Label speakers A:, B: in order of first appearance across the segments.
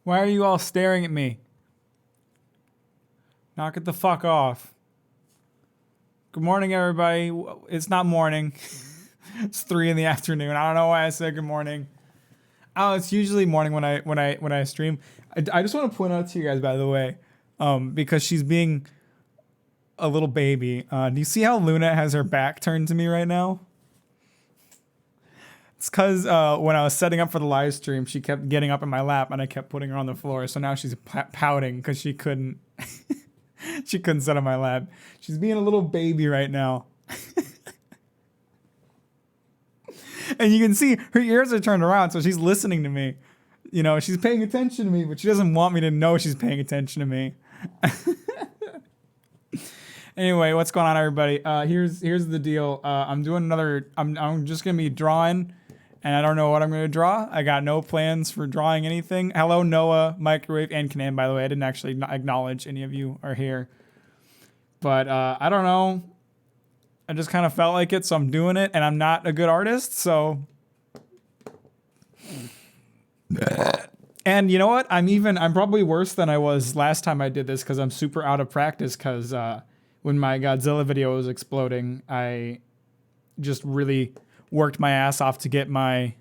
A: Why are you all staring at me? Knock it the fuck off. Good morning, everybody. It's not morning. It's 3 in the afternoon. I don't know why I said good morning. Oh, it's usually morning when I stream. I just want to point out to you guys, by the way, because she's being a little baby. Do you see how Luna has her back turned to me right now? It's because when I was setting up for the live stream, she kept getting up in my lap and I kept putting her on the floor. So now she's pouting because she couldn't she couldn't sit on my lap. She's being a little baby right now. And you can see her ears are turned around, so she's listening to me. You know, she's paying attention to me, but she doesn't want me to know she's paying attention to me. Anyway, what's going on, everybody? Here's the deal. I'm doing another. I'm just gonna be drawing, and I don't know what I'm gonna draw. I got no plans for drawing anything. Hello, Noah, Microwave, and Kanan. By the way, I didn't actually acknowledge any of you are here, but I don't know. I just kind of felt like it, so I'm doing it, and I'm not a good artist, so. And you know what? I'm probably worse than I was last time I did this because I'm super out of practice because when my Godzilla video was exploding, I just really worked my ass off to get my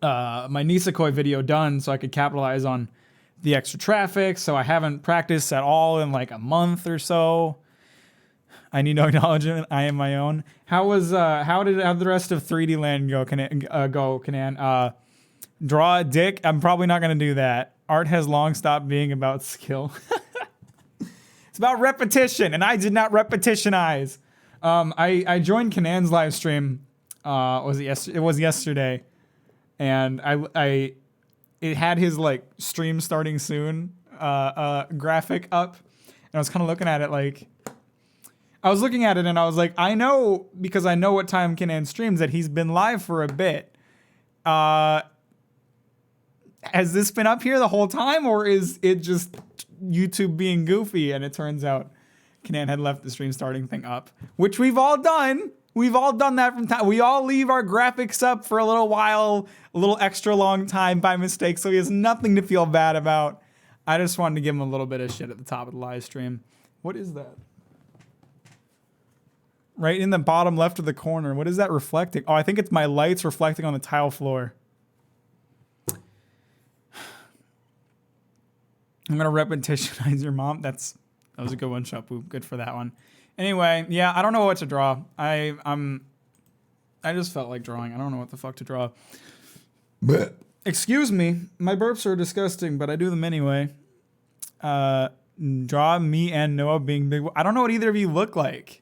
A: my Nisekoi video done so I could capitalize on the extra traffic. So I haven't practiced at all in like a month or so. I need no acknowledgement. I am my own. How did the rest of 3D Land go? Kanan? Draw a dick. I'm probably not gonna do that. Art has long stopped being about skill. It's about repetition, and I did not repetitionize. I joined Kanan's live stream. It was yesterday, and it had his like stream starting soon graphic up, and I was kind of looking at it like. I was looking at it and I was like, I know because I know what time Kanan streams that he's been live for a bit. Has this been up here the whole time, or is it just YouTube being goofy? And it turns out Kanan had left the stream starting thing up, which we've all done. We've all done that from time. We all leave our graphics up for a little while, a little extra long time by mistake. So he has nothing to feel bad about. I just wanted to give him a little bit of shit at the top of the live stream. What is that? Right in the bottom left of the corner. What is that reflecting? Oh, I think it's my lights reflecting on the tile floor. I'm gonna repetitionize your mom. That was a good one, Shapu. Good for that one. Anyway, yeah, I don't know what to draw. I just felt like drawing. I don't know what the fuck to draw. Excuse me. My burps are disgusting, but I do them anyway. Draw me and Noah being big. I don't know what either of you look like.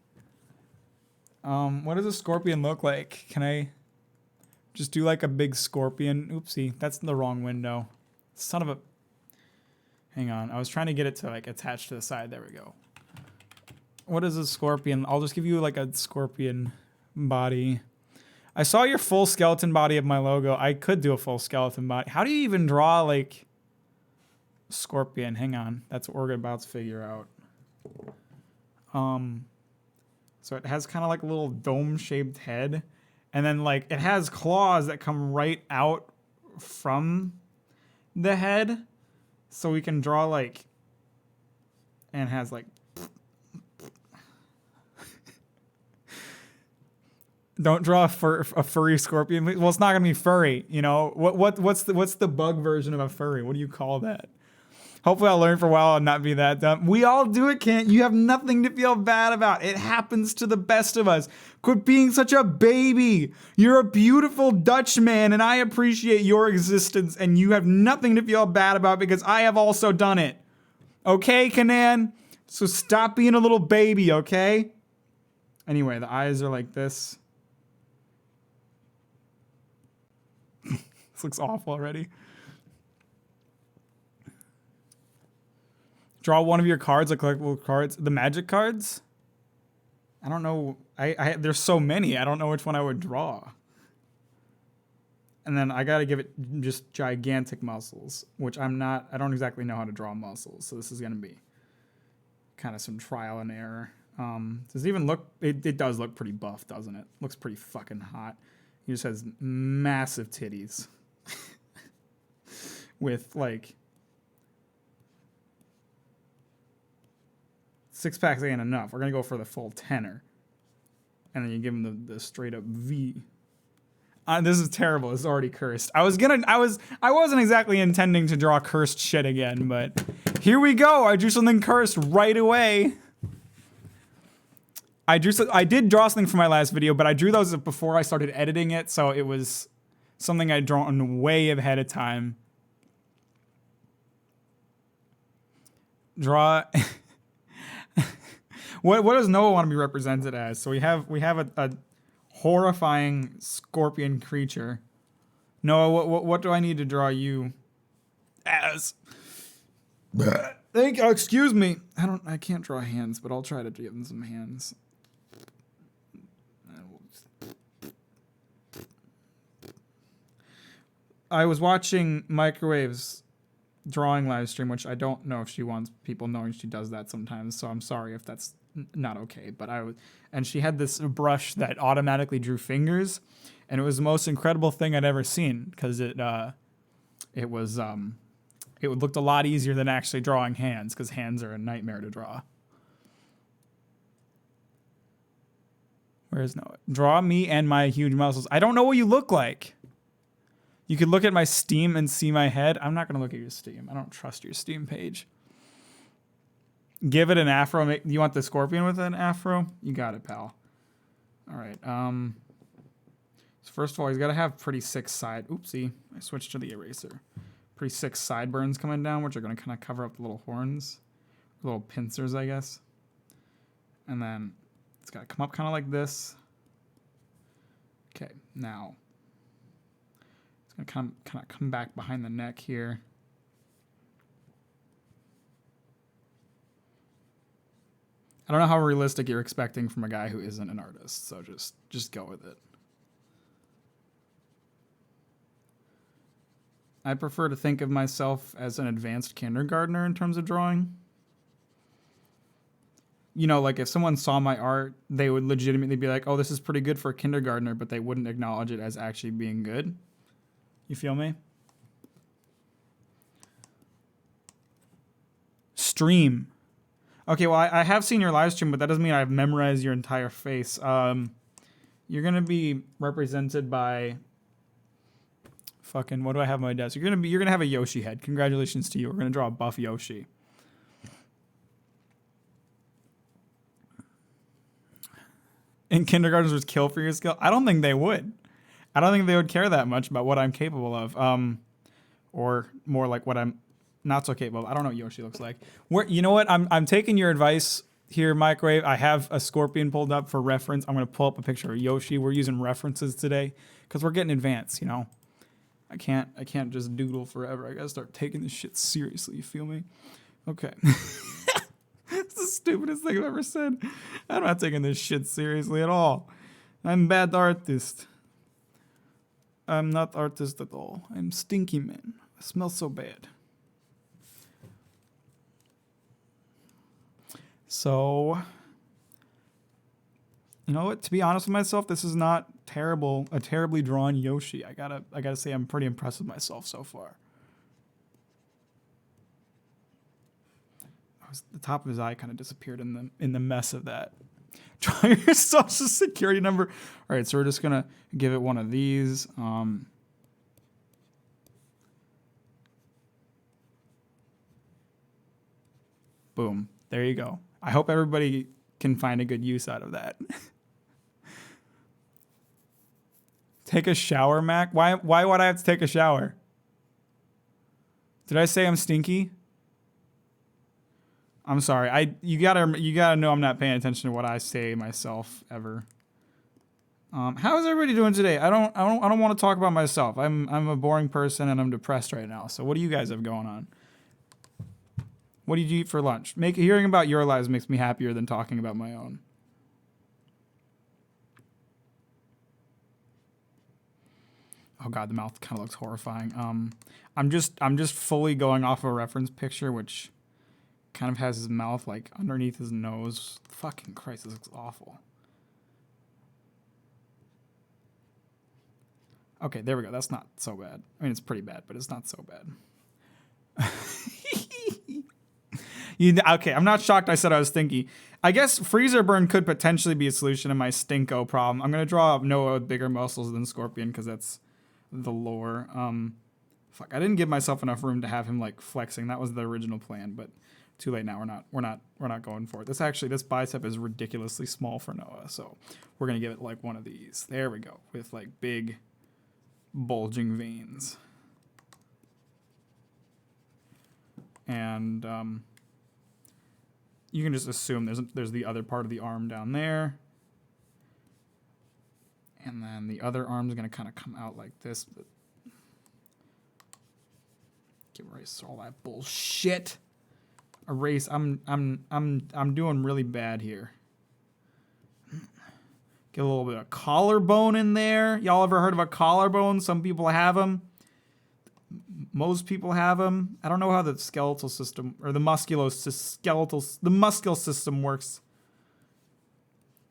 A: What does a scorpion look like? Can I just do like a big scorpion? Oopsie, that's the wrong window. Son of a... Hang on, I was trying to get it to like attach to the side. There we go. What is a scorpion? I'll just give you like a scorpion body. I saw your full skeleton body of my logo. I could do a full skeleton body. How do you even draw like scorpion? Hang on, that's what we're about to figure out. So it has kind of like a little dome-shaped head. And then like it has claws that come right out from the head. So we can draw like, and has like, don't draw a furry scorpion. Well, it's not gonna be furry, you know? What's the bug version of a furry? What do you call that? Hopefully I'll learn for a while and not be that dumb. We all do it, Kent. You have nothing to feel bad about. It happens to the best of us. Quit being such a baby. You're a beautiful Dutch man, and I appreciate your existence, and you have nothing to feel bad about because I have also done it. Okay, Kanan? So stop being a little baby, okay? Anyway, the eyes are like this. This looks awful already. Draw one of your cards, like collectible cards. The magic cards? I don't know. There's so many. I don't know which one I would draw. And then I got to give it just gigantic muscles, which I don't exactly know how to draw muscles. So this is going to be kind of some trial and error. Does it even look, it does look pretty buff, doesn't it? Looks pretty fucking hot. He just has massive titties. with like 6-packs ain't enough. We're gonna go for the full tenner, and then you give him the straight up V. This is terrible. It's already cursed. I wasn't exactly intending to draw cursed shit again, but here we go. I drew something cursed right away. I did draw something for my last video, but I drew those before I started editing it, so it was something I'd drawn way ahead of time. Draw. What does Noah want to be represented as? So we have a horrifying scorpion creature. Noah, what do I need to draw you as? Excuse me. I can't draw hands, but I'll try to give them some hands. I was watching Microwave's drawing live stream, which I don't know if she wants people knowing she does that sometimes, so I'm sorry if that's not okay. But and she had this brush that automatically drew fingers, and it was the most incredible thing I'd ever seen, because it looked a lot easier than actually drawing hands, because hands are a nightmare to draw. Where's Noah? Draw me and my huge muscles. I don't know what you look like. You could look at my Steam and see my head. I'm not going to look at your Steam. I don't trust your Steam page. Give it an afro. You want the scorpion with an afro? You got it, pal. All right. So first of all, he's got to have pretty sick side. Oopsie. I switched to the eraser. Pretty sick sideburns coming down, which are going to kind of cover up the little horns. Little pincers, I guess. And then it's got to come up kind of like this. Okay, now kind of come back behind the neck here. I don't know how realistic you're expecting from a guy who isn't an artist, so just go with it. I prefer to think of myself as an advanced kindergartner in terms of drawing. You know, like if someone saw my art, they would legitimately be like, oh, this is pretty good for a kindergartner, but they wouldn't acknowledge it as actually being good. You feel me? Stream. Okay, well, I have seen your live stream, but that doesn't mean I've memorized your entire face. You're going to be represented by... Fucking, what do I have on my desk? You're gonna have a Yoshi head. Congratulations to you. We're going to draw a buff Yoshi. And kindergartners would kill for your skill? I don't think they would. I don't think they would care that much about what I'm capable of, or more like what I'm not so capable of. I don't know what Yoshi looks like. You know what? I'm taking your advice here, Microwave. I have a scorpion pulled up for reference. I'm gonna pull up a picture of Yoshi. We're using references today because we're getting advanced. You know, I can't just doodle forever. I gotta start taking this shit seriously. You feel me? Okay. It's the stupidest thing I've ever said. I'm not taking this shit seriously at all. I'm a bad artist. I'm not artist at all. I'm stinky man. I smell so bad. So, you know what? To be honest with myself, this is not terrible. A terribly drawn Yoshi. I gotta say, I'm pretty impressed with myself so far. The top of his eye kind of disappeared in the mess of that. Draw your social security number. All right, so we're just gonna give it one of these. Boom. There you go. I hope everybody can find a good use out of that. Take a shower, Mac? Why would I have to take a shower? Did I say I'm stinky? I'm sorry. You gotta know I'm not paying attention to what I say myself ever. How is everybody doing today? I don't want to talk about myself. I'm a boring person and I'm depressed right now. So what do you guys have going on? What did you eat for lunch? Hearing about your lives makes me happier than talking about my own. Oh god, the mouth kind of looks horrifying. I'm just fully going off a reference picture, which kind of has his mouth like underneath his nose. Fucking Christ, this looks awful. Okay, there we go. That's not so bad. I mean, it's pretty bad, but it's not so bad. Okay, I'm not shocked I said I was stinky. I guess freezer burn could potentially be a solution to my stinko problem. I'm gonna draw up Noah with bigger muscles than Scorpion because that's the lore. Fuck, I didn't give myself enough room to have him like flexing. That was the original plan, but too late now. We're not going for it. This bicep is ridiculously small for Noah, so we're gonna give it like one of these. There we go, with like big bulging veins. And you can just assume there's the other part of the arm down there. And then the other arm's gonna kind of come out like this. But get erase all that bullshit. Erase. I'm doing really bad here. Get a little bit of collarbone in there. Y'all ever heard of a collarbone? Some people have them. Most people have them. I don't know how the skeletal system or the muscular system works.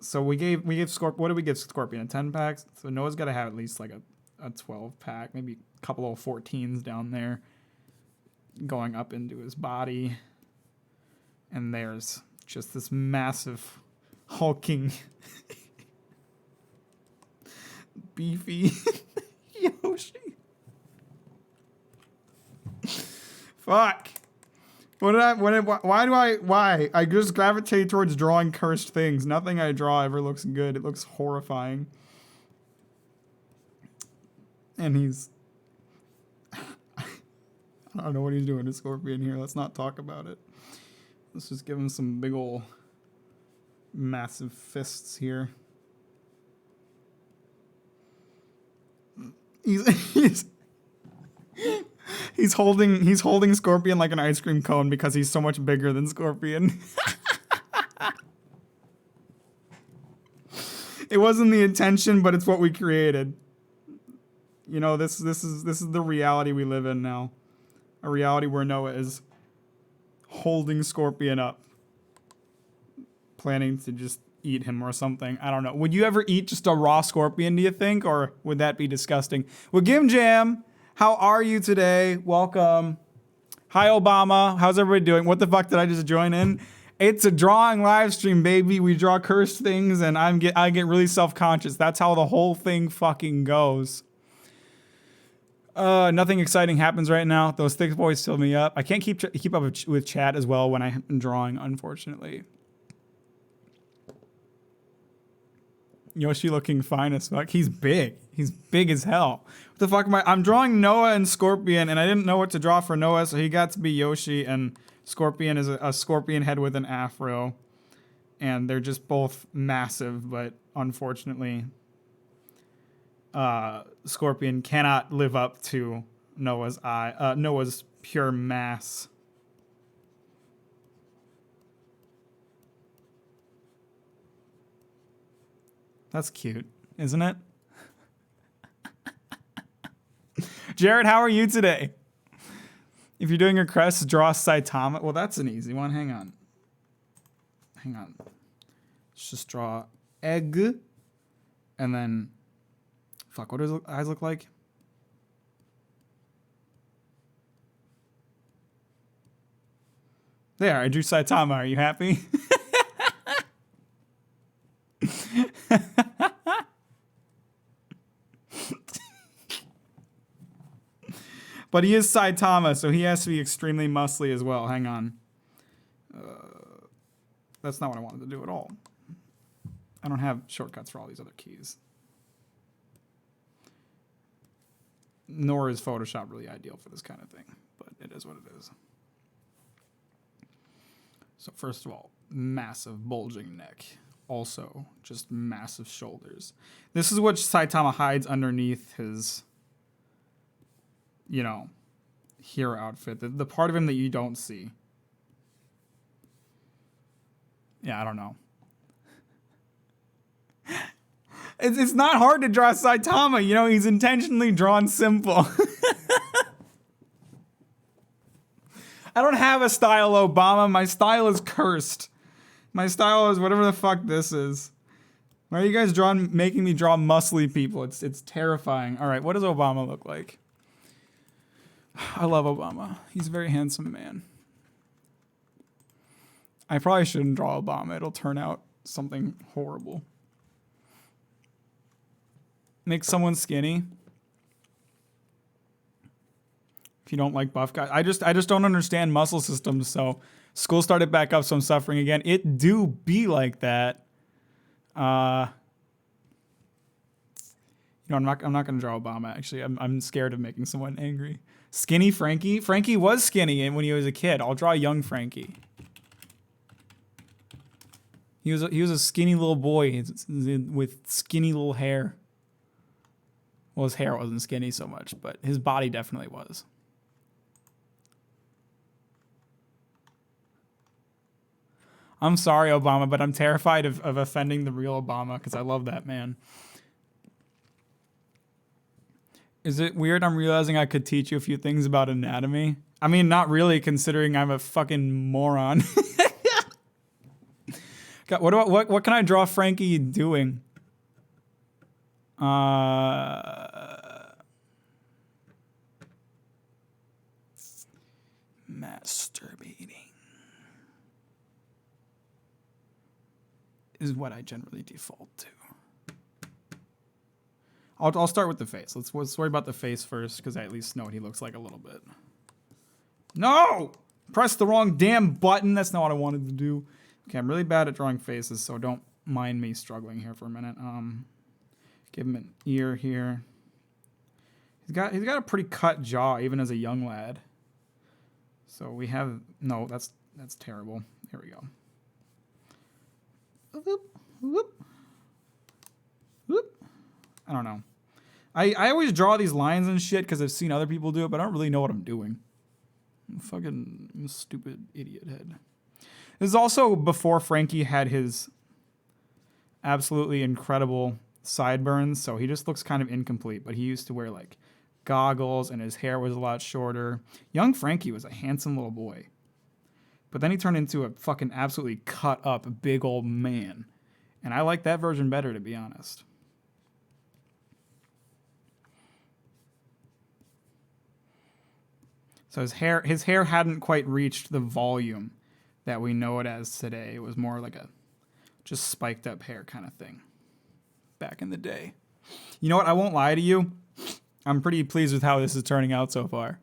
A: So we gave Scorpion. What did we give Scorpion? A 10 pack. So Noah's got to have at least like a 12 pack, maybe a couple of 14s down there, going up into his body. And there's just this massive, hulking, beefy Yoshi. Fuck. Why? I just gravitate towards drawing cursed things. Nothing I draw ever looks good. It looks horrifying. And he's... I don't know what he's doing to Scorpion here. Let's not talk about it. Let's just give him some big ol' massive fists here. He's holding Scorpion like an ice cream cone because he's so much bigger than Scorpion. It wasn't the intention, but it's what we created. You know, this is the reality we live in now. A reality where Noah is holding Scorpion up, planning to just eat him or something. I don't know. Would you ever eat just a raw Scorpion, do you think? Or would that be disgusting? Well, Gim Jam, how are you today? Welcome. Hi, Obama. How's everybody doing? What the fuck did I just join in? It's a drawing live stream, baby. We draw cursed things, and I get really self-conscious. That's how the whole thing fucking goes. Nothing exciting happens right now. Those thick boys fill me up. I can't keep up with chat as well when I'm drawing, unfortunately. Yoshi looking fine as fuck. He's big. He's big as hell. What the fuck am I? I'm drawing Noah and Scorpion, and I didn't know what to draw for Noah, so he got to be Yoshi, and Scorpion is a scorpion head with an afro. And they're just both massive, but unfortunately, Scorpion cannot live up to Noah's pure mass. That's cute, isn't it? Jared, how are you today? If you're doing your crest, draw Saitama. Well, that's an easy one. Hang on. Let's just draw egg. And then... Fuck, what does his eyes look like? There, I drew Saitama. Are you happy? But he is Saitama, so he has to be extremely muscly as well. Hang on. That's not what I wanted to do at all. I don't have shortcuts for all these other keys. Nor is Photoshop really ideal for this kind of thing, but it is what it is. So first of all, massive bulging neck. Also, just massive shoulders. This is what Saitama hides underneath his, hero outfit. The part of him that you don't see. Yeah, I don't know. It's not hard to draw Saitama, he's intentionally drawn simple. I don't have a style, Obama. My style is cursed. My style is whatever the fuck this is. Why are you guys making me draw muscly people? It's terrifying. All right, what does Obama look like? I love Obama. He's a very handsome man. I probably shouldn't draw Obama. It'll turn out something horrible. Make someone skinny. If you don't like buff guys. I just don't understand muscle systems, so school started back up, so I'm suffering again. It do be like that. I'm not gonna draw Obama, actually. I'm scared of making someone angry. Skinny Frankie? Frankie was skinny when he was a kid. I'll draw young Frankie. He was a skinny little boy with skinny little hair. Well, his hair wasn't skinny so much, but his body definitely was. I'm sorry, Obama, but I'm terrified of offending the real Obama because I love that man. Is it weird I'm realizing I could teach you a few things about anatomy? I mean, not really, considering I'm a fucking moron. God, what can I draw Frankie doing? Masturbating is what I generally default to. I'll start with the face. Let's worry about the face first, because I at least know what he looks like a little bit. No! Press the wrong damn button. That's not what I wanted to do. Okay, I'm really bad at drawing faces, so don't mind me struggling here for a minute. Give him an ear here. He's got a pretty cut jaw, even as a young lad. So we have no. That's terrible. Here we go. Whoop, whoop, whoop. I don't know. I always draw these lines and shit because I've seen other people do it, but I don't really know what I'm doing. I'm fucking stupid idiot head. This is also before Frankie had his absolutely incredible sideburns, so he just looks kind of incomplete, but he used to wear like goggles and his hair was a lot shorter. Young Frankie was a handsome little boy. But then he turned into a fucking absolutely cut up big old man. And I like that version better, to be honest. So his hair hadn't quite reached the volume that we know it as today. It was more like a just spiked up hair kind of thing back in the day. You know what? I won't lie to you. I'm pretty pleased with how this is turning out so far.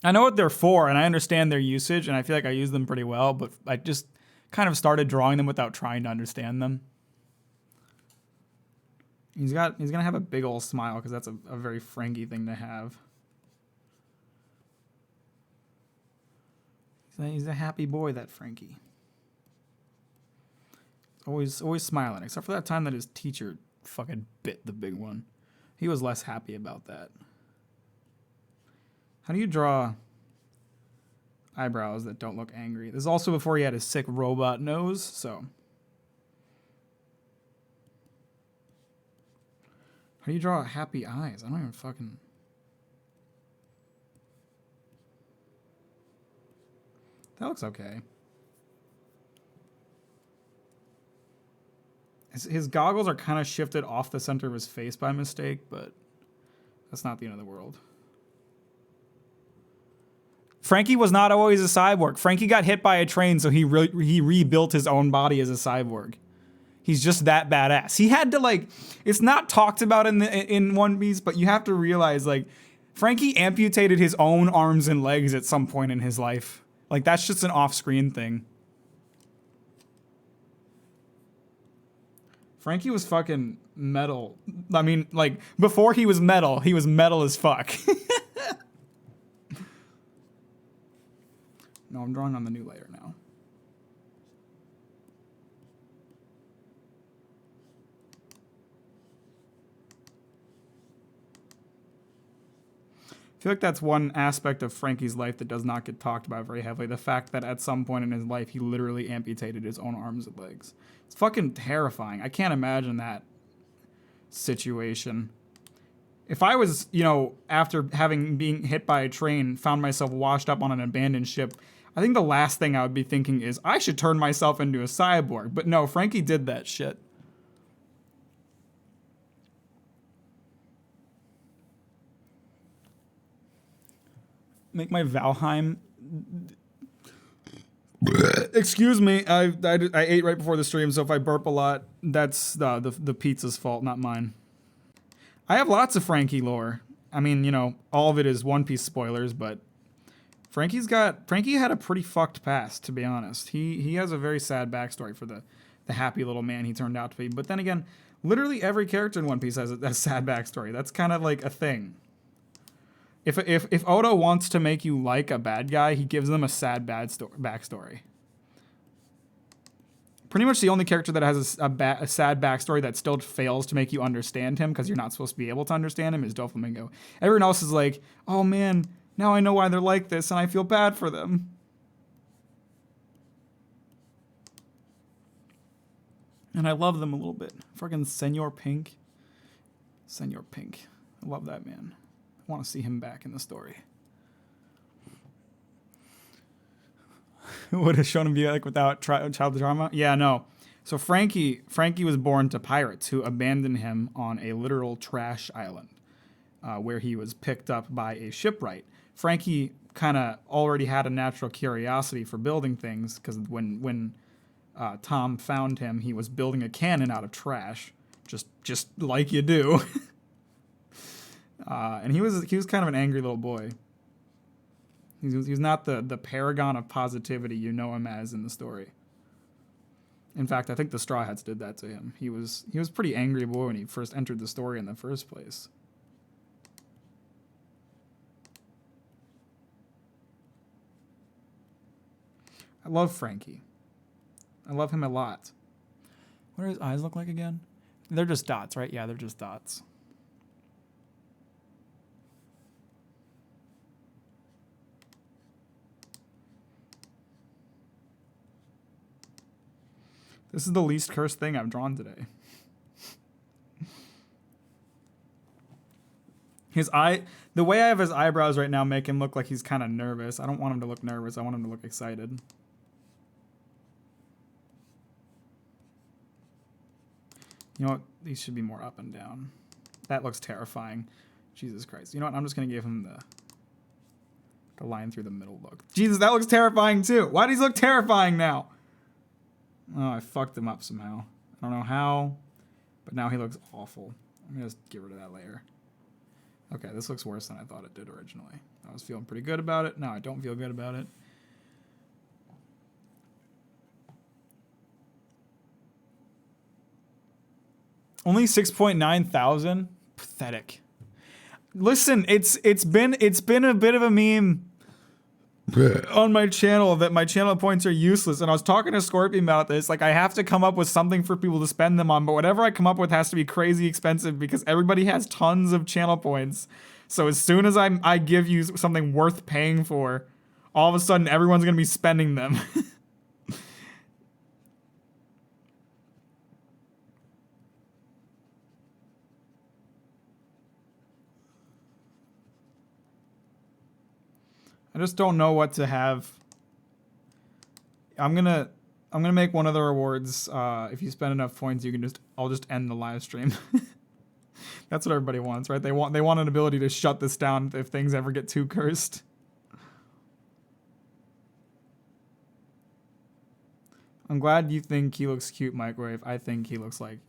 A: I know what they're for, and I understand their usage, and I feel like I use them pretty well, but I just kind of started drawing them without trying to understand them. He's gonna have a big old smile because that's a very Frankie thing to have. He's a happy boy, that Frankie. Always smiling, except for that time that his teacher fucking bit the big one. He was less happy about that. How do you draw eyebrows that don't look angry? This is also before he had his sick robot nose, so. How do you draw happy eyes? I don't even fucking. That looks okay. His goggles are kind of shifted off the center of his face by mistake, but that's not the end of the world. Frankie was not always a cyborg. Frankie got hit by a train, so he rebuilt his own body as a cyborg. He's just that badass. He had to, like, it's not talked about in One Piece, but you have to realize, like, Frankie amputated his own arms and legs at some point in his life. Like, that's just an off-screen thing. Frankie was fucking metal. I mean, like, before he was metal as fuck. No, I'm drawing on the new layer now. I feel like that's one aspect of Frankie's life that does not get talked about very heavily. The fact that at some point in his life, he literally amputated his own arms and legs. It's fucking terrifying. I can't imagine that situation. If I was, after being hit by a train, found myself washed up on an abandoned ship, I think the last thing I would be thinking is, I should turn myself into a cyborg. But no, Frankie did that shit. Make my Valheim Excuse me, I ate right before the stream, so if I burp a lot, that's the pizza's fault, not mine. I have lots of Frankie lore. I mean, you know, all of it is One Piece spoilers, but Frankie had a pretty fucked past, to be honest. He has a very sad backstory for the happy little man he turned out to be. But then again, literally every character in One Piece has a sad backstory. That's kind of like a thing. If Oda wants to make you like a bad guy, he gives them a sad backstory. Pretty much the only character that has a sad backstory that still fails to make you understand him, because you're not supposed to be able to understand him, is Doflamingo. Everyone else is like, oh man, now I know why they're like this and I feel bad for them. And I love them a little bit. Fucking Senor Pink. Senor Pink. I love that man. I want to see him back in the story. Would have shown him be like without child trauma? Yeah, no. So Frankie was born to pirates who abandoned him on a literal trash island, where he was picked up by a shipwright. Frankie kind of already had a natural curiosity for building things, because when Tom found him, he was building a cannon out of trash, just like you do. And he was kind of an angry little boy. He was not the paragon of positivity you know him as in the story. In fact, I think the Straw Hats did that to him. He was pretty angry boy when he first entered the story in the first place. I love Frankie. I love him a lot. What do his eyes look like again? They're just dots, right? Yeah, they're just dots. This is the least cursed thing I've drawn today. The way I have his eyebrows right now make him look like he's kind of nervous. I don't want him to look nervous. I want him to look excited. You know what? These should be more up and down. That looks terrifying. Jesus Christ. You know what? I'm just going to give him the line through the middle look. Jesus, that looks terrifying too. Why does he look terrifying now? Oh, I fucked him up somehow. I don't know how, but now he looks awful. I'm going to just get rid of that layer. Okay, this looks worse than I thought it did originally. I was feeling pretty good about it. Now I don't feel good about it. Only 6.9 thousand? Pathetic. Listen, it's been a bit of a meme on my channel that my channel points are useless, and I was talking to Scorpion about this. Like, I have to come up with something for people to spend them on, but whatever I come up with has to be crazy expensive because everybody has tons of channel points. So as soon as I give you something worth paying for, all of a sudden everyone's gonna be spending them. I just don't know what to have. I'm gonna make one of the rewards. If you spend enough points, I'll just end the live stream. That's what everybody wants, right? They want an ability to shut this down if things ever get too cursed. I'm glad you think he looks cute, Microwave. I think he looks like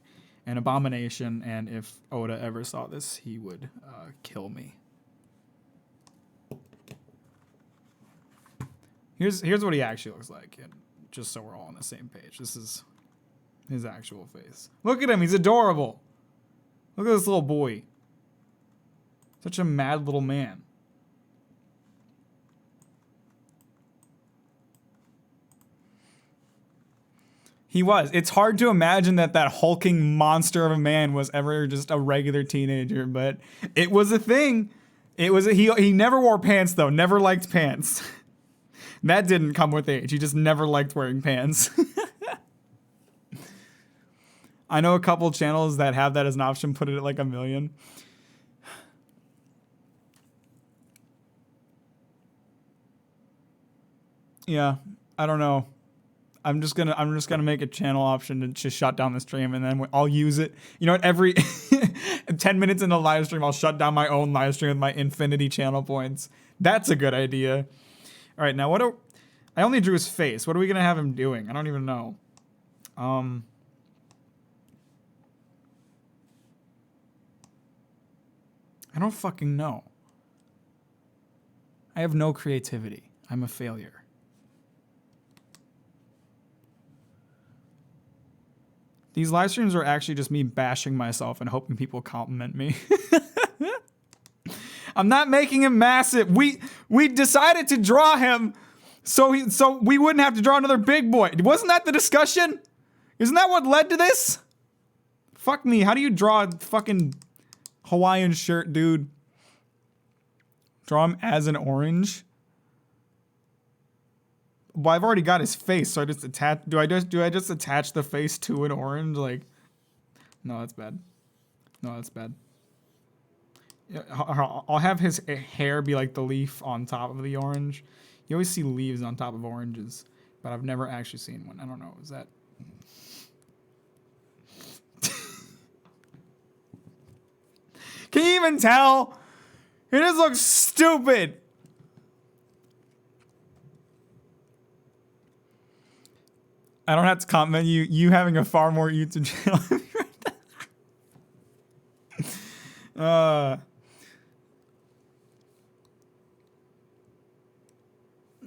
A: an abomination, and if Oda ever saw this, he would kill me. Here's what he actually looks like, and just so we're all on the same page. This is his actual face. Look at him, he's adorable. Look at this little boy. Such a mad little man. He was. It's hard to imagine that hulking monster of a man was ever just a regular teenager, but it was a thing. He never wore pants though, never liked pants. That didn't come with age. He just never liked wearing pants. I know a couple channels that have that as an option, put it at like 1 million. Yeah, I don't know. I'm just gonna make a channel option to just shut down the stream, and then I'll use it. You know what? Every 10 minutes in the live stream, I'll shut down my own live stream with my infinity channel points. That's a good idea. All right, now I only drew his face. What are we gonna have him doing? I don't even know. I don't fucking know. I have no creativity. I'm a failure. These live streams are actually just me bashing myself and hoping people compliment me. I'm not making him massive. We decided to draw him so we wouldn't have to draw another big boy. Wasn't that the discussion? Isn't that what led to this? Fuck me. How do you draw a fucking Hawaiian shirt, dude? Draw him as an orange? Well, I've already got his face, so I just attach. Do I just attach the face to an orange? Like, no, that's bad. No, that's bad. Yeah, I'll have his hair be like the leaf on top of the orange. You always see leaves on top of oranges, but I've never actually seen one. I don't know. Is that? Can you even tell? It just looks stupid. I don't have to comment you having a far more YouTube channel.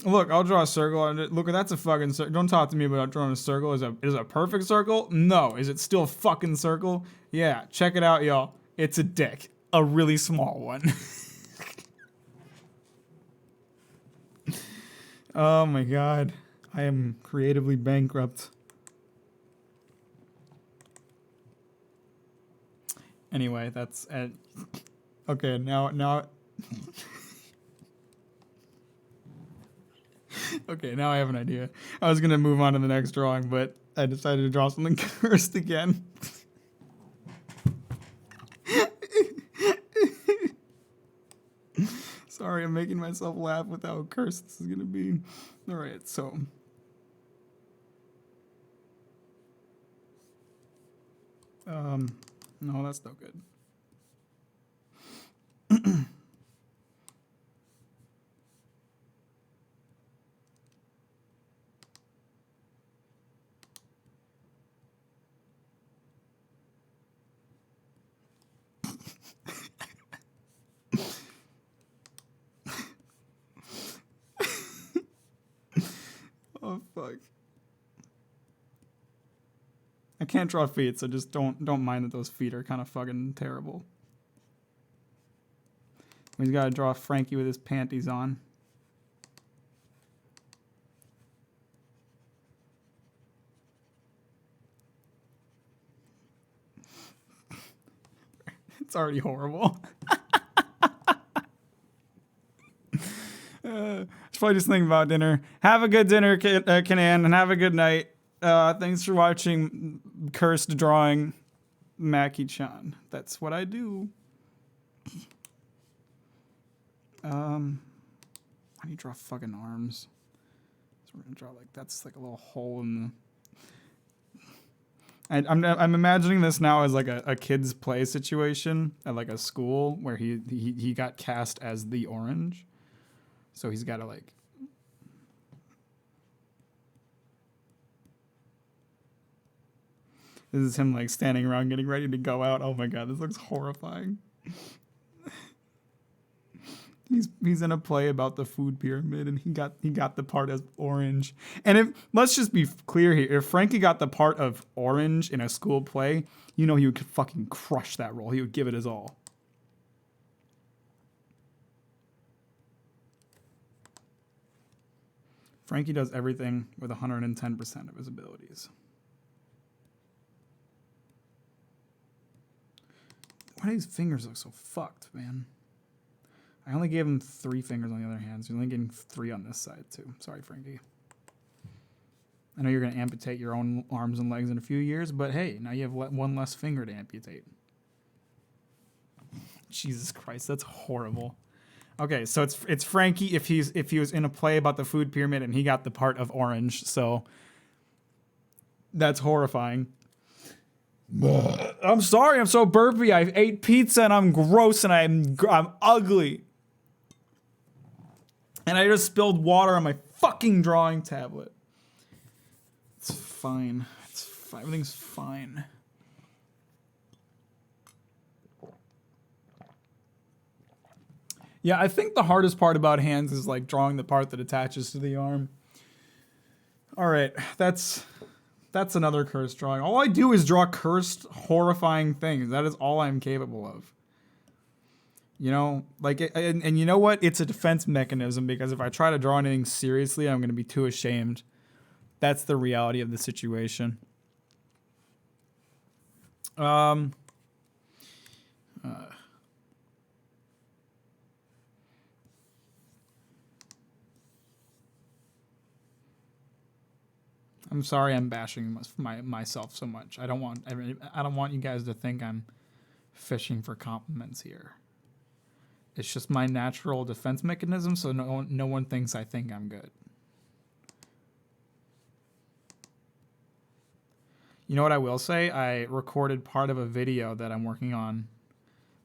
A: Look, I'll draw a circle. Look, that's a fucking circle. Don't talk to me about drawing a circle. Is a perfect circle? No. Is it still a fucking circle? Yeah. Check it out, y'all. It's a dick. A really small one. Oh my god. I am creatively bankrupt. Anyway, that's okay. Now. Okay, now I have an idea. I was gonna move on to the next drawing, but I decided to draw something cursed again. Sorry, I'm making myself laugh with how cursed this is gonna be. All right, so. No, that's no good. Oh fuck. I can't draw feet, so just don't mind that those feet are kind of fucking terrible. He's got to draw Frankie with his panties on. It's already horrible. Should probably just think about dinner. Have a good dinner, Kanan, and have a good night. Thanks for watching Cursed Drawing Mackie-chan. That's what I do. How do you draw fucking arms? So we're gonna draw like that's like a little hole in the. I'm imagining this now as like a kid's play situation at like a school where he got cast as the orange, so he's got to like. This is him like standing around getting ready to go out. Oh my god, this looks horrifying. He's in a play about the food pyramid, and he got the part as orange. And if let's just be clear here, if Frankie got the part of orange in a school play, you know he would fucking crush that role. He would give it his all. Frankie does everything with 110% of his abilities. Why do these fingers look so fucked, man? I only gave him 3 fingers on the other hand, so you're only getting 3 on this side, too. Sorry, Frankie. I know you're going to amputate your own arms and legs in a few years, but hey, now you have one less finger to amputate. Jesus Christ, that's horrible. Okay, so it's Frankie if he was in a play about the food pyramid and he got the part of orange, so that's horrifying. I'm sorry, I'm so burpy. I ate pizza and I'm gross and I'm ugly. And I just spilled water on my fucking drawing tablet. It's fine. It's fine. Everything's fine. Yeah, I think the hardest part about hands is like drawing the part that attaches to the arm. All right, that's another cursed drawing. All I do is draw cursed, horrifying things. That is all I'm capable of. You know, like, and you know what? It's a defense mechanism because if I try to draw anything seriously, I'm going to be too ashamed. That's the reality of the situation. I'm sorry I'm bashing myself so much. I don't want you guys to think I'm fishing for compliments here. It's just my natural defense mechanism, so no one thinks I think I'm good. You know what I will say? I recorded part of a video that I'm working on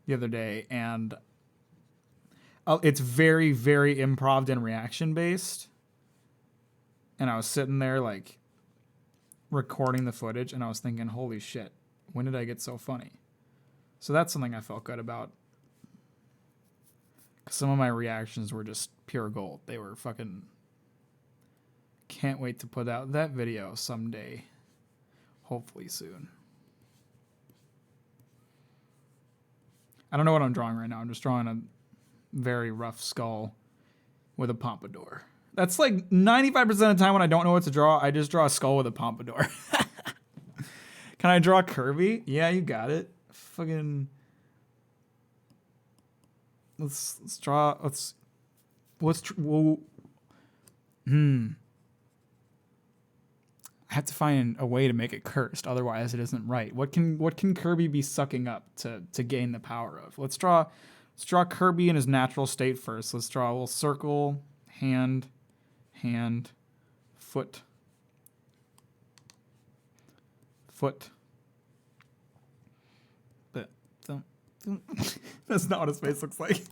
A: the other day, and it's very, very improv and reaction based. And I was sitting there like recording the footage, and I was thinking, holy shit, when did I get so funny? So that's something I felt good about. Some of my reactions were just pure gold. They were fucking... Can't wait to put out that video someday. Hopefully soon. I don't know what I'm drawing right now. I'm just drawing a very rough skull with a pompadour. That's like 95% of the time when I don't know what to draw, I just draw a skull with a pompadour. Can I draw Kirby? Yeah, you got it. Fucking... Let's draw. Whoa. I have to find a way to make it cursed, otherwise it isn't right. What can Kirby be sucking up to gain the power of? Let's draw Kirby in his natural state first. Let's draw a little circle, hand, foot. That's not what his face looks like.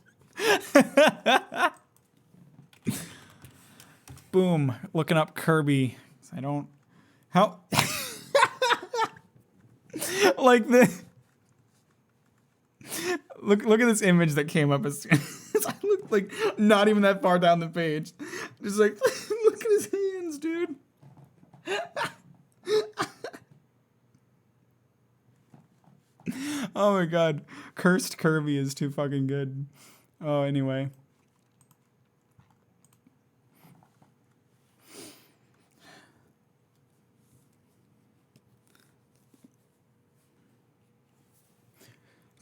A: Boom. Looking up Kirby. I don't... How... like the... Look at this image that came up as... I look like not even that far down the page. Just like, look at his hands, dude. Oh my god. Cursed Kirby is too fucking good. Oh, anyway.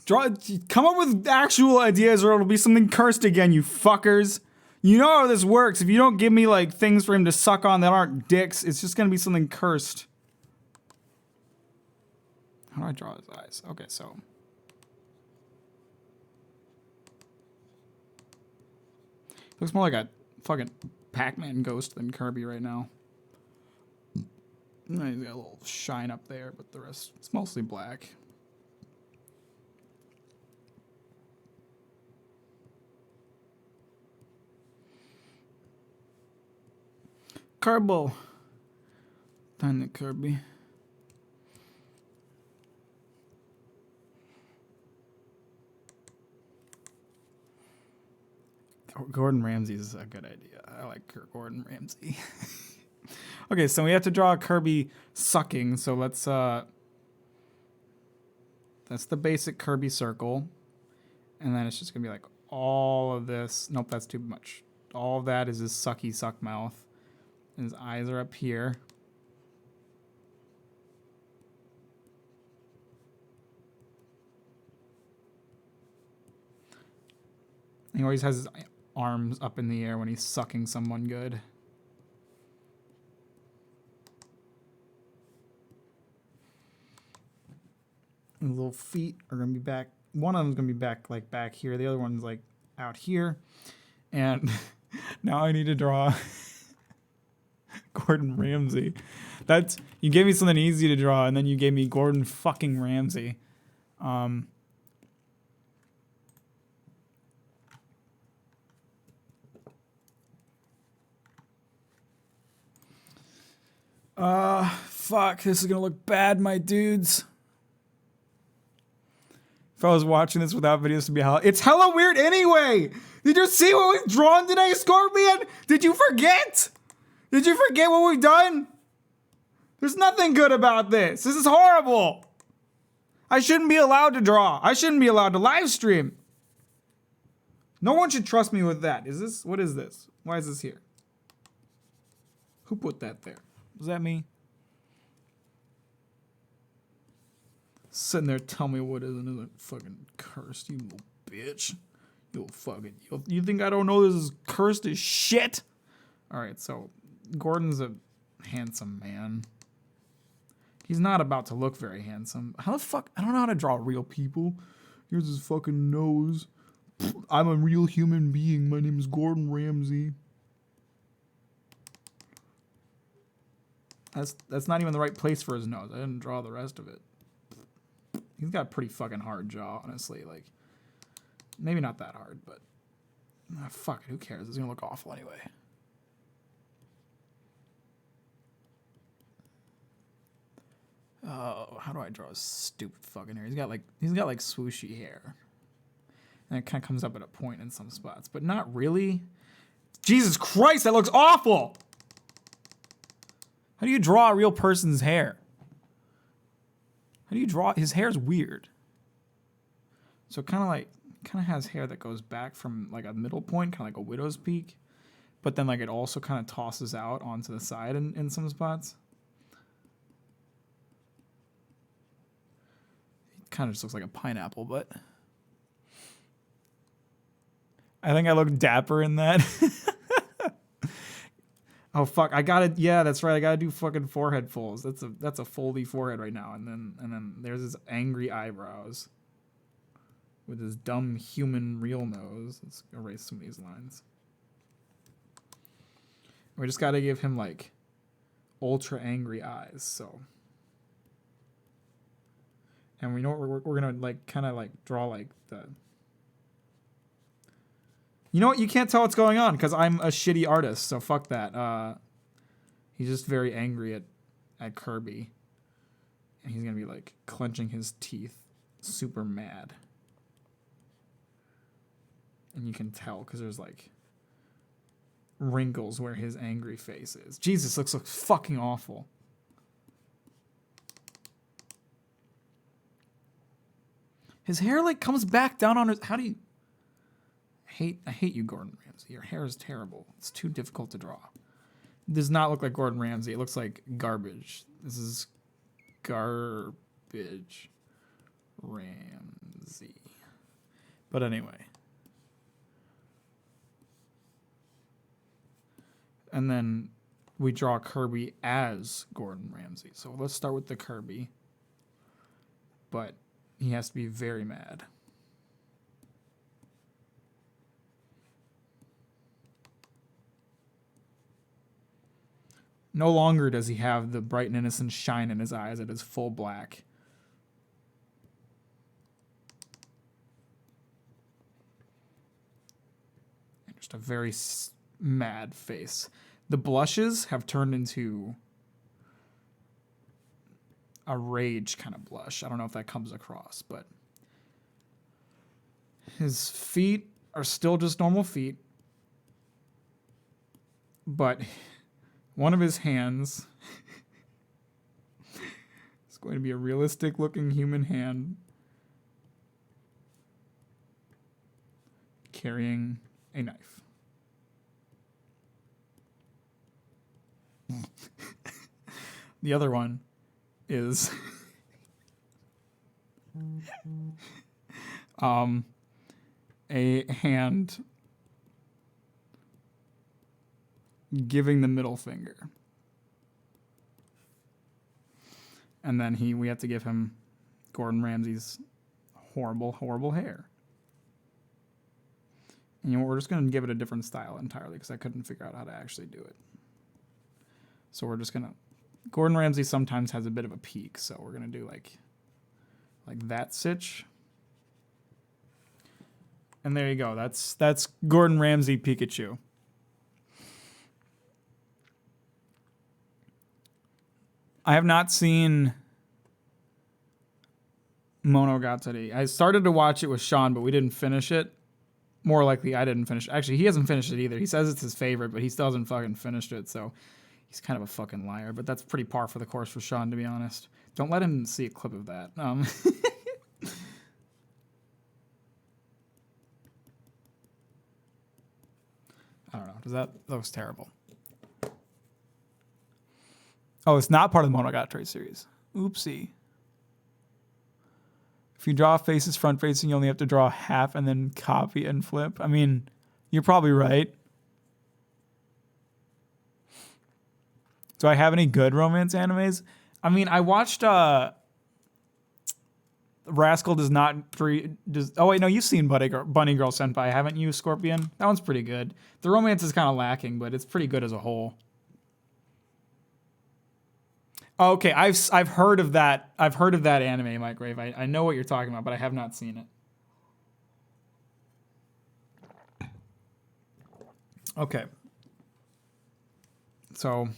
A: Come up with actual ideas or it'll be something cursed again, you fuckers. You know how this works. If you don't give me like things for him to suck on that aren't dicks, it's just gonna be something cursed. How do I draw his eyes? Okay, so... Looks more like a fucking Pac-Man ghost than Kirby right now. He's got a little shine up there, but the rest, it's mostly black. Carbo. Tiny Kirby. Gordon Ramsay is a good idea. I like Gordon Ramsay. Okay, so we have to draw a Kirby sucking. So let's that's the basic Kirby circle. And then it's just gonna be like all of this. Nope, that's too much. All of that is his sucky suck mouth. And his eyes are up here. He always has his arms up in the air when he's sucking someone good. And the little feet are gonna be back. One of them's gonna be back here. The other one's like out here. And now I need to draw Gordon Ramsay. You gave me something easy to draw, and then you gave me Gordon fucking Ramsay. Fuck, this is gonna look bad, my dudes. If I was watching this without videos to be hella, it's hella weird anyway. Did you see what we've drawn today, Scorpion? Did you forget? Did you forget what we've done? There's nothing good about this. This is horrible. I shouldn't be allowed to draw. I shouldn't be allowed to live stream. No one should trust me with that. What is this? Why is this here? Who put that there? Was that me? Sitting there telling me what is and isn't fucking cursed, you little bitch. You think I don't know this is cursed as shit? Alright, so Gordon's a handsome man. He's not about to look very handsome. How the fuck? I don't know how to draw real people. Here's his fucking nose. I'm a real human being. My name is Gordon Ramsay. That's not even the right place for his nose. I didn't draw the rest of it. He's got a pretty fucking hard jaw, honestly. Like, maybe not that hard, but fuck it, who cares? It's gonna look awful anyway. Oh, how do I draw his stupid fucking hair? He's got like swooshy hair. And it kind of comes up at a point in some spots, but not really. Jesus Christ, that looks awful! How do you draw a real person's hair? How do you draw? His hair's weird. So it kind of has hair that goes back from like a middle point, kind of like a widow's peak. But then like it also kind of tosses out onto the side in some spots. It kind of just looks like a pineapple, but I think I look dapper in that. Oh fuck! I gotta. Yeah, that's right. I gotta do fucking forehead folds. That's a foldy forehead right now. And then there's his angry eyebrows with his dumb human real nose. Let's erase some of these lines. We just gotta give him like ultra angry eyes. So, and we know what we're gonna like kind of like draw like the. You know what? You can't tell what's going on because I'm a shitty artist, so fuck that. He's just very angry at Kirby. And he's going to be, like, clenching his teeth, super mad. And you can tell because there's, like, wrinkles where his angry face is. Jesus, looks fucking awful. His hair, like, comes back down on his... How do you... I hate you, Gordon Ramsay. Your hair is terrible. It's too difficult to draw. It does not look like Gordon Ramsay. It looks like garbage. This is garbage Ramsay. But anyway. And then we draw Kirby as Gordon Ramsay. So let's start with the Kirby. But he has to be very mad. No longer does he have the bright and innocent shine in his eyes. It is full black. And just a very mad face. The blushes have turned into a rage kind of blush. I don't know if that comes across, but his feet are still just normal feet. But one of his hands is going to be a realistic looking human hand carrying a knife. The other one is a hand giving the middle finger. And then we have to give him Gordon Ramsay's horrible, horrible hair. And you know, we're just going to give it a different style entirely because I couldn't figure out how to actually do it. So we're just going to... Gordon Ramsay sometimes has a bit of a peak, so we're going to do like that sitch. And there you go. That's Gordon Ramsay Pikachu. I have not seen Monogatari. I started to watch it with Sean, but we didn't finish it. More likely, I didn't finish it. Actually, he hasn't finished it either. He says it's his favorite, but he still hasn't fucking finished it, so he's kind of a fucking liar. But that's pretty par for the course for Sean, to be honest. Don't let him see a clip of that. I don't know. That was terrible. Oh, it's not part of the Monogatari series. Oopsie. If you draw faces front facing, you only have to draw half and then copy and flip. I mean, you're probably right. Do I have any good romance animes? I mean, I watched Rascal Does Not oh wait, no, you've seen Bunny Girl Senpai, haven't you, Scorpion? That one's pretty good. The romance is kind of lacking, but it's pretty good as a whole. Okay, I've heard of that. I've heard of that anime, Mike Grave. I know what you're talking about, but I have not seen it. Okay. So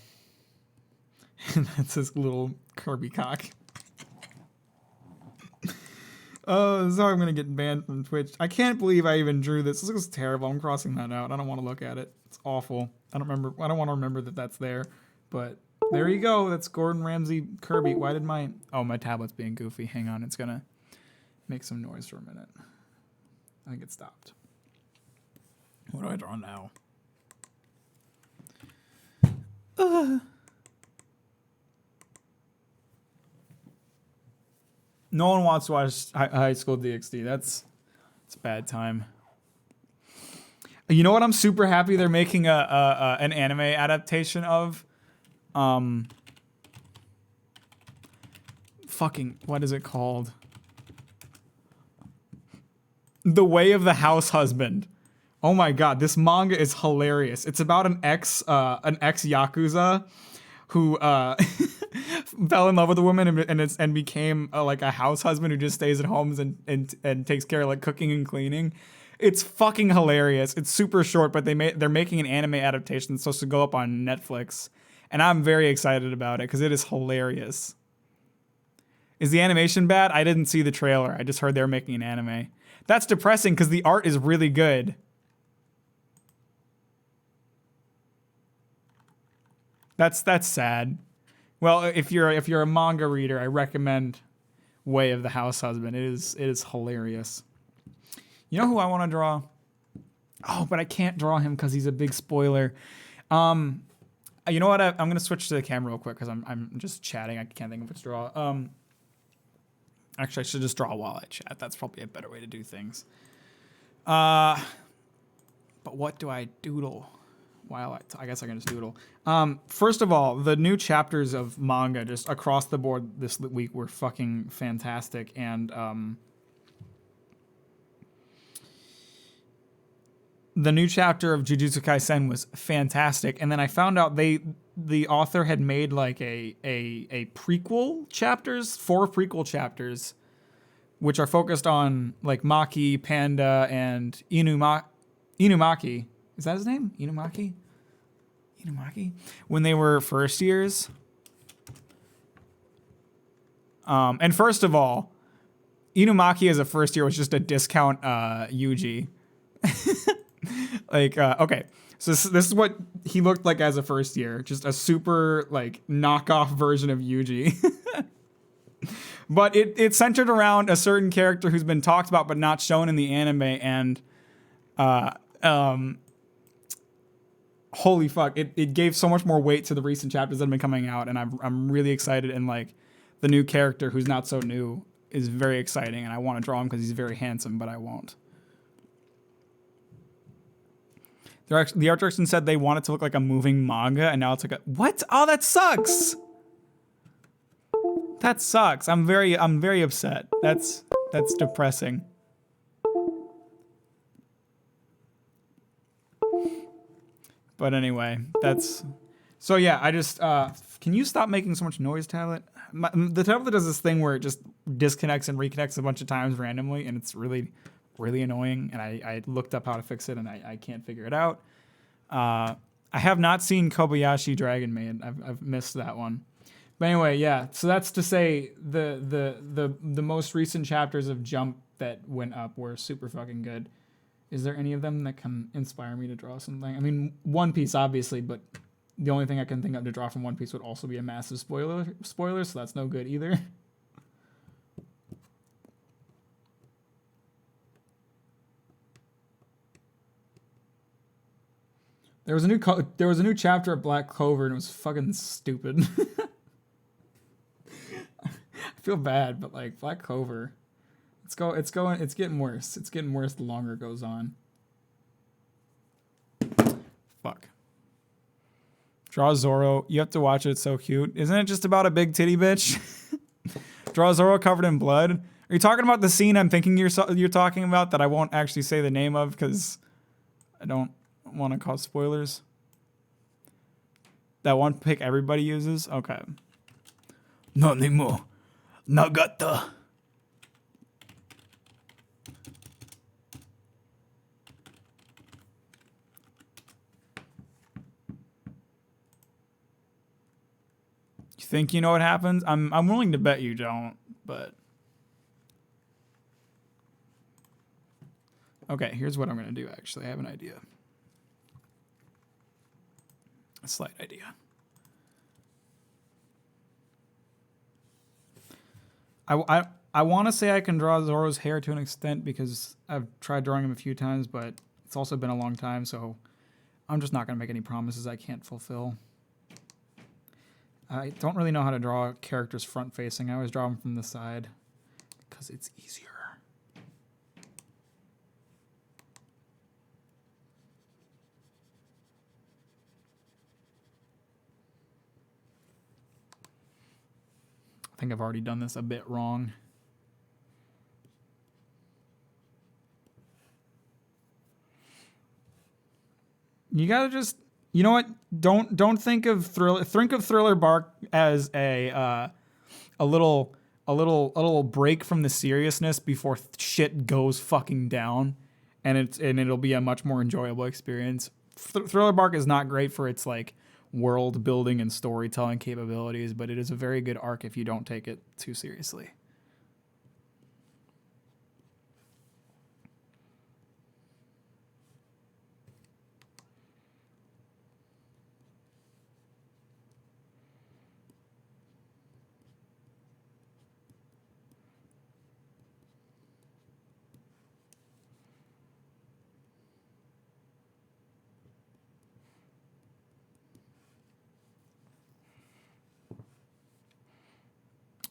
A: that's this little Kirby cock. Oh, this is how I'm gonna get banned from Twitch. I can't believe I even drew this. This looks terrible. I'm crossing that out. I don't want to look at it. It's awful. I don't want to remember that that's there. But there you go. That's Gordon Ramsay Kirby. Why did my tablet's being goofy? Hang on. It's gonna make some noise for a minute. I think it stopped. What do I draw now? No one wants to watch High School DxD. It's a bad time. You know what? I'm super happy they're making an anime adaptation of. Fucking, what is it called? The Way of the House Husband. Oh my god, this manga is hilarious. It's about an ex yakuza who fell in love with a woman and became like a house husband who just stays at homes and takes care of like cooking and cleaning. It's fucking hilarious. It's super short, but they're making an anime adaptation that's supposed to go up on Netflix, and I'm very excited about it because it is hilarious. Is the animation bad? I didn't see the trailer. I just heard they were making an anime. That's depressing because the art is really good. That's sad. Well, if you're a manga reader, I recommend Way of the House Husband. It is hilarious. You know who I want to draw? Oh, but I can't draw him because he's a big spoiler. You know what? I'm gonna switch to the camera real quick because I'm just chatting. I can't think of what to draw. Actually, I should just draw while I chat. That's probably a better way to do things. But what do I doodle? While I guess I can just doodle. First of all, the new chapters of manga just across the board this week were fucking fantastic, and the new chapter of Jujutsu Kaisen was fantastic. And then I found out the author had made like a prequel chapters, 4 prequel chapters, which are focused on like Maki, Panda, and Inumaki. Is that his name? Inumaki? When they were first years. And first of all, Inumaki as a first year was just a discount Yuji. Okay. So this is what he looked like as a first year. Just a super like knockoff version of Yuji. But it centered around a certain character who's been talked about but not shown in the anime, and holy fuck, it gave so much more weight to the recent chapters that have been coming out, and I'm really excited, and like the new character who's not so new is very exciting, and I want to draw him because he's very handsome, but I won't. The art direction said they want it to look like a moving manga, and now it's like a what? Oh, that sucks. That sucks. I'm very upset. That's depressing. But anyway, so yeah, I just, can you stop making so much noise, tablet? The tablet does this thing where it just disconnects and reconnects a bunch of times randomly, and it's really, really annoying, and I looked up how to fix it, and I can't figure it out. I have not seen Kobayashi Dragon Maid. I've missed that one. But anyway, yeah. So that's to say the most recent chapters of Jump that went up were super fucking good. Is there any of them that can inspire me to draw something? I mean, One Piece obviously, but the only thing I can think of to draw from One Piece would also be a massive spoiler, so that's no good either. There was a new chapter of Black Clover and it was fucking stupid. I feel bad, but like Black Clover, it's getting worse. It's getting worse the longer it goes on. Fuck. Draw Zoro. You have to watch it. It's so cute. Isn't it just about a big titty bitch? Draw Zoro covered in blood. Are you talking about the scene I'm thinking you're talking about that I won't actually say the name of because I don't want to cause spoilers? That one pick everybody uses? Okay. Nanimo. Nagata. You think you know what happens? I'm willing to bet you don't, but okay, here's what I'm gonna do actually. I have an idea. A slight idea. I want to say I can draw Zoro's hair to an extent because I've tried drawing him a few times, but it's also been a long time, so I'm just not going to make any promises I can't fulfill. I don't really know how to draw characters front-facing. I always draw them from the side because it's easier. I think I've already done this a bit wrong. You gotta just, you know what? Don't think of Thriller. Think of Thriller Bark as a little break from the seriousness before shit goes fucking down, and it'll be a much more enjoyable experience. Thriller Bark is not great for its like world building and storytelling capabilities, but it is a very good arc if you don't take it too seriously.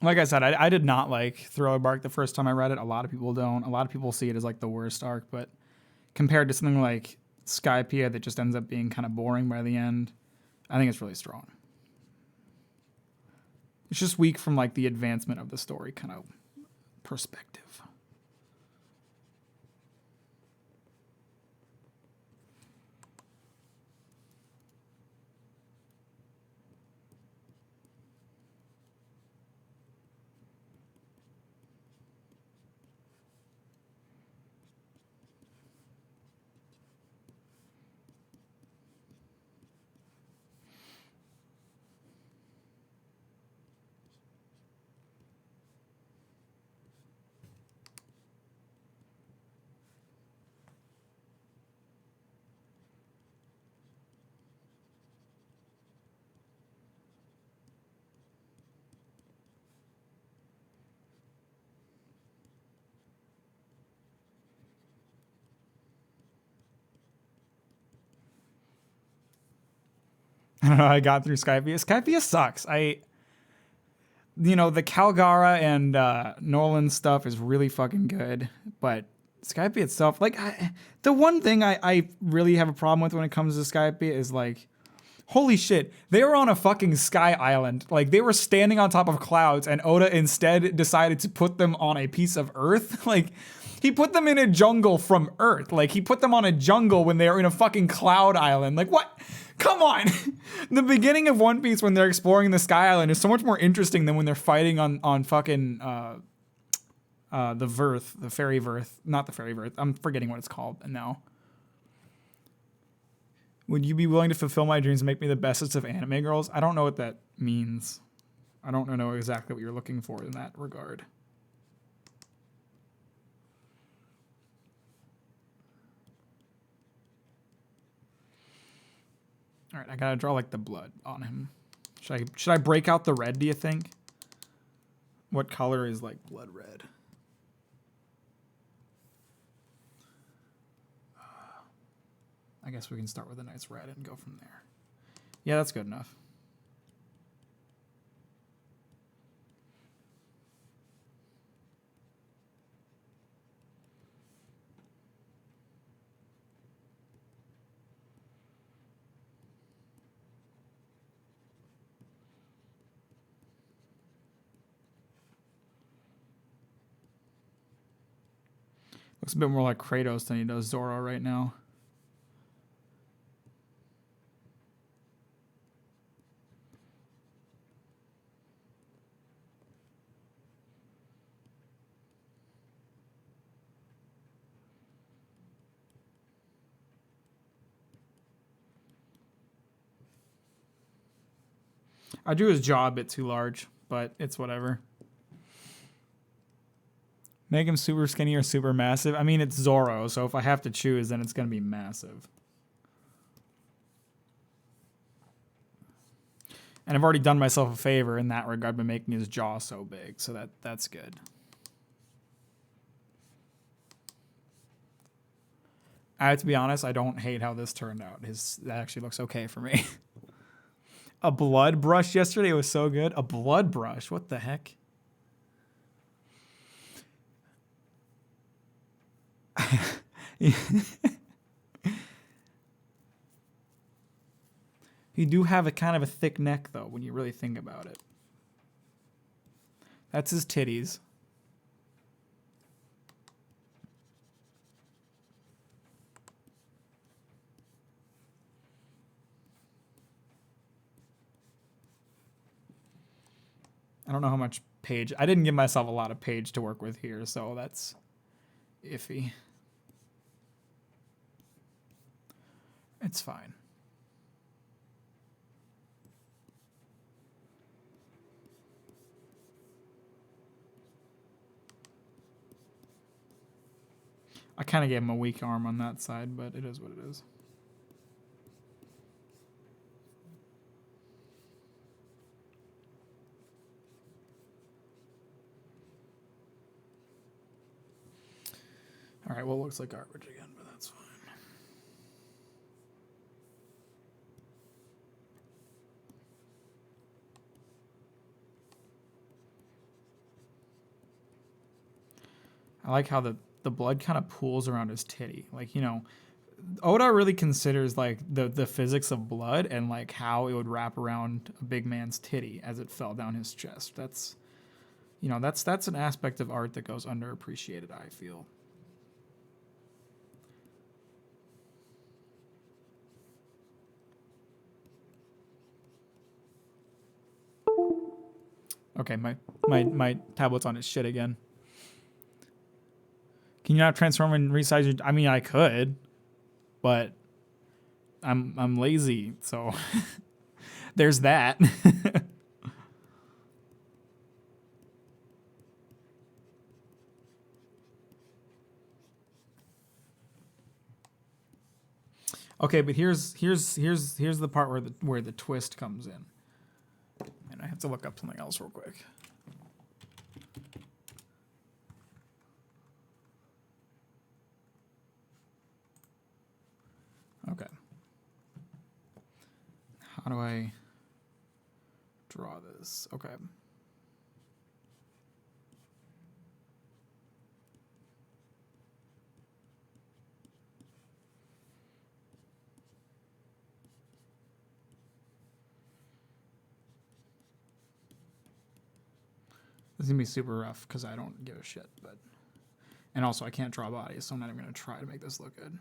A: Like I said, I did not like Thriller Bark the first time I read it. A lot of people don't. A lot of people see it as like the worst arc, but compared to something like Skypiea that just ends up being kind of boring by the end, I think it's really strong. It's just weak from like the advancement of the story kind of perspective. I don't know how I got through Skypiea. Skypiea sucks. The Calgara and Nolan stuff is really fucking good, but Skypiea itself, like, the one thing I really have a problem with when it comes to Skypiea is like, holy shit, they were on a fucking sky island. Like, they were standing on top of clouds, and Oda instead decided to put them on a piece of Earth. Like, he put them in a jungle from Earth. Like, he put them on a jungle when they were in a fucking cloud island. Like, what? Come on. The beginning of One Piece when they're exploring the Sky Island is so much more interesting than when they're fighting on fucking the Verth, the Fairy Verth. Not the Fairy Verth. I'm forgetting what it's called now. Would you be willing to fulfill my dreams and make me the bestest of anime girls? I don't know what that means. I don't know exactly what you're looking for in that regard. All right, I gotta draw like the blood on him. Should I break out the red, do you think? What color is like blood red? I guess we can start with a nice red and go from there. Yeah, that's good enough. Looks a bit more like Kratos than he does Zoro right now. I drew his jaw a bit too large, but it's whatever. Make him super skinny or super massive? I mean, it's Zoro, so if I have to choose, then it's going to be massive. And I've already done myself a favor in that regard by making his jaw so big, so that's good. I have to be honest, I don't hate how this turned out. That actually looks okay for me. A blood brush yesterday was so good. A blood brush? What the heck? You do have a kind of a thick neck, though, when you really think about it. That's his titties. I don't know how much page. I didn't give myself a lot of page to work with here, so that's iffy. It's fine. I kind of gave him a weak arm on that side, but it is what it is. All right, well, it looks like garbage again, but that's fine. I like how the blood kind of pools around his titty. Like, you know, Oda really considers like the physics of blood and like how it would wrap around a big man's titty as it fell down his chest. That's, you know, that's an aspect of art that goes underappreciated, I feel. Okay, my tablet's on its shit again. Can you not transform and resize your... I mean, I could, but I'm lazy, so there's that. Okay, but here's the part where the twist comes in. And I have to look up something else real quick. Okay. How do I draw this? Okay. This is gonna be super rough because I don't give a shit, but... And also, I can't draw bodies, so I'm not even gonna try to make this look good.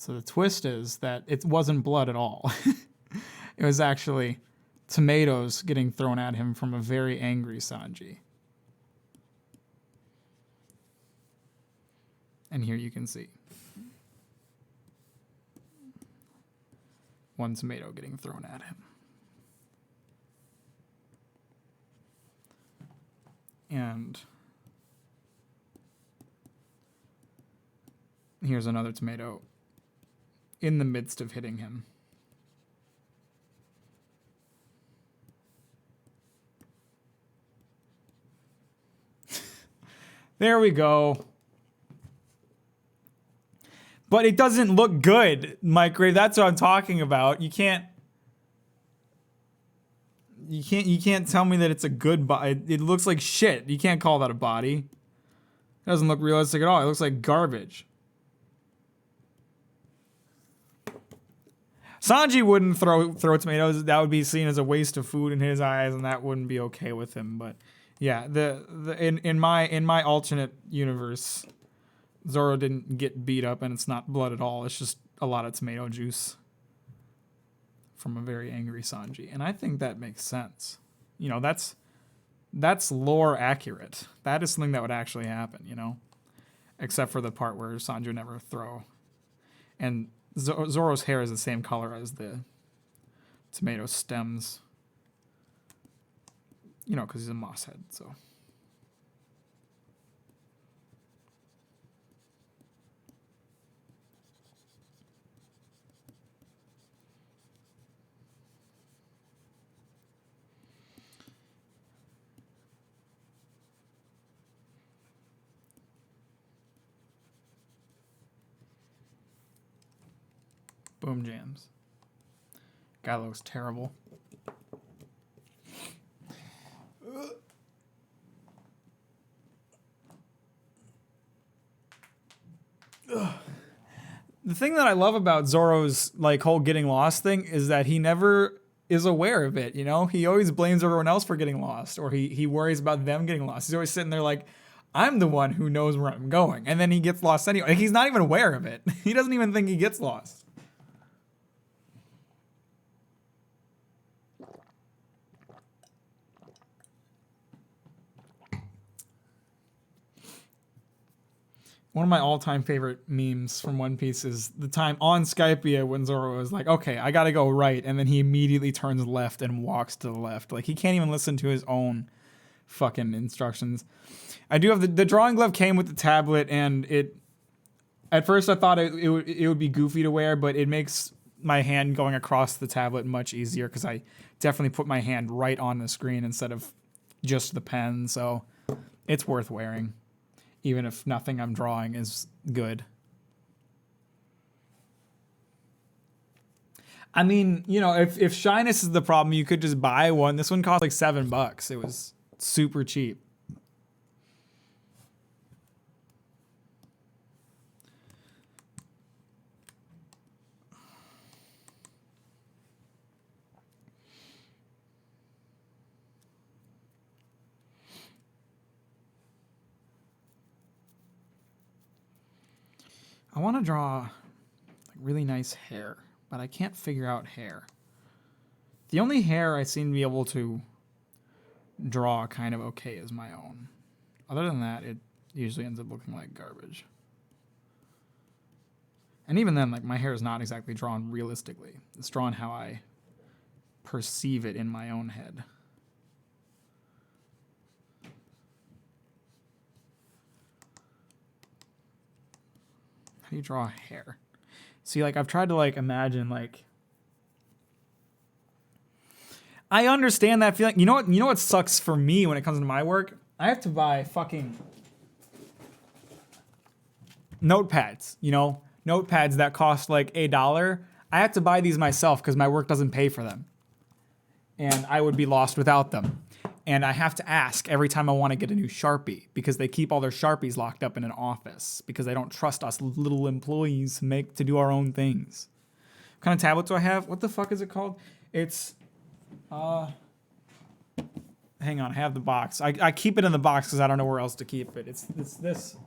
A: So the twist is that it wasn't blood at all. It was actually tomatoes getting thrown at him from a very angry Sanji. And here you can see one tomato getting thrown at him. And here's another tomato in the midst of hitting him. There we go. But it doesn't look good, Mike Ray. That's what I'm talking about. You can't tell me that it's a good body. It looks like shit. You can't call that a body. It doesn't look realistic at all. It looks like garbage. Sanji wouldn't throw tomatoes. That would be seen as a waste of food in his eyes, and that wouldn't be okay with him. But yeah, in my alternate universe, Zoro didn't get beat up, and it's not blood at all. It's just a lot of tomato juice from a very angry Sanji, and I think that makes sense. You know, that's lore accurate. That is something that would actually happen. You know, except for the part where Sanji would never throw, and Zoro's hair is the same color as the tomato stems. You know, because he's a moss head, so. Boom jams. Guy looks terrible. The thing that I love about Zoro's like whole getting lost thing is that he never is aware of it, you know? He always blames everyone else for getting lost, or he worries about them getting lost. He's always sitting there like, I'm the one who knows where I'm going. And then he gets lost anyway. Like, he's not even aware of it. He doesn't even think he gets lost. One of my all-time favorite memes from One Piece is the time on Skypiea when Zoro was like, okay, I gotta go right, and then he immediately turns left and walks to the left. Like, he can't even listen to his own fucking instructions. I do have the drawing glove came with the tablet, and it, at first I thought it would be goofy to wear, but it makes my hand going across the tablet much easier because I definitely put my hand right on the screen instead of just the pen, so it's worth wearing. Even if nothing I'm drawing is good. I mean, you know, if shyness is the problem, you could just buy one. This one cost like $7. It was super cheap. I want to draw like really nice hair, but I can't figure out hair. The only hair I seem to be able to draw kind of okay is my own. Other than that, it usually ends up looking like garbage. And even then, like, my hair is not exactly drawn realistically. It's drawn how I perceive it in my own head. How do you draw hair? See, like, I've tried to, like, imagine, like... I understand that feeling. You know what sucks for me when it comes to my work? I have to buy fucking... notepads, you know? Notepads that cost, like, $1. I have to buy these myself because my work doesn't pay for them. And I would be lost without them. And I have to ask every time I want to get a new Sharpie because they keep all their Sharpies locked up in an office because they don't trust us little employees to do our own things. What kind of tablet do I have? What the fuck is it called? It's, hang on, I have the box. I keep it in the box because I don't know where else to keep it. It's this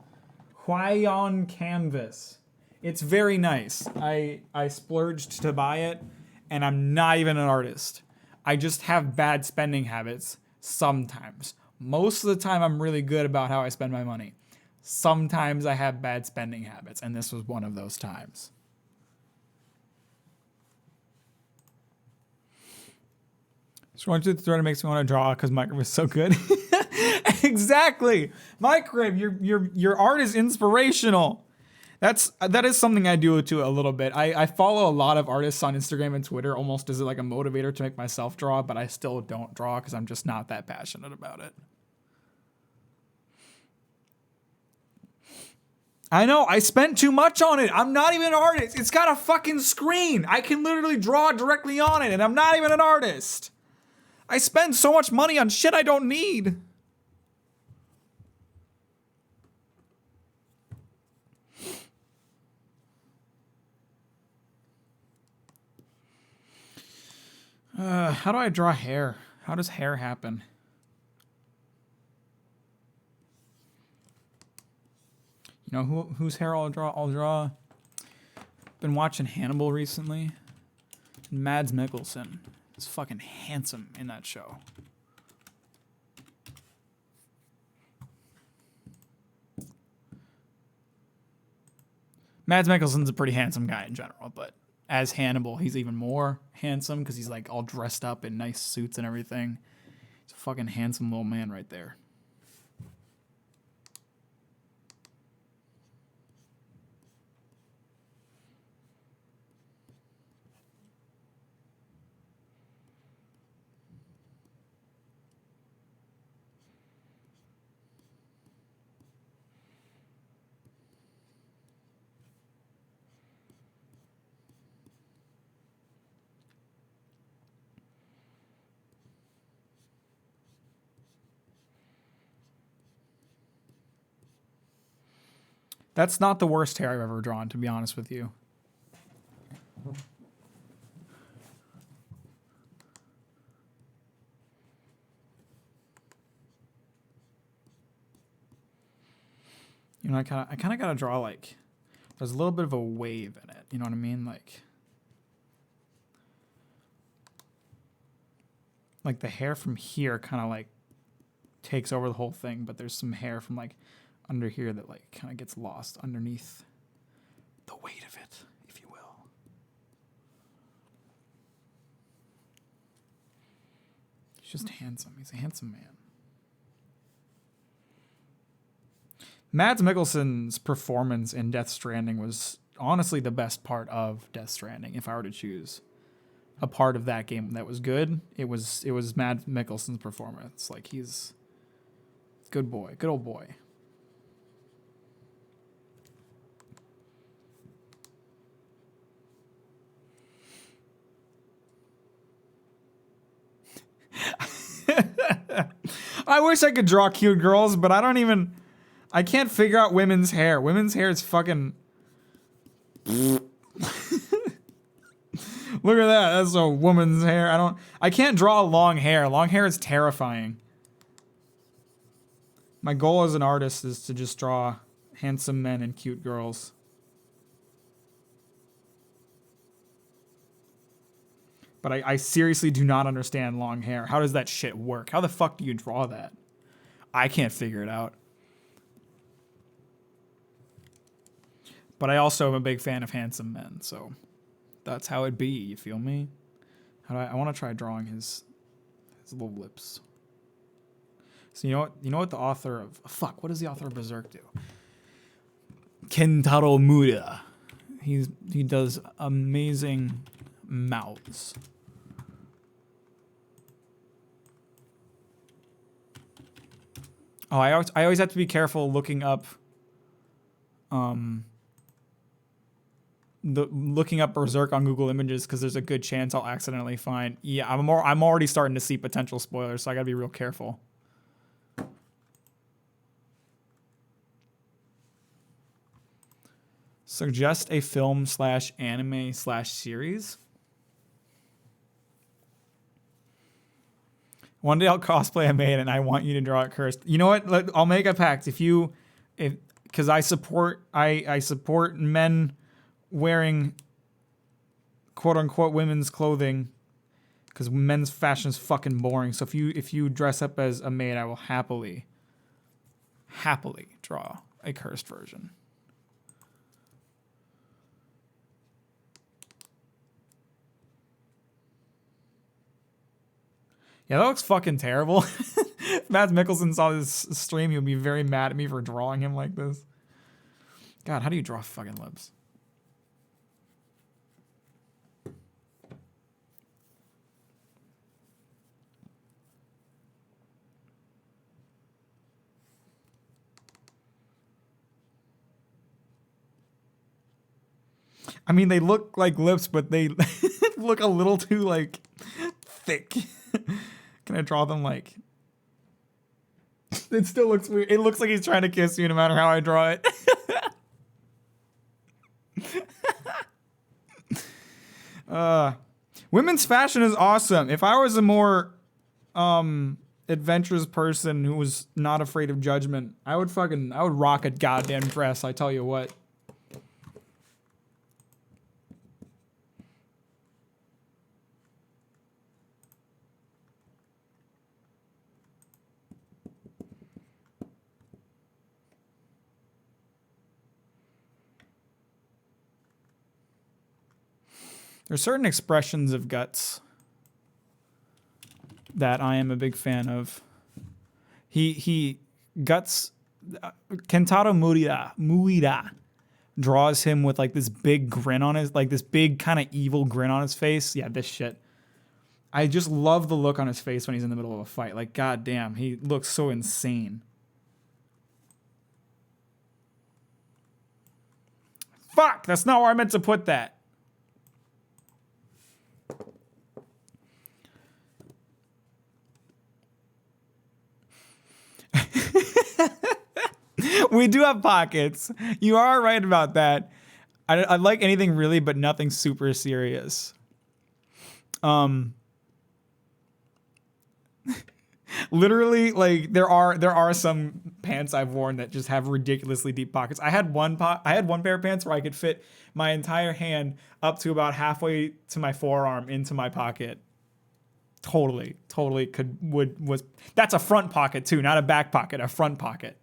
A: Huion Canvas. It's very nice. I splurged to buy it, and I'm not even an artist. I just have bad spending habits sometimes. Most of the time, I'm really good about how I spend my money. Sometimes I have bad spending habits, and this was one of those times. Scrolling through the thread makes me want to draw because Minecraft is so good. Exactly, Minecraft. Your art is inspirational. That is something I do too a little bit. I follow a lot of artists on Instagram and Twitter almost as like a motivator to make myself draw, but I still don't draw because I'm just not that passionate about it. I know, I spent too much on it. I'm not even an artist. It's got a fucking screen. I can literally draw directly on it, and I'm not even an artist. I spend so much money on shit I don't need. How do I draw hair? How does hair happen? You know whose hair I'll draw? I'll draw. Been watching Hannibal recently. Mads Mikkelsen. He's fucking handsome in that show. Mads Mikkelsen's a pretty handsome guy in general, but as Hannibal, he's even more handsome because he's like all dressed up in nice suits and everything. He's a fucking handsome little man right there. That's not the worst hair I've ever drawn, to be honest with you. You know, I kind of gotta draw like there's a little bit of a wave in it. You know what I mean? Like the hair from here kind of like takes over the whole thing, but there's some hair from like under here that like kind of gets lost underneath the weight of it, if you will. He's just handsome. He's a handsome man. Mads Mikkelsen's performance in Death Stranding was honestly the best part of Death Stranding. If I were to choose a part of that game that was good, it was Mads Mikkelsen's performance. Like he's good boy, good old boy. I wish I could draw cute girls, but I can't figure out women's hair. Women's hair is fucking... Look at that. That's a woman's hair. I can't draw long hair. Long hair is terrifying. My goal as an artist is to just draw handsome men and cute girls. But I seriously do not understand long hair. How does that shit work? How the fuck do you draw that? I can't figure it out. But I also am a big fan of handsome men, so that's how it be, you feel me? I want to try drawing his little lips. So you know what the author of... Fuck, what does the author of Berserk do? Kentaro Miura. He does amazing mouths. Oh, I always have to be careful looking up looking up Berserk on Google Images because there's a good chance I'll accidentally find... Yeah, I'm already starting to see potential spoilers, so I gotta be real careful. Suggest a film / anime / series. One day I'll cosplay a maid and I want you to draw it cursed. You know what? I'll make a pact. Because I support men wearing quote unquote women's clothing because men's fashion is fucking boring. So if you dress up as a maid, I will happily draw a cursed version. Yeah, that looks fucking terrible. If Mads Mikkelsen saw this stream, he would be very mad at me for drawing him like this. God, how do you draw fucking lips? I mean, they look like lips, but they look a little too, like, thick. Can I draw them, like... It still looks weird. It looks like he's trying to kiss you no matter how I draw it. Women's fashion is awesome. If I was a more adventurous person who was not afraid of judgment, I would rock a goddamn dress, I tell you what. There's certain expressions of Guts that I am a big fan of. Guts, Kentaro Muida draws him with like this big grin on his, like this big kind of evil grin on his face. Yeah, this shit. I just love the look on his face when he's in the middle of a fight. Like, goddamn, he looks so insane. Fuck, that's not where I meant to put that. We do have pockets. You are right about that. I like anything really, but nothing super serious. Literally, like there are some pants I've worn that just have ridiculously deep pockets. I had one pair of pants where I could fit my entire hand up to about halfway to my forearm into my pocket. Totally was. That's a front pocket too, not a back pocket, a front pocket.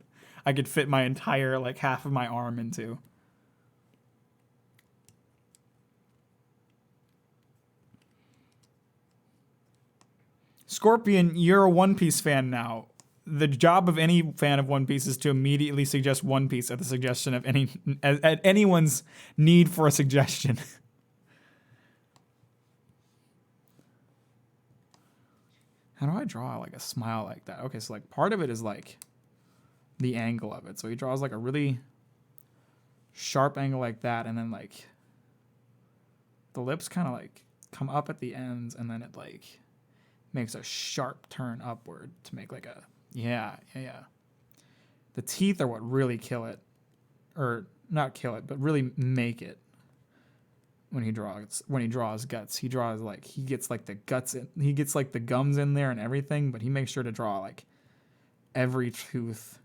A: I could fit my entire, like, half of my arm into. Scorpion, you're a One Piece fan now. The job of any fan of One Piece is to immediately suggest One Piece at the suggestion of at anyone's need for a suggestion. How do I draw, like, a smile like that? Okay, so, like, part of it is, like, the angle of it. So he draws like a really sharp angle like that, and then like the lips kind of like come up at the ends, and then it like makes a sharp turn upward to make like a yeah. The teeth are what really kill it, or not kill it, but really make it. When he draws Guts, he draws like he gets like the guts in, he gets like the gums in there and everything, but he makes sure to draw like every tooth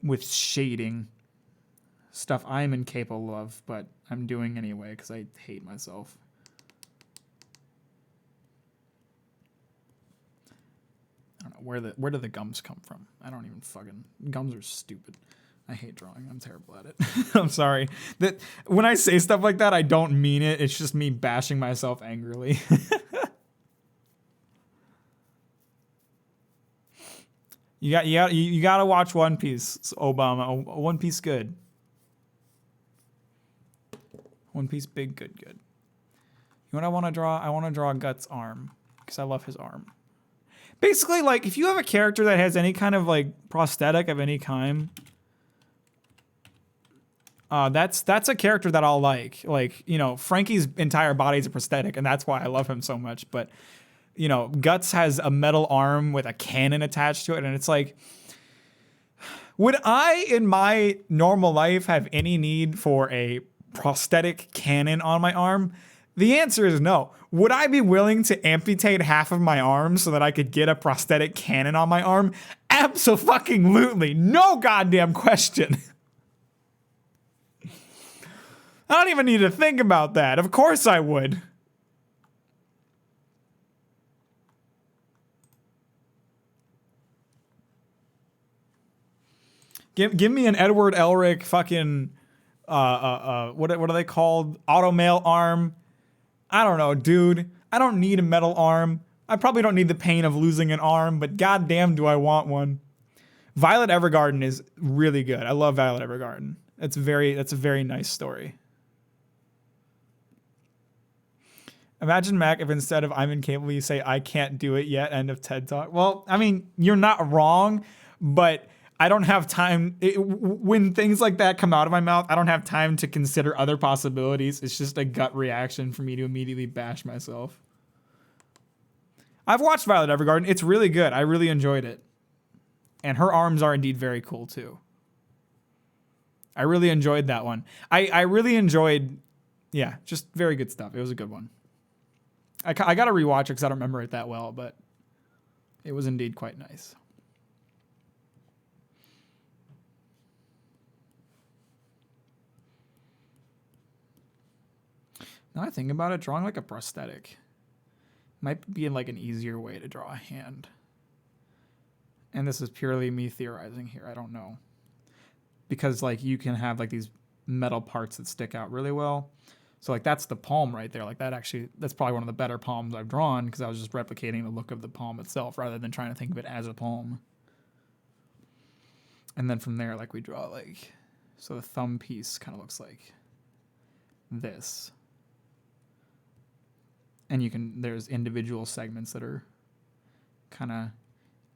A: with shading, stuff I'm incapable of, but I'm doing anyway because I hate myself. I don't know where do the gums come from? I don't even fucking, gums are stupid. I hate drawing. I'm terrible at it. I'm sorry. That when I say stuff like that, I don't mean it. It's just me bashing myself angrily. You gotta watch One Piece, Obama. One Piece good. One Piece big good. You know what I want to draw? I want to draw Guts' arm because I love his arm. Basically, like if you have a character that has any kind of like prosthetic of any kind, that's a character that I'll like. Like, you know, Frankie's entire body is a prosthetic, and that's why I love him so much. But you know, Guts has a metal arm with a cannon attached to it, and it's like, would I, in my normal life, have any need for a prosthetic cannon on my arm? The answer is no. Would I be willing to amputate half of my arm so that I could get a prosthetic cannon on my arm? Abso-fucking-lutely. No goddamn question. I don't even need to think about that. Of course I would. Give me an Edward Elric fucking what are they called? Automail arm. I don't know, dude. I don't need a metal arm. I probably don't need the pain of losing an arm, but goddamn do I want one. Violet Evergarden is really good. I love Violet Evergarden. That's a very nice story. Imagine, Mac, if instead of I'm incapable, you say I can't do it yet, end of TED Talk. Well, I mean, you're not wrong, but I don't have time. When things like that come out of my mouth, I don't have time to consider other possibilities. It's just a gut reaction for me to immediately bash myself. I've watched Violet Evergarden. It's really good. I really enjoyed it. And her arms are indeed very cool, too. I really enjoyed that one. I really enjoyed, yeah, just very good stuff. It was a good one. I got to rewatch it because I don't remember it that well, but it was indeed quite nice. Now I think about it, drawing like a prosthetic might be like an easier way to draw a hand. And this is purely me theorizing here. I don't know. Because like you can have like these metal parts that stick out really well. So like that's the palm right there. Like that's probably one of the better palms I've drawn because I was just replicating the look of the palm itself rather than trying to think of it as a palm. And then from there, like we draw like, so the thumb piece kind of looks like this. And there's individual segments that are kind of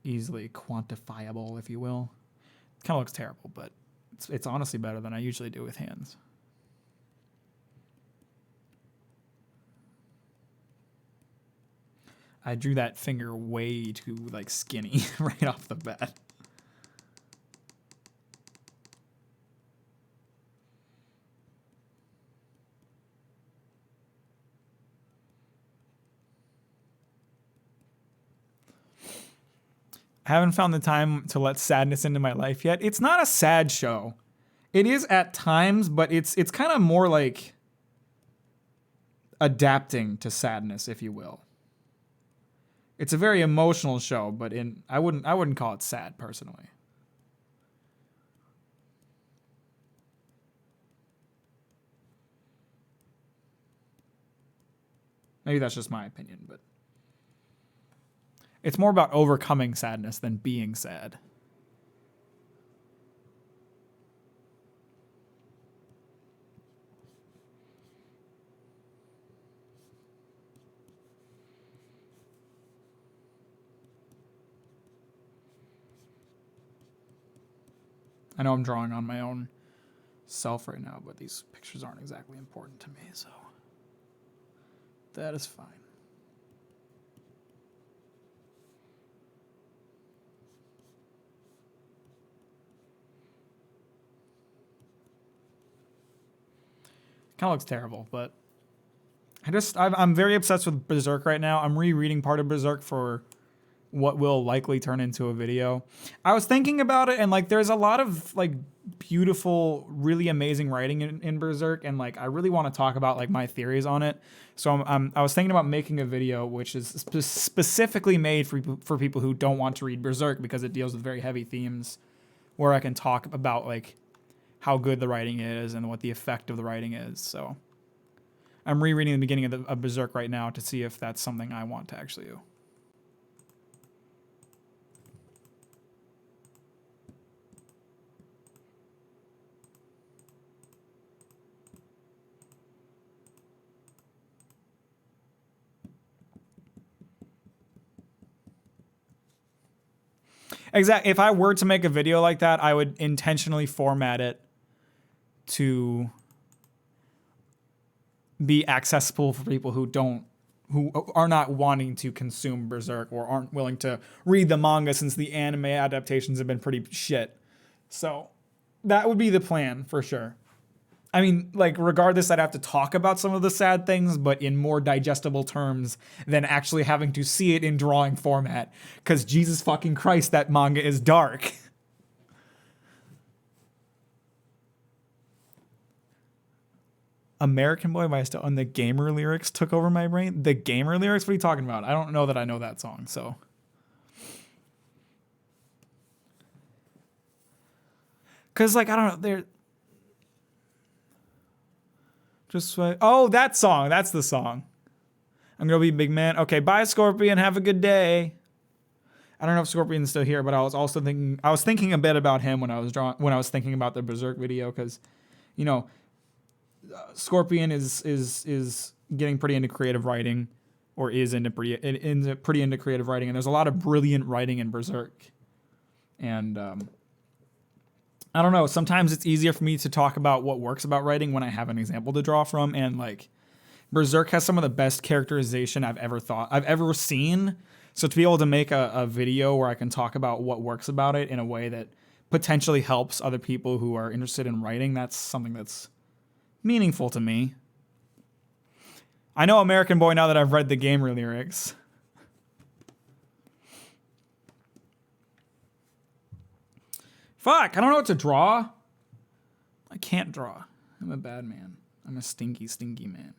A: easily quantifiable, if you will. It kind of looks terrible, but it's honestly better than I usually do with hands. I drew that finger way too like skinny right off the bat. I haven't found the time to let sadness into my life yet. It's not a sad show. It is at times, but it's kind of more like adapting to sadness, if you will. It's a very emotional show, but I wouldn't call it sad personally. Maybe that's just my opinion, but it's more about overcoming sadness than being sad. I know I'm drawing on my own self right now, but these pictures aren't exactly important to me, so that is fine. Kind of looks terrible, but I'm very obsessed with Berserk right now. I'm rereading part of Berserk for what will likely turn into a video. I was thinking about it, and like there's a lot of like beautiful, really amazing writing in Berserk, and like I really want to talk about like my theories on it. So I was thinking about making a video which is specifically made for people who don't want to read Berserk because it deals with very heavy themes, where I can talk about like how good the writing is and what the effect of the writing is. So I'm rereading the beginning of Berserk right now to see if that's something I want to actually do. Exactly. If I were to make a video like that, I would intentionally format it to be accessible for people who are not wanting to consume Berserk or aren't willing to read the manga since the anime adaptations have been pretty shit. So that would be the plan for sure. I mean, like, regardless, I'd have to talk about some of the sad things, but in more digestible terms than actually having to see it in drawing format. Because Jesus fucking Christ, that manga is dark. American Boy by Estelle and the Gamer lyrics took over my brain. The Gamer lyrics? What are you talking about? I don't know that I know that song, so. Because, like, I don't know. They're. Just. Oh, that song. That's the song. I'm going to be a big man. Okay, bye, Scorpion. Have a good day. I don't know if Scorpion's still here, but I was also thinking. I was thinking a bit about him when I was thinking about the Berserk video, because, you know, Scorpion is getting pretty into creative writing, or is pretty into creative writing, and there's a lot of brilliant writing in Berserk. And I don't know. Sometimes it's easier for me to talk about what works about writing when I have an example to draw from, and like Berserk has some of the best characterization I've ever seen. So to be able to make a video where I can talk about what works about it in a way that potentially helps other people who are interested in writing, that's something that's meaningful to me. I know American Boy now that I've read the Gamer lyrics. Fuck, I don't know what to draw. I can't draw. I'm a bad man. I'm a stinky, stinky man.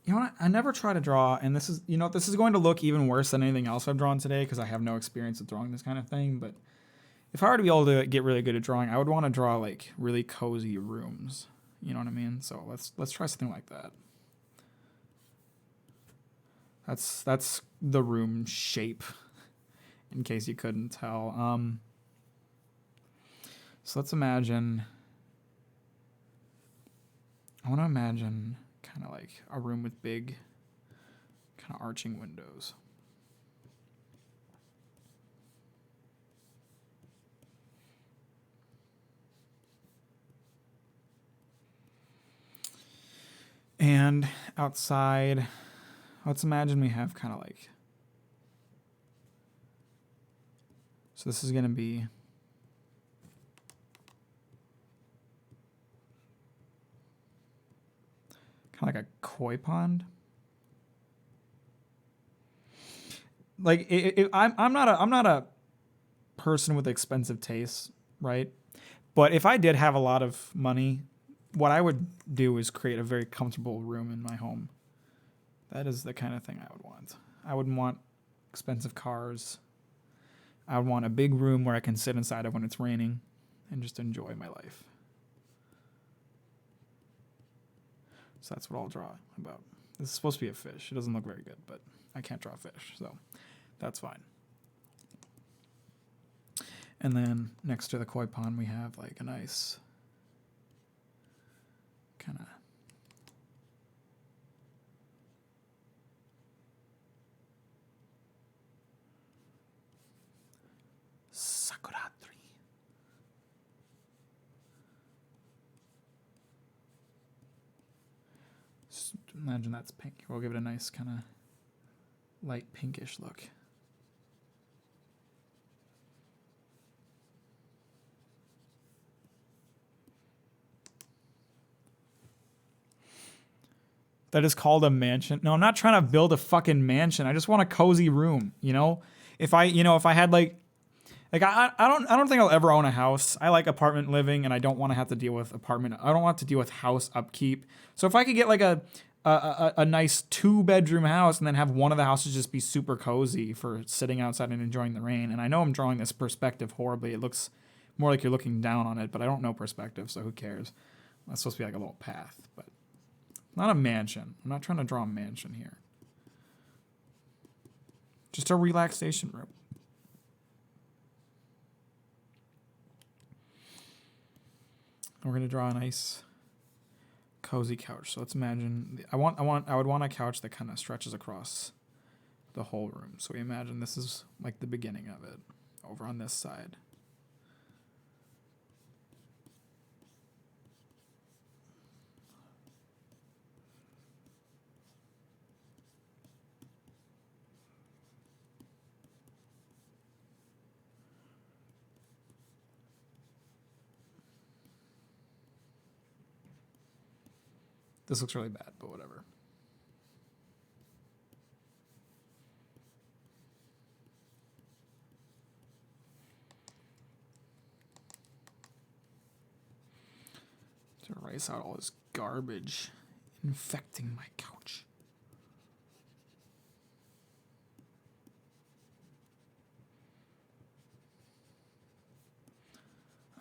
A: You know what? I never try to draw, and this is going to look even worse than anything else I've drawn today because I have no experience with drawing this kind of thing. But if I were to be able to get really good at drawing, I would want to draw like really cozy rooms. You know what I mean? So let's try something like that. That's the room shape, in case you couldn't tell. So let's imagine. I want to imagine kind of like a room with big, kind of arching windows. And outside, let's imagine we have kind of like, so this is going to be kind of like a koi pond. Like I'm not a person with expensive tastes, right? But if I did have a lot of money, what I would do is create a very comfortable room in my home. That is the kind of thing I would want. I wouldn't want expensive cars. I would want a big room where I can sit inside of when it's raining and just enjoy my life. So that's what I'll draw about. This is supposed to be a fish. It doesn't look very good, but I can't draw a fish, so that's fine. And then next to the koi pond, we have like a nice kind of sakura tree. Imagine that's pink. We'll give it a nice kind of light pinkish look. That is called a mansion. No, I'm not trying to build a fucking mansion. I just want a cozy room, you know? If I had like I don't think I'll ever own a house. I like apartment living, and I don't want to have to deal with I don't want to deal with house upkeep. So if I could get like a nice 2-bedroom house and then have one of the houses just be super cozy for sitting outside and enjoying the rain. And I know I'm drawing this perspective horribly. It looks more like you're looking down on it, but I don't know perspective, so who cares? That's supposed to be like a little path, but not a mansion. I'm not trying to draw a mansion here. Just a relaxation room. We're gonna draw a nice cozy couch. So let's imagine I would want a couch that kind of stretches across the whole room. So we imagine this is like the beginning of it over on this side. This looks really bad, but whatever. To erase out all this garbage infecting my couch.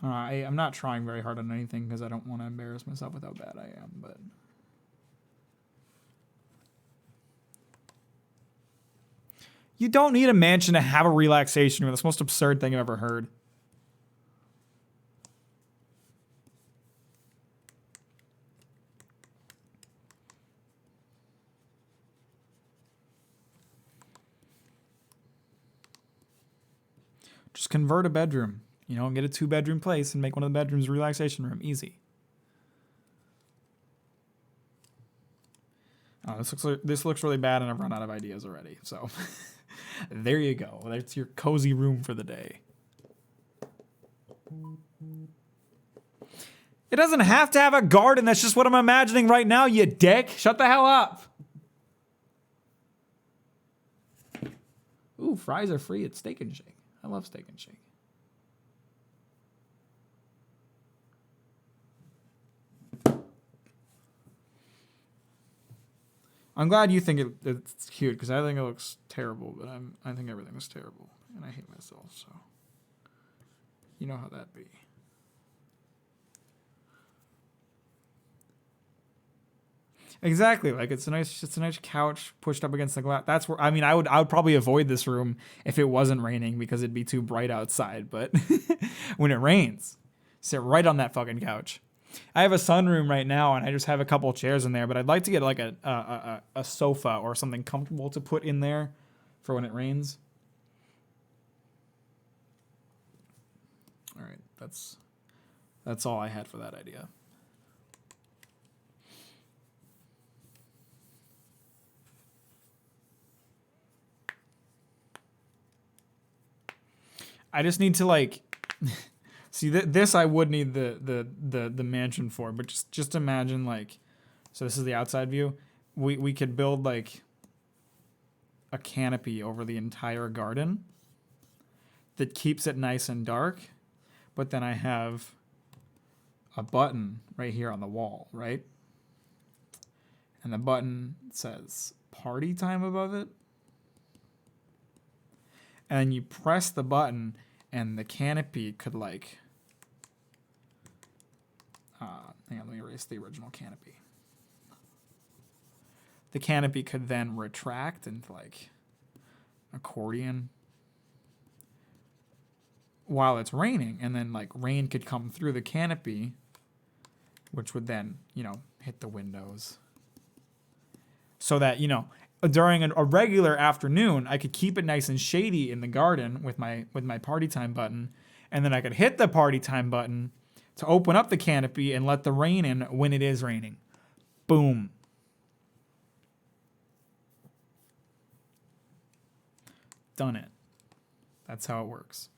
A: I'm not trying very hard on anything because I don't want to embarrass myself with how bad I am, but... You don't need a mansion to have a relaxation room. That's the most absurd thing I've ever heard. Just convert a bedroom, you know, and get a 2-bedroom place and make one of the bedrooms a relaxation room. Easy. Oh, this looks really bad, and I've run out of ideas already. So there you go. That's your cozy room for the day. It doesn't have to have a garden. That's just what I'm imagining right now, you dick. Shut the hell up. Ooh, fries are free at Steak and Shake. I love Steak and Shake. I'm glad you think it's cute because I think it looks terrible, but I think everything is terrible and I hate myself, so you know how that be. Exactly, like it's a nice couch pushed up against the glass. That's where I mean I would probably avoid this room if it wasn't raining because it'd be too bright outside, but when it rains, sit right on that fucking couch. I have a sunroom right now and I just have a couple chairs in there, but I'd like to get like a sofa or something comfortable to put in there for when it rains. All right, that's all I had for that idea. I just need to like see this I would need the mansion for, but just imagine like, so this is the outside view. We could build like a canopy over the entire garden that keeps it nice and dark, but then I have a button right here on the wall, right? And the button says party time above it. And you press the button and the canopy could like, hang on, let me erase the original canopy. The canopy could then retract into like accordion while it's raining, and then like rain could come through the canopy, which would then, you know, hit the windows. So that, you know, during a regular afternoon, I could keep it nice and shady in the garden with my party time button, and then I could hit the party time button to open up the canopy and let the rain in when it is raining. Boom. Done it. That's how it works.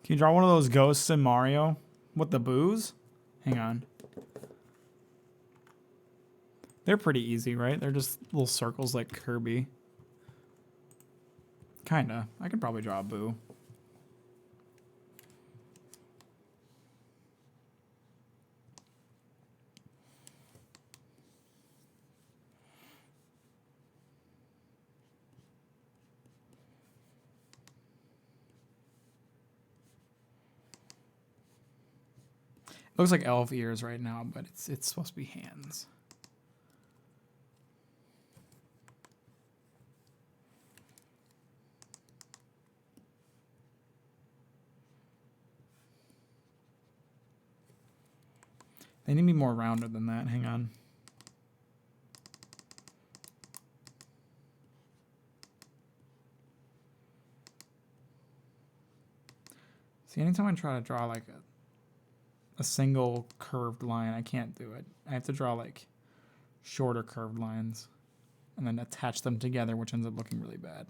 A: Can you draw one of those ghosts in Mario with the booze? Hang on. They're pretty easy, right? They're just little circles like Kirby. Kinda. I could probably draw a boo. Looks like elf ears right now, but it's supposed to be hands. They need to be more rounded than that. Hang on. See, anytime I try to draw like a single curved line, I can't do it. I have to draw like shorter curved lines and then attach them together, which ends up looking really bad.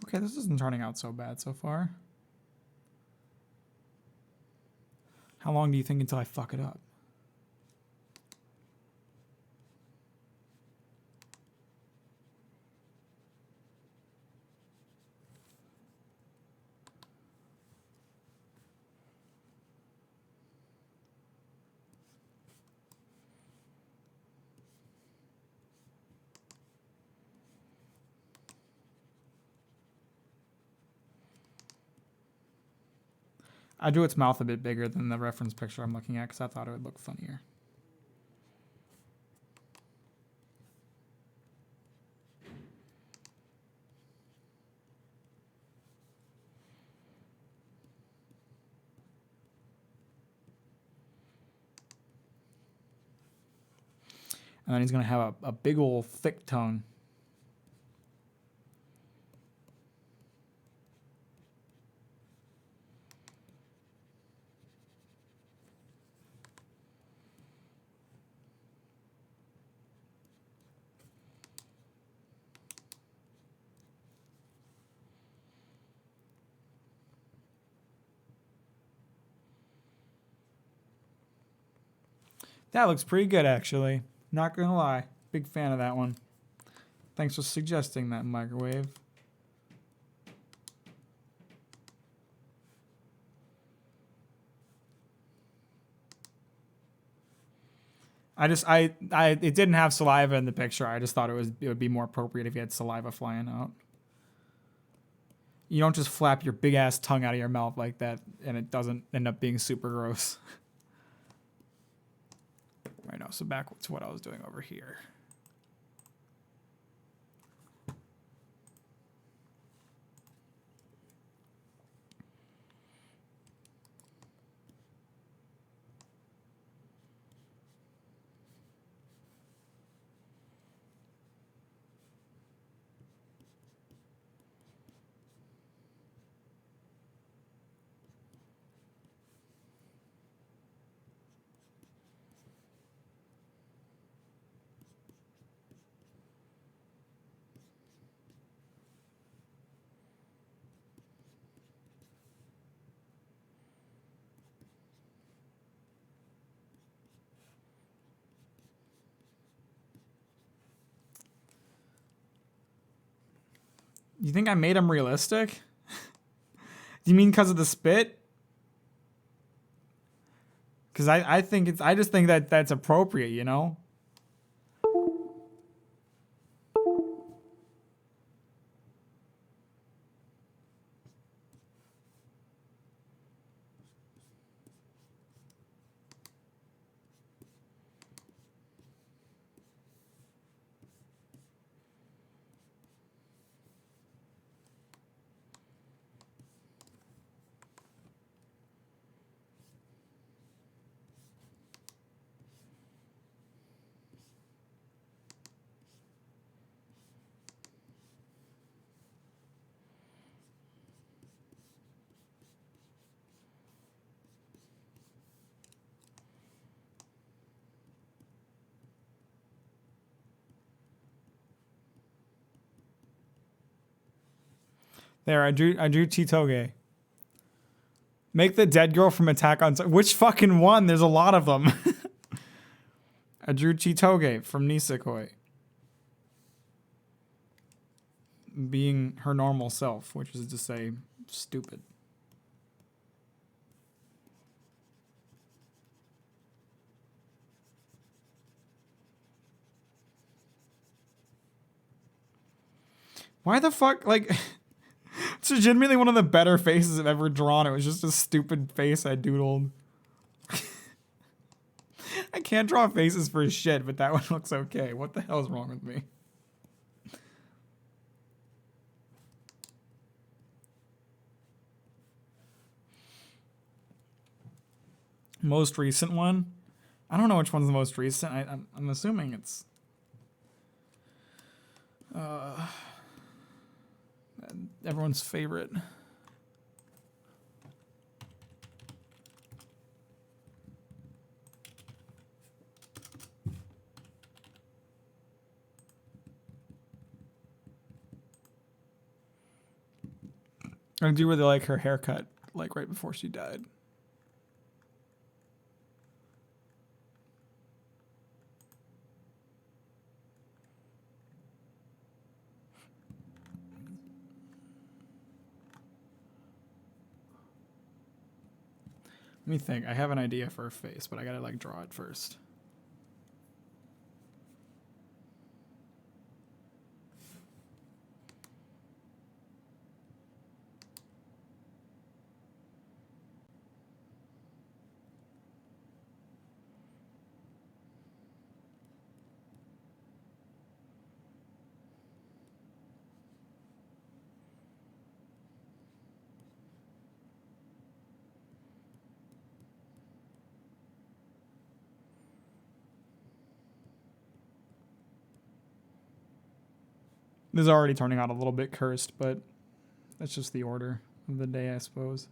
A: Okay, this isn't turning out so bad so far. How long do you think until I fuck it up? I drew its mouth a bit bigger than the reference picture I'm looking at because I thought it would look funnier. And then he's going to have a big old thick tongue. That looks pretty good, actually. Not gonna lie. Big fan of that one. Thanks for suggesting that, Microwave. It didn't have saliva in the picture. I just thought it would be more appropriate if you had saliva flying out. You don't just flap your big ass tongue out of your mouth like that and it doesn't end up being super gross. Right now, so back to what I was doing over here. You think I made him realistic? Do you mean because of the spit? Because I just think that that's appropriate, you know? There, I drew Chitoge. Make the dead girl from Attack on Titan. Which fucking one? There's a lot of them. I drew Chitoge from Nisekoi. Being her normal self, which is to say, stupid. Why the fuck, like, it's legitimately one of the better faces I've ever drawn. It was just a stupid face I doodled. I can't draw faces for shit, but that one looks okay. What the hell is wrong with me? Most recent one? I don't know which one's the most recent. I'm assuming it's... everyone's favorite. I do really like her haircut, like right before she died. Let me think. I have an idea for her face, but I gotta like draw it first. This is already turning out a little bit cursed, but that's just the order of the day, I suppose.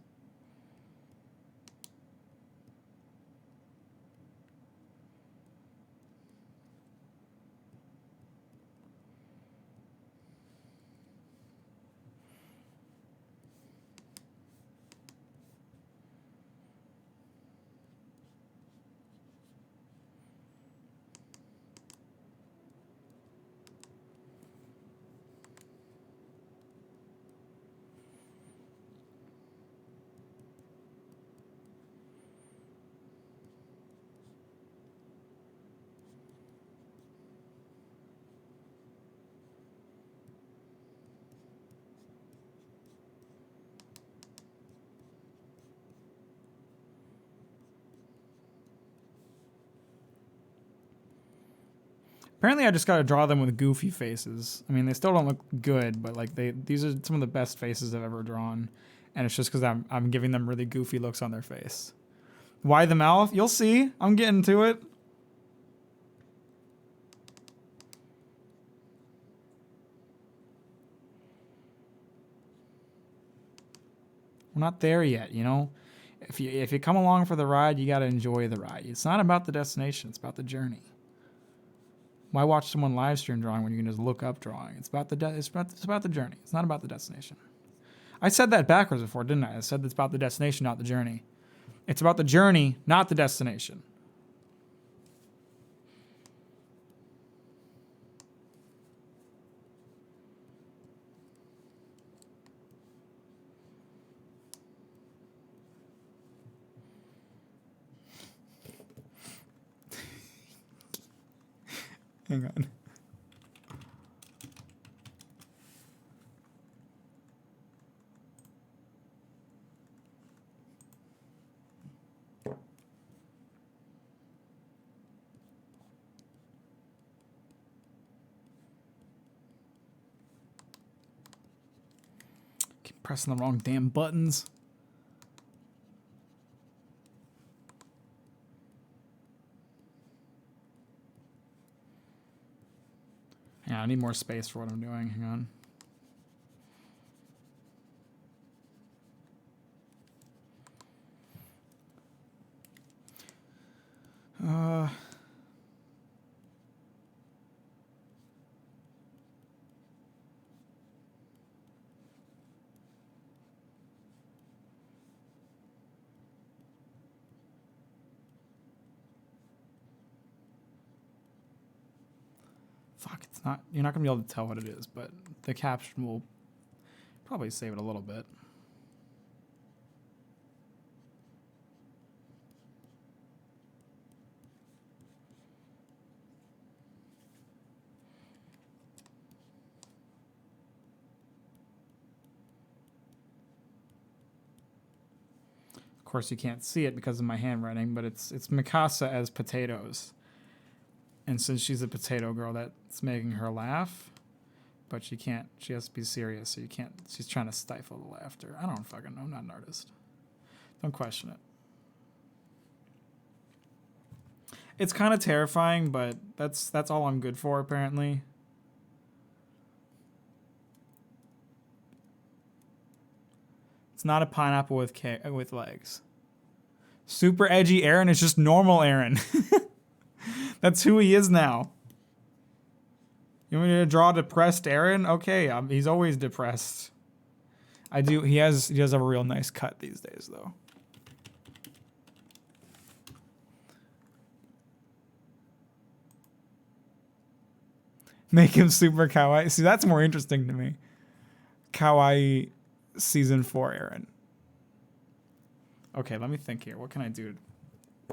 A: Apparently, I just gotta draw them with goofy faces. I mean, they still don't look good, but like these are some of the best faces I've ever drawn, and it's just because I'm giving them really goofy looks on their face. Why the mouth? You'll see. I'm getting to it. We're not there yet, you know. If you come along for the ride, you gotta enjoy the ride. It's not about the destination; it's about the journey. Why watch someone live stream drawing when you can just look up drawing? It's about the journey. It's not about the destination. I said that backwards before, didn't I? I said it's about the destination, not the journey. It's about the journey, not the destination. Hang on. Keep pressing the wrong damn buttons. Yeah, I need more space for what I'm doing. Hang on. It's not, you're not gonna be able to tell what it is, but the caption will probably save it a little bit. Of course, you can't see it because of my handwriting, but it's Mikasa as potatoes. And since she's a potato girl, that's making her laugh. But she can't, she has to be serious, so you can't, she's trying to stifle the laughter. I don't fucking know, I'm not an artist. Don't question it. It's kind of terrifying, but that's all I'm good for, apparently. It's not a pineapple with legs. Super edgy Eren is just normal Eren. That's who he is now. You want me to draw depressed Eren? Okay, he's always depressed. He does have a real nice cut these days, though. Make him super kawaii. See, that's more interesting to me. Kawaii season 4 Eren. Okay, let me think here. What can I do?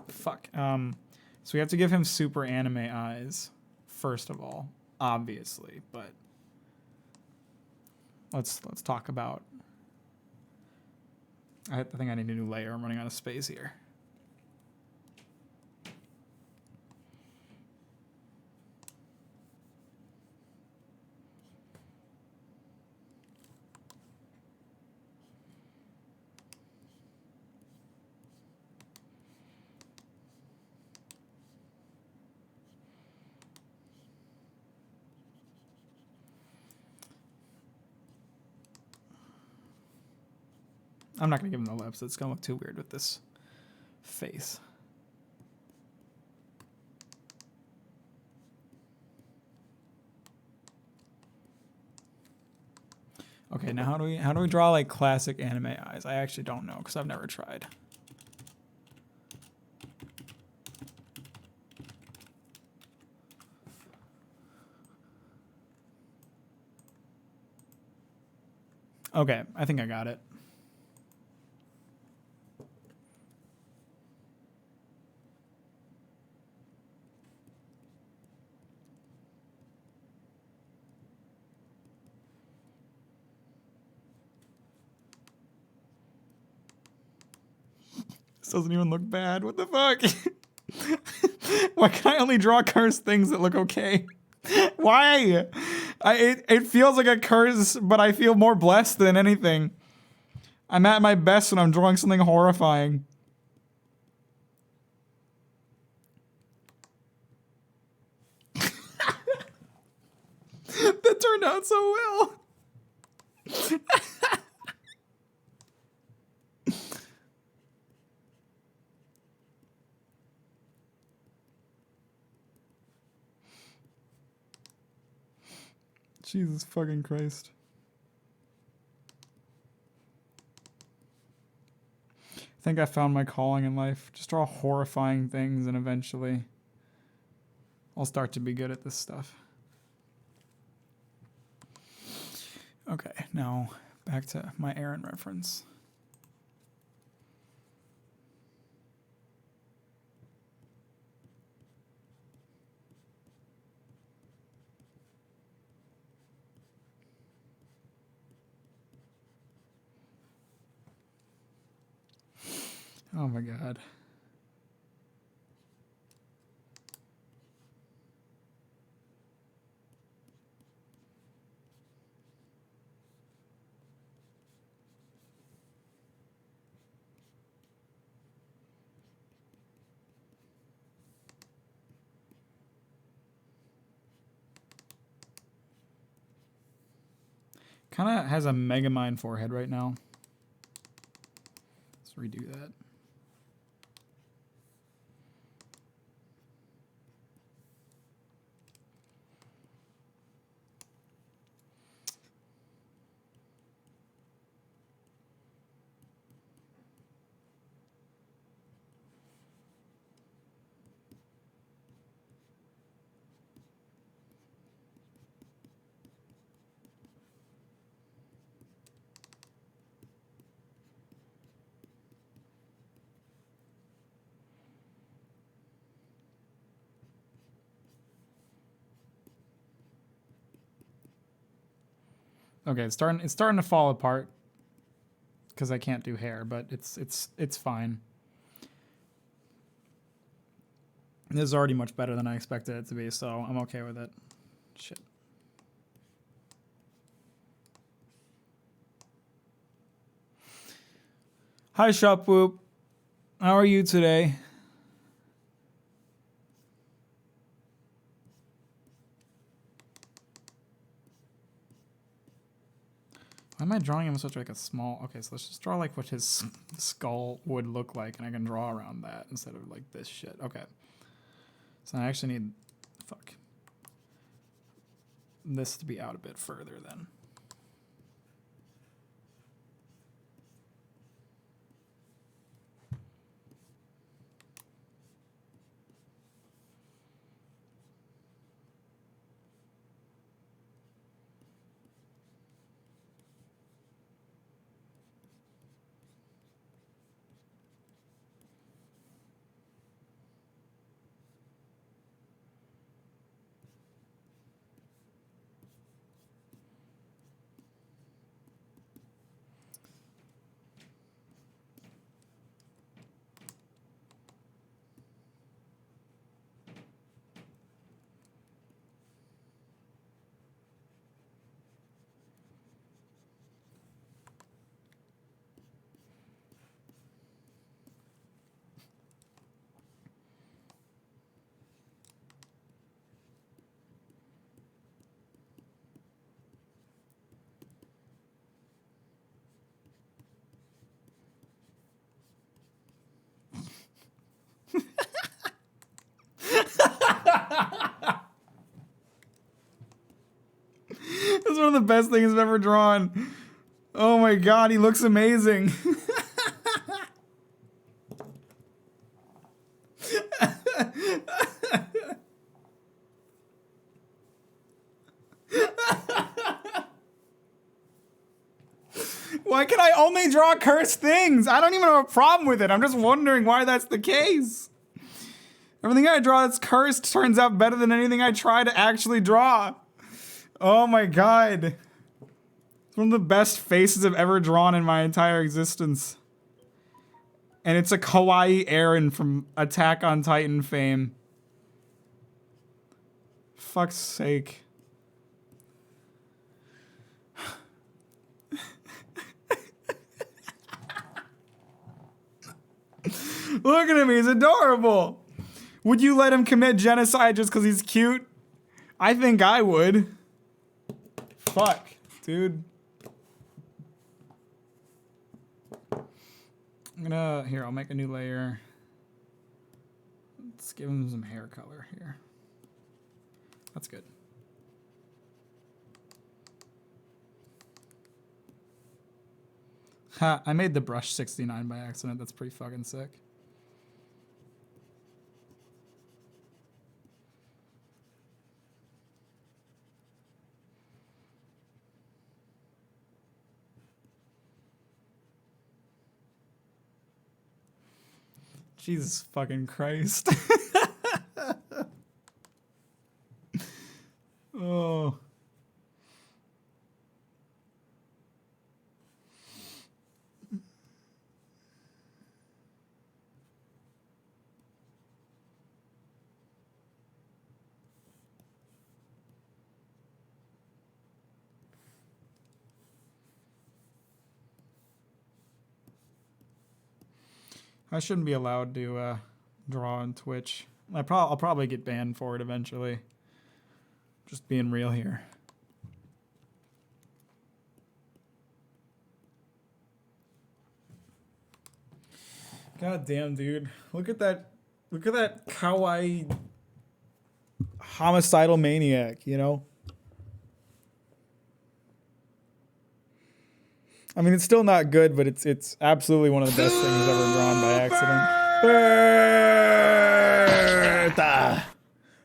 A: Fuck. So we have to give him super anime eyes, first of all, obviously, but let's talk about. I think I need a new layer. I'm running out of space here. I'm not going to give him the lips. It's going to look too weird with this face. Okay, now how do we draw like classic anime eyes? I actually don't know because I've never tried. Okay, I think I got it. This doesn't even look bad. What the fuck? Why can I only draw cursed things that look okay? Why? It feels like a curse, but I feel more blessed than anything. I'm at my best when I'm drawing something horrifying. That turned out so well. Jesus fucking Christ. I think I found my calling in life. Just draw horrifying things and eventually I'll start to be good at this stuff. Okay, now back to my Eren reference. Oh my God. Kind of has a Megamind forehead right now. Let's redo that. Okay, it's starting to fall apart because I can't do hair, but it's fine. This is already much better than I expected it to be, so I'm okay with it. Shit. Hi, Shopwhoop. How are you today? Why am I drawing him such like a small... Okay, so let's just draw like what his skull would look like, and I can draw around that instead of like this shit. Okay. So I actually need... Fuck. This to be out a bit further then. That's one of the best things I've ever drawn. Oh my god, he looks amazing. Why can I only draw cursed things? I don't even have a problem with it. I'm just wondering why that's the case. Everything I draw that's cursed turns out better than anything I try to actually draw. Oh my god. It's one of the best faces I've ever drawn in my entire existence. And it's a kawaii Eren from Attack on Titan fame. Fuck's sake. Look at him, he's adorable. Would you let him commit genocide just because he's cute? I think I would. Fuck, dude. Here, I'll make a new layer. Let's give him some hair color here. That's good. Ha, I made the brush 69 by accident. That's pretty fucking sick. Jesus fucking Christ. Oh. I shouldn't be allowed to draw on Twitch. I'll probably get banned for it eventually. Just being real here. God damn, dude. Look at that kawaii homicidal maniac, you know? I mean, it's still not good, but it's absolutely one of the best things ever drawn by accident.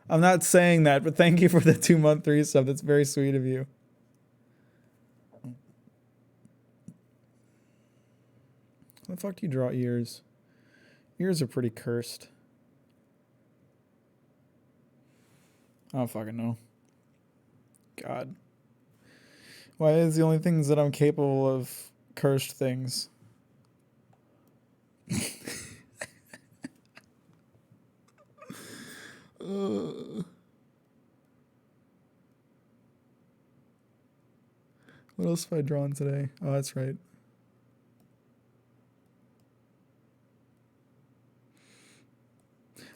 A: I'm not saying that, but thank you for the 2-month resub. That's very sweet of you. How the fuck do you draw ears? Ears are pretty cursed. I don't fucking know. God. Why is the only things that I'm capable of cursed things? What else have I drawn today? Oh, that's right.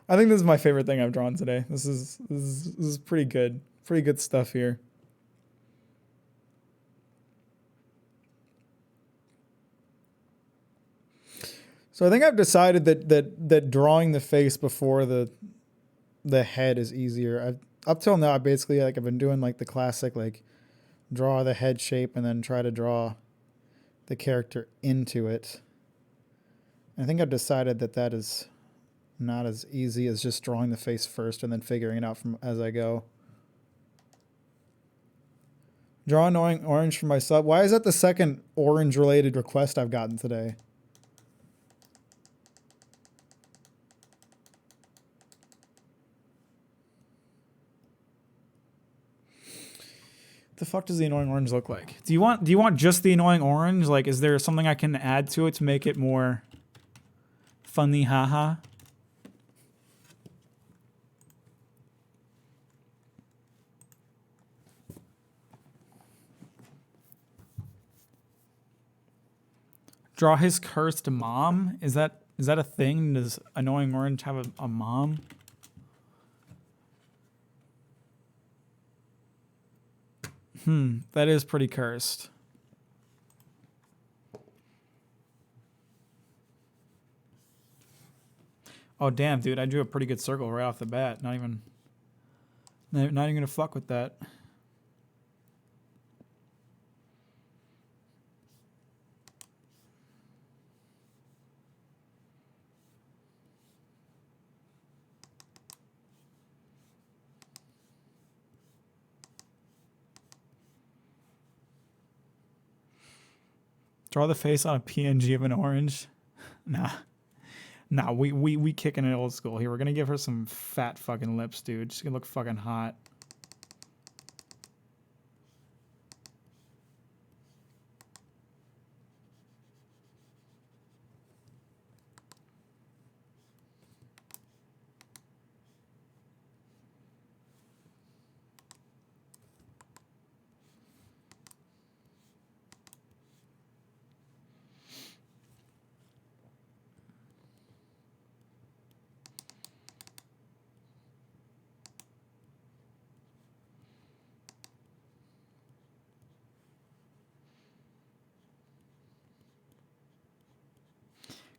A: I think this is my favorite thing I've drawn today. This is pretty good. Pretty good stuff here. So I think I've decided that drawing the face before the head is easier. Up till now, I basically I've been doing like the classic like draw the head shape and then try to draw the character into it. I think I've decided that is not as easy as just drawing the face first and then figuring it out from as I go. Draw annoying orange for my sub. Why is that the second orange related request I've gotten today? The fuck does the annoying orange look like? Do you want just the annoying orange? Like, is there something I can add to it to make it more funny? Haha. Draw his cursed mom. Is that a thing? Does annoying orange have a mom? That is pretty cursed. Oh damn, dude! I drew a pretty good circle right off the bat. Not even gonna fuck with that. Draw the face on a PNG of an orange. Nah. We kicking it old school here. We're gonna give her some fat fucking lips, dude. She's gonna look fucking hot.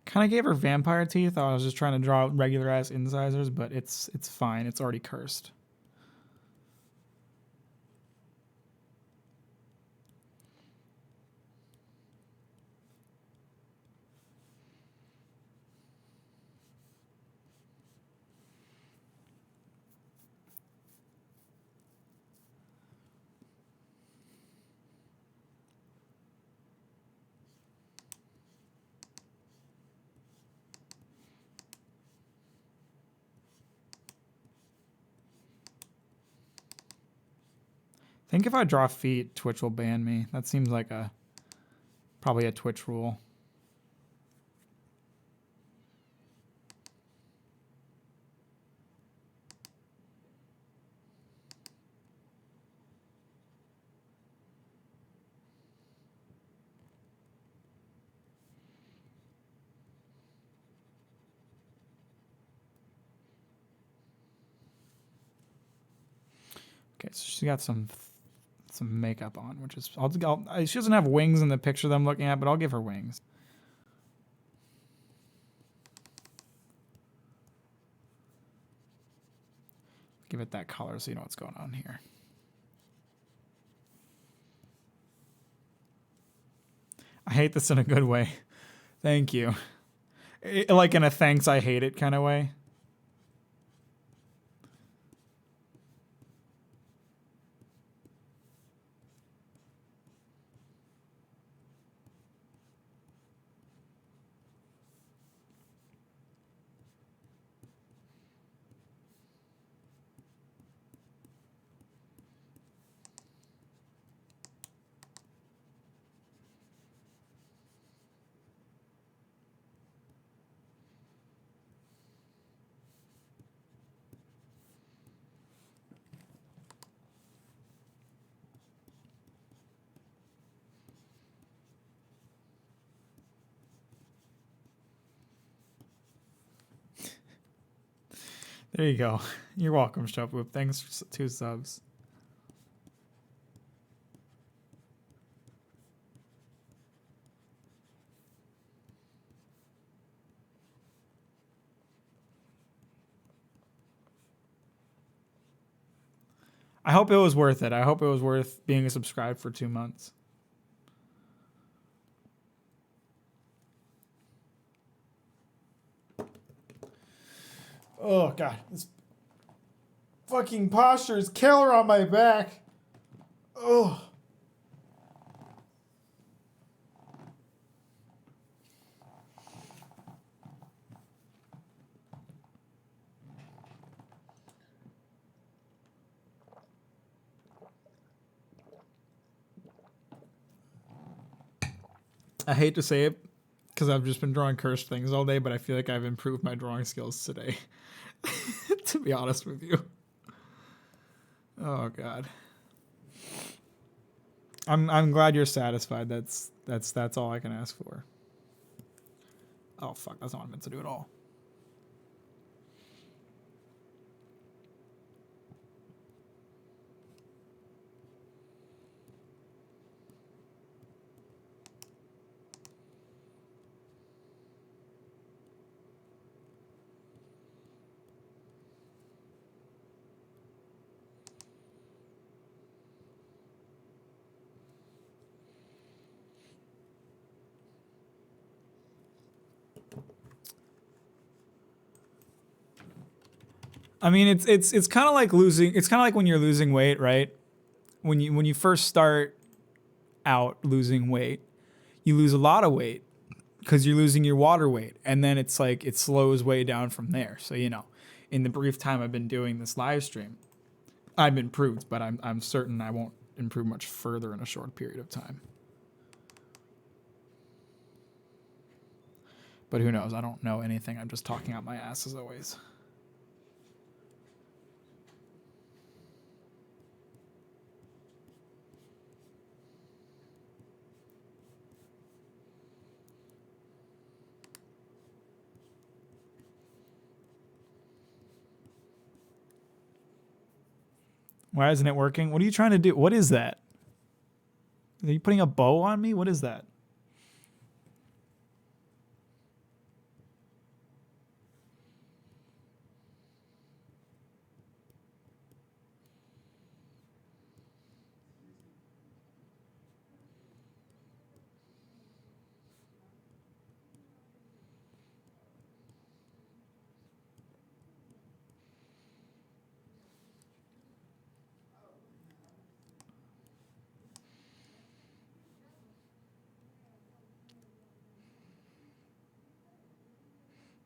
A: Kind of gave her vampire teeth. I was just trying to draw regular ass incisors, but it's fine. It's already cursed. I think if I draw feet, Twitch will ban me. That seems like probably a Twitch rule. Okay, so she's got some makeup on, which is she doesn't have wings in the picture that I'm looking at, but I'll give her wings. Give it that color so you know what's going on here. I hate this in a good way. Thank you. Like in a thanks I hate it kind of way. There you go. You're welcome, Shopwhoop. Thanks for 2 subs. I hope it was worth it. I hope it was worth being subscribed for 2 months. Oh, God. This fucking posture is killer on my back. Oh. I hate to say it because I've just been drawing cursed things all day, but I feel like I've improved my drawing skills today. To be honest with you. Oh God. I'm glad you're satisfied. That's all I can ask for. Oh fuck, that's not what I meant to do at all. I mean, it's kind of like losing. It's kind of like when you're losing weight, right? When you first start out losing weight, you lose a lot of weight because you're losing your water weight, and then it's like it slows way down from there. So in the brief time I've been doing this live stream, I've improved, but I'm certain I won't improve much further in a short period of time. But who knows? I don't know anything. I'm just talking out my ass as always. Why isn't it working? What are you trying to do? What is that? Are you putting a bow on me? What is that?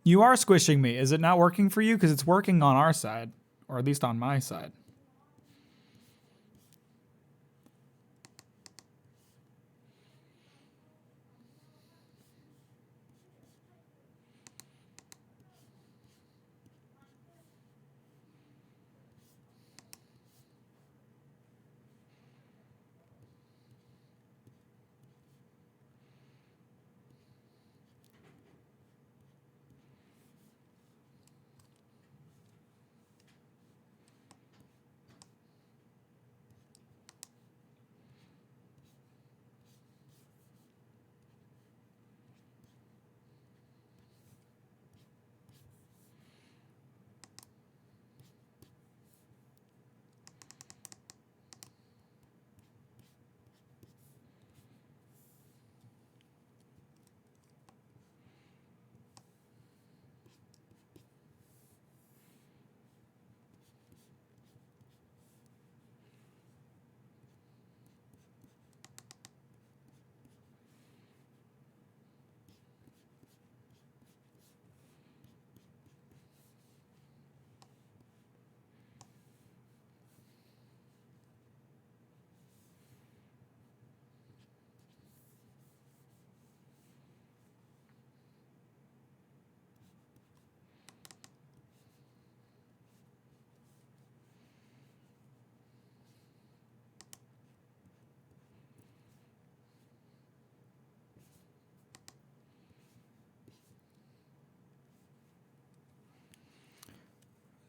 A: You are squishing me. Is it not working for you? Because it's working on our side, or at least on my side.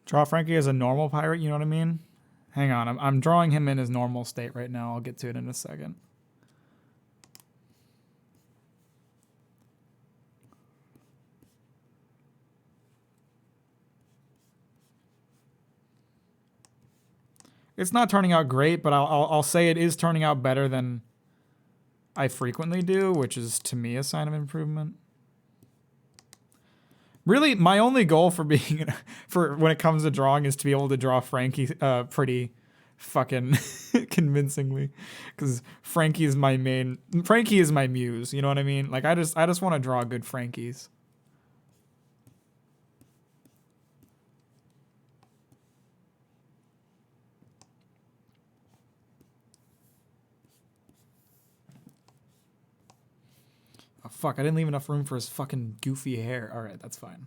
A: Draw Frankie as a normal pirate, you know what I mean? Hang on, I'm drawing him in his normal state right now. I'll get to it in a second. It's not turning out great, but I'll say it is turning out better than I frequently do, which is to me a sign of improvement. Really, my only goal for being for when it comes to drawing is to be able to draw Frankie pretty fucking convincingly, because Frankie is my muse. You know what I mean? Like I just want to draw good Frankies. Oh, fuck, I didn't leave enough room for his fucking goofy hair. All right, that's fine.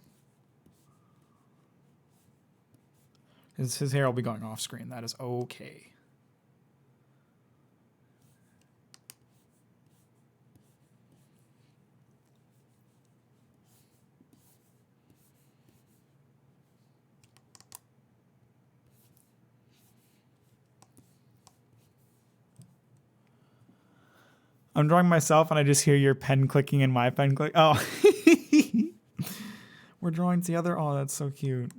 A: His hair will be going off screen. That is okay. I'm drawing myself and I just hear your pen clicking and my pen click. Oh. We're drawing together. Oh, that's so cute.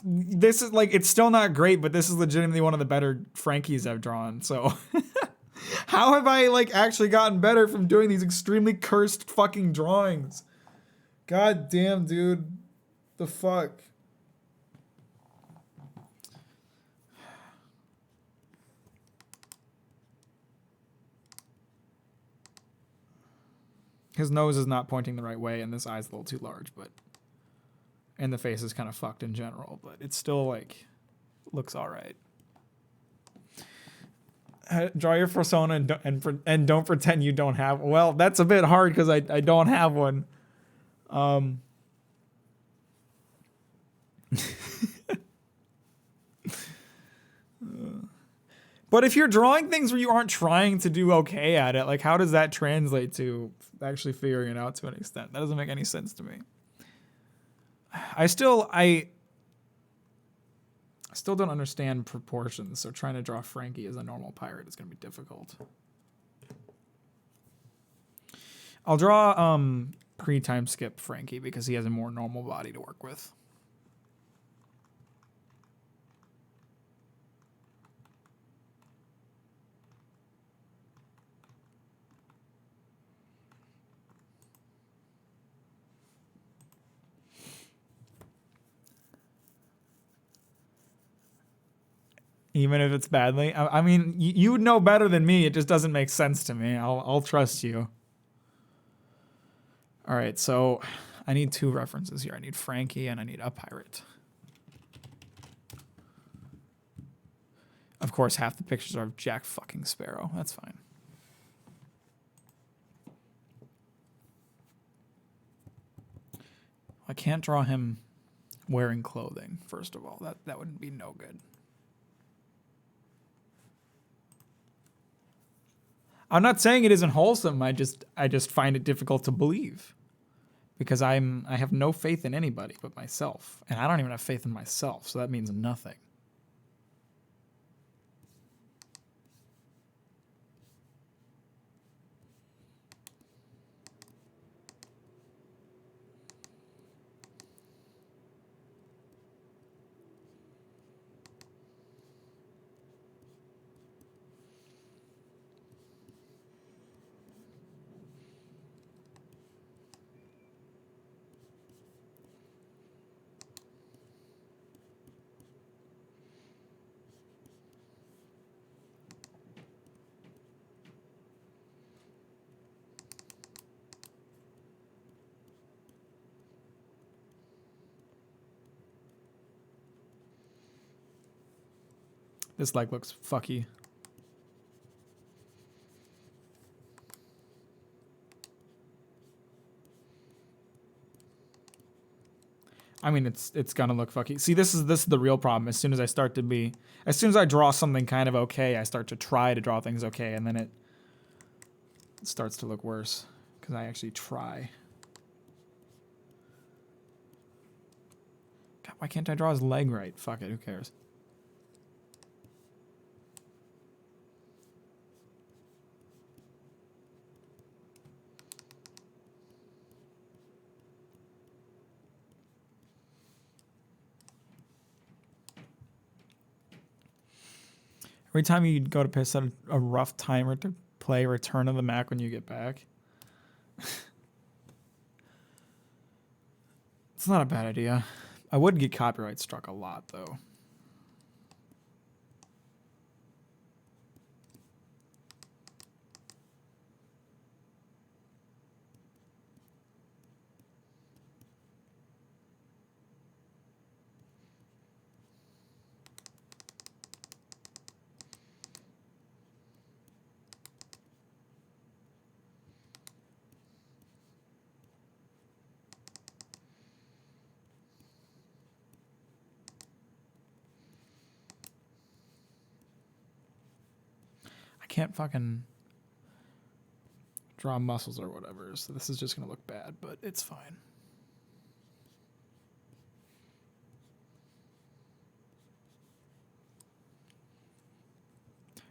A: This is like, it's still not great, but this is legitimately one of the better Frankies I've drawn. So how have I like actually gotten better from doing these extremely cursed fucking drawings? God damn, dude. The fuck? His nose is not pointing the right way, and this eye's a little too large, but and the face is kind of fucked in general, but it still like looks all right. Draw your persona and don't pretend you don't have. Well, that's a bit hard because I don't have one. But if you're drawing things where you aren't trying to do okay at it, like how does that translate to actually figuring it out to an extent? That doesn't make any sense to me. I still don't understand proportions, so trying to draw Frankie as a normal pirate is going to be difficult. I'll draw pre-time skip Frankie because he has a more normal body to work with. Even if it's badly. I mean, you would know better than me. It just doesn't make sense to me. I'll trust you. All right, so I need two references here. I need Frankie and I need a pirate. Of course, half the pictures are of Jack fucking Sparrow. That's fine. I can't draw him wearing clothing, first of all. That would be no good. I'm not saying it isn't wholesome. I just find it difficult to believe because I have no faith in anybody but myself, and I don't even have faith in myself, so that means nothing. This leg looks fucky. I mean, it's gonna look fucky. See, this is the real problem. As soon as I draw something kind of okay, I start to try to draw things okay, and then it starts to look worse because I actually try. God, Why can't I draw his leg right? Fuck it, who cares? Every time you go to piss at a rough timer to play Return of the Mac when you get back. It's not a bad idea. I would get copyright struck a lot, though. Can't fucking draw muscles or whatever, so this is just gonna look bad, but it's fine.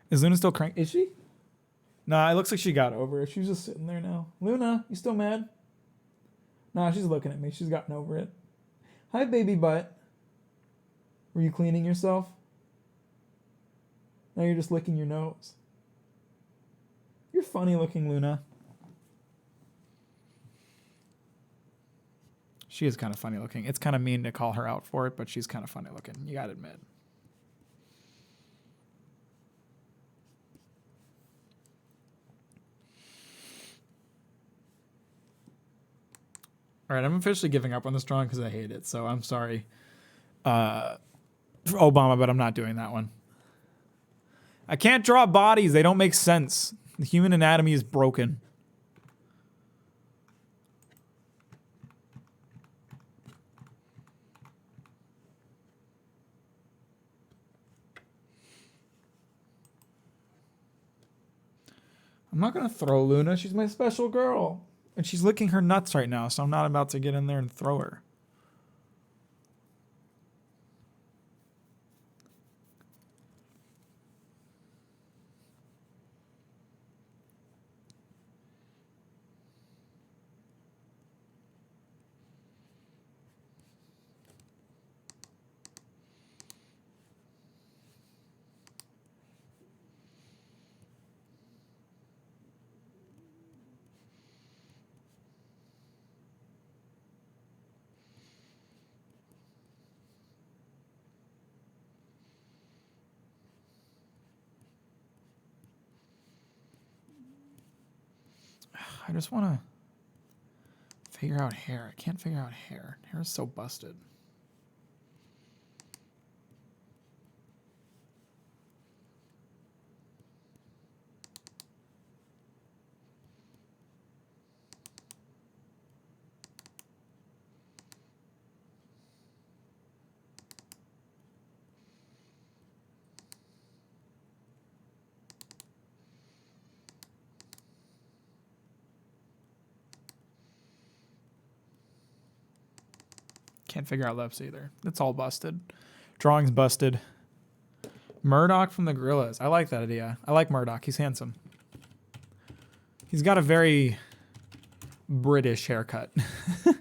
A: Is Luna still cranky? Is she? Nah, it looks like she got over it. She's just sitting there now. Luna, you still mad? Nah, she's looking at me. She's gotten over it. Hi, baby butt. Were you cleaning yourself? Now you're just licking your nose. You're funny looking, Luna. She is kind of funny looking. It's kind of mean to call her out for it, but she's kind of funny looking. You gotta admit. All right, I'm officially giving up on this drawing because I hate it. So I'm sorry for Obama, but I'm not doing that one. I can't draw bodies. They don't make sense. The human anatomy is broken. I'm not going to throw Luna. She's my special girl. And she's licking her nuts right now, so I'm not about to get in there and throw her. I just want to figure out hair. I can't figure out hair. Hair is so busted. Can't figure out lips either. It's all busted. Drawing's busted. Murdoch from the Gorillas. I like that idea. I like Murdoch. He's handsome. He's got a very British haircut. I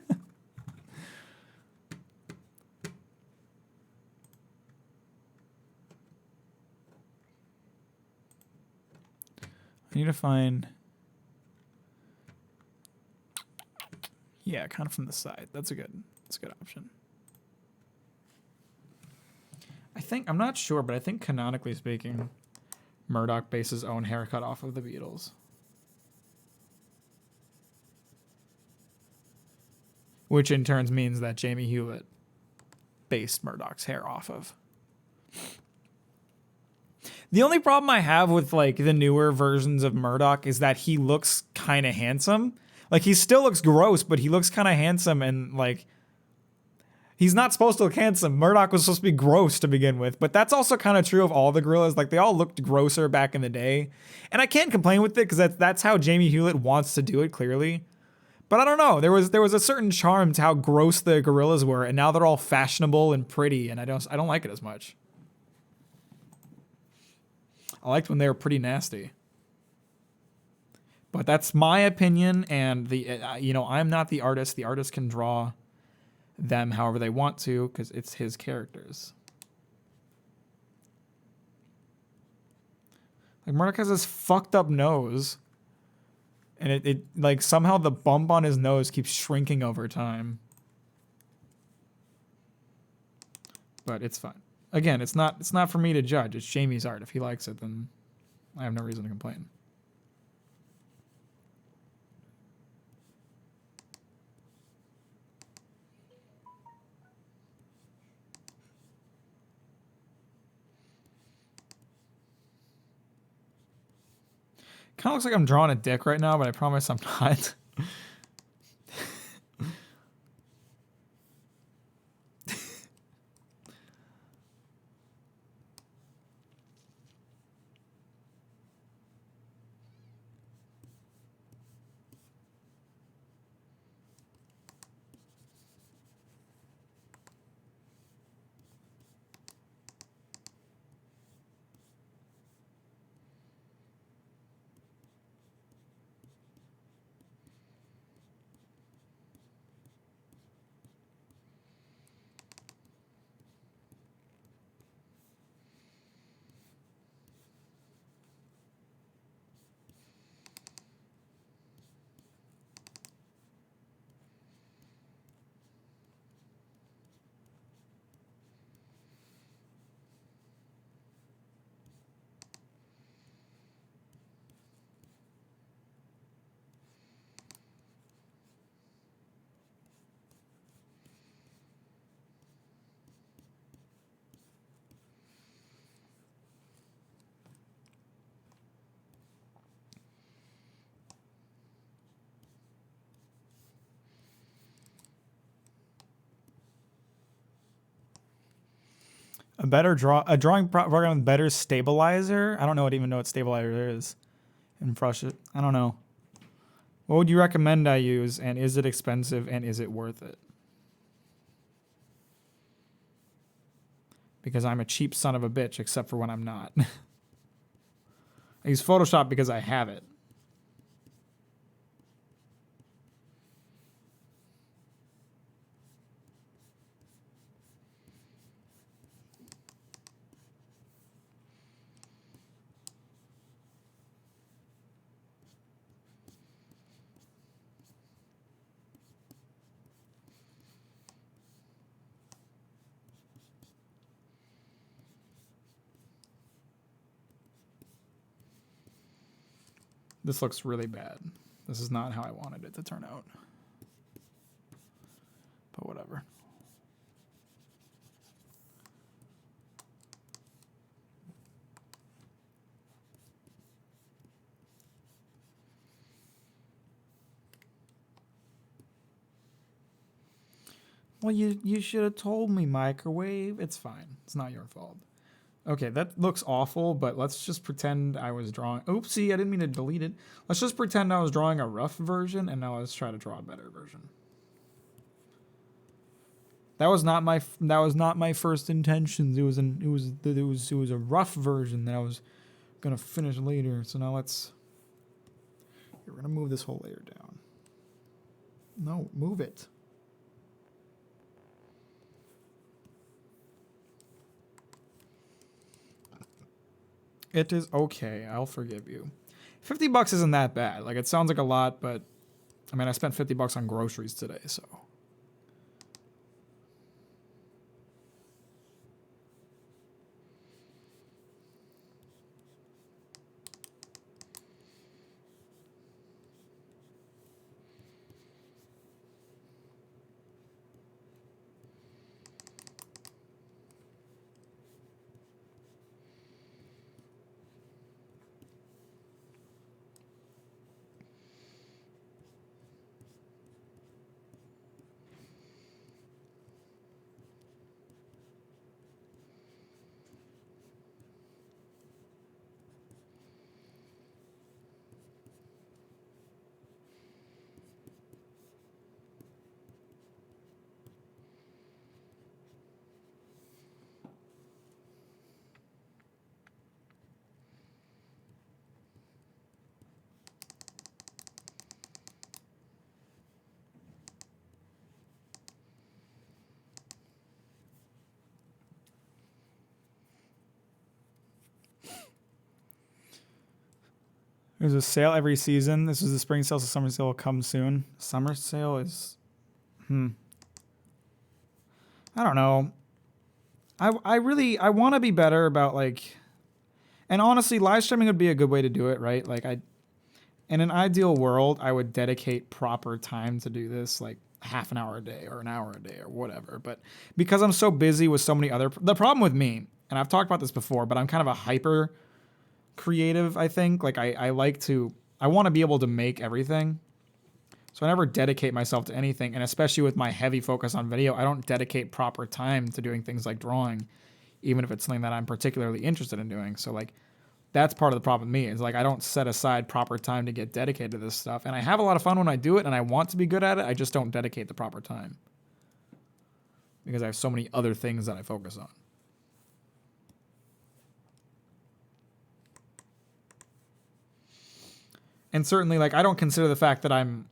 A: need to find... Yeah, kind of from the side. That's a good option. I think, I'm not sure, but I think canonically speaking, Murdoch based his own haircut off of the Beatles. Which in turn means that Jamie Hewlett based Murdoch's hair off of. The only problem I have with like the newer versions of Murdoch is that he looks kind of handsome. Like he still looks gross, but he looks kind of handsome and like he's not supposed to look handsome. Murdoch was supposed to be gross to begin with, but that's also kind of true of all the gorillas. Like they all looked grosser back in the day, and I can't complain with it because that's how Jamie Hewlett wants to do it clearly. But I don't know. There was a certain charm to how gross the gorillas were, and now they're all fashionable and pretty, and I don't like it as much. I liked when they were pretty nasty. But that's my opinion, and I'm not the artist. The artist can draw them however they want to because it's his characters. Like Murdoch has this fucked up nose, and it like somehow the bump on his nose keeps shrinking over time. But it's fine. Again, it's not for me to judge. It's Jamie's art. If he likes it, then I have no reason to complain. Kind of looks like I'm drawing a dick right now, but I promise I'm not. A drawing program with better stabilizer. I don't even know what stabilizer is in Prussian. I don't know. What would you recommend I use, and is it expensive, and is it worth it? Because I'm a cheap son of a bitch, except for when I'm not. I use Photoshop because I have it. This looks really bad. This is not how I wanted it to turn out. But whatever. Well, you should have told me, microwave. It's fine. It's not your fault. Okay, that looks awful, but let's just pretend I was drawing... Oopsie, I didn't mean to delete it. Let's just pretend I was drawing a rough version, and now let's try to draw a better version. That was not my first intentions. It was a rough version that I was gonna finish later. So now we're gonna move this whole layer down. No, move it. It is okay. I'll forgive you. $50 isn't that bad. Like, it sounds like a lot, but I mean, I spent $50 on groceries today, so. There's a sale every season. This is the spring sale, so summer sale will come soon. Summer sale is, I don't know. I want to be better about like, and honestly, live streaming would be a good way to do it, right? Like in an ideal world, I would dedicate proper time to do this, like half an hour a day or an hour a day or whatever. But because I'm so busy with so many other, the problem with me, and I've talked about this before, but I'm kind of a hyper creative, I think. Like I want to be able to make everything. So I never dedicate myself to anything. And especially with my heavy focus on video, I don't dedicate proper time to doing things like drawing, even if it's something that I'm particularly interested in doing. So like, that's part of the problem with me is like, I don't set aside proper time to get dedicated to this stuff. And I have a lot of fun when I do it and I want to be good at it. I just don't dedicate the proper time because I have so many other things that I focus on. And certainly, like, I don't consider the fact that I'm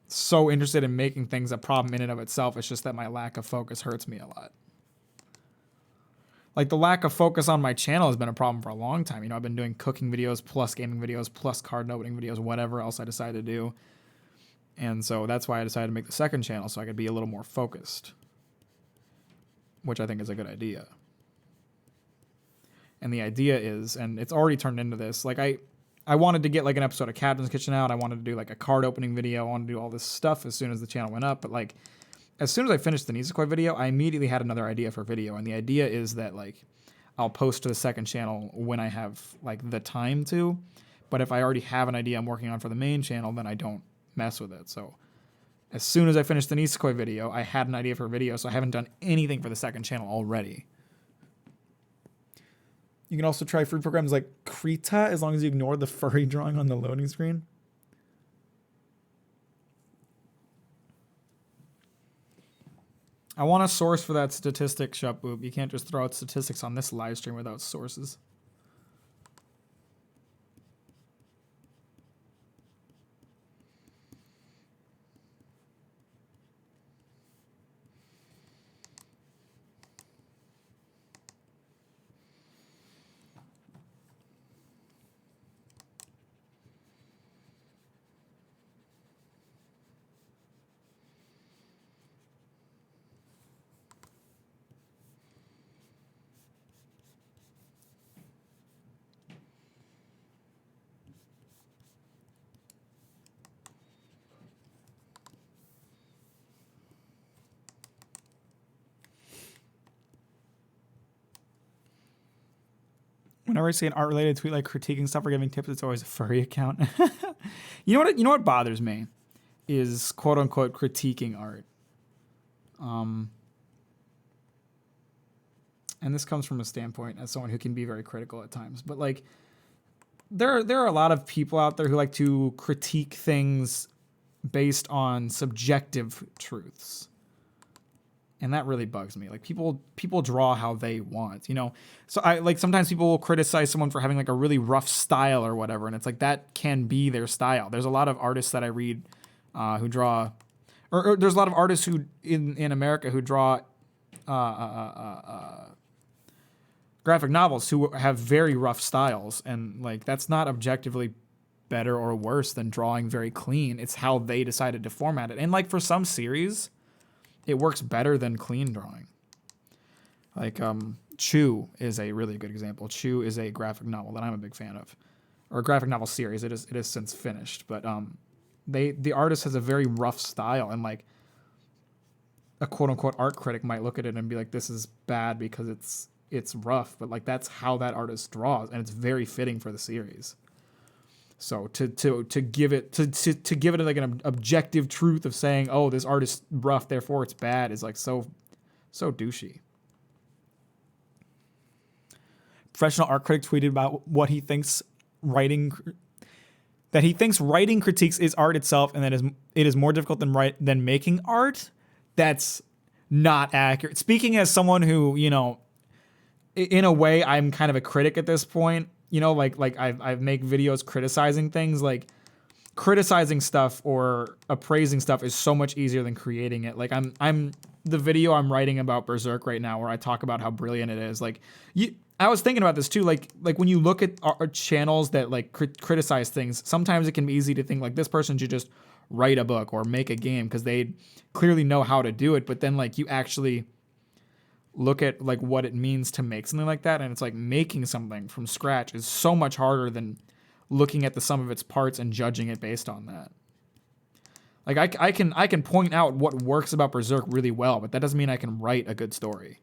A: so interested in making things a problem in and of itself. It's just that my lack of focus hurts me a lot. Like, the lack of focus on my channel has been a problem for a long time. You know, I've been doing cooking videos, plus gaming videos, plus card opening videos, whatever else I decide to do. And so that's why I decided to make the second channel, so I could be a little more focused, which I think is a good idea. And the idea is, and it's already turned into this, like, I wanted to get like an episode of Captain's Kitchen out. I wanted to do like a card opening video. I wanted to do all this stuff as soon as the channel went up. But like, as soon as I finished the Nisekoi video, I immediately had another idea for a video. And the idea is that like, I'll post to the second channel when I have like the time to. But if I already have an idea I'm working on for the main channel, then I don't mess with it. So as soon as I finished the Nisekoi video, I had an idea for a video. So I haven't done anything for the second channel already. You can also try free programs like Krita as long as you ignore the furry drawing on the loading screen. I want a source for that statistic, Shupboop. You can't just throw out statistics on this live stream without sources. Whenever I see an art-related tweet like critiquing stuff or giving tips, it's always a furry account. You know what bothers me is quote-unquote critiquing art. And this comes from a standpoint as someone who can be very critical at times. But like, there are a lot of people out there who like to critique things based on subjective truths. And that really bugs me. Like people draw how they want, you know? So I like sometimes people will criticize someone for having like a really rough style or whatever. And it's like, that can be their style. There's a lot of artists that I read who draw, or there's a lot of artists who in America who draw graphic novels who have very rough styles. And like, that's not objectively better or worse than drawing very clean. It's how they decided to format it. And like for some series, it works better than clean drawing. Like Chew is a really good example. Chew is a graphic novel that I'm a big fan of, or a graphic novel series. It is since finished, but the artist has a very rough style, and like a quote unquote art critic might look at it and be like, "This is bad because it's rough," but like that's how that artist draws, and it's very fitting for the series. So to give it like an objective truth of saying, oh, this art is rough, therefore it's bad, is like so douchey. Professional art critic tweeted about what he thinks writing critiques is art itself, and that it is more difficult than making art. That's not accurate. Speaking as someone who, you know, in a way, I'm kind of a critic at this point. You know, like I make videos criticizing things. Like, criticizing stuff or appraising stuff is so much easier than creating it. Like I'm the video I'm writing about Berserk right now, where I talk about how brilliant it is. Like I was thinking about this too. Like when you look at our channels that like criticize things, sometimes it can be easy to think like this person should just write a book or make a game because they clearly know how to do it. But then like you actually look at like what it means to make something like that, and it's like making something from scratch is so much harder than looking at the sum of its parts and judging it based on that. Like I can point out what works about Berserk really well, but that doesn't mean I can write a good story.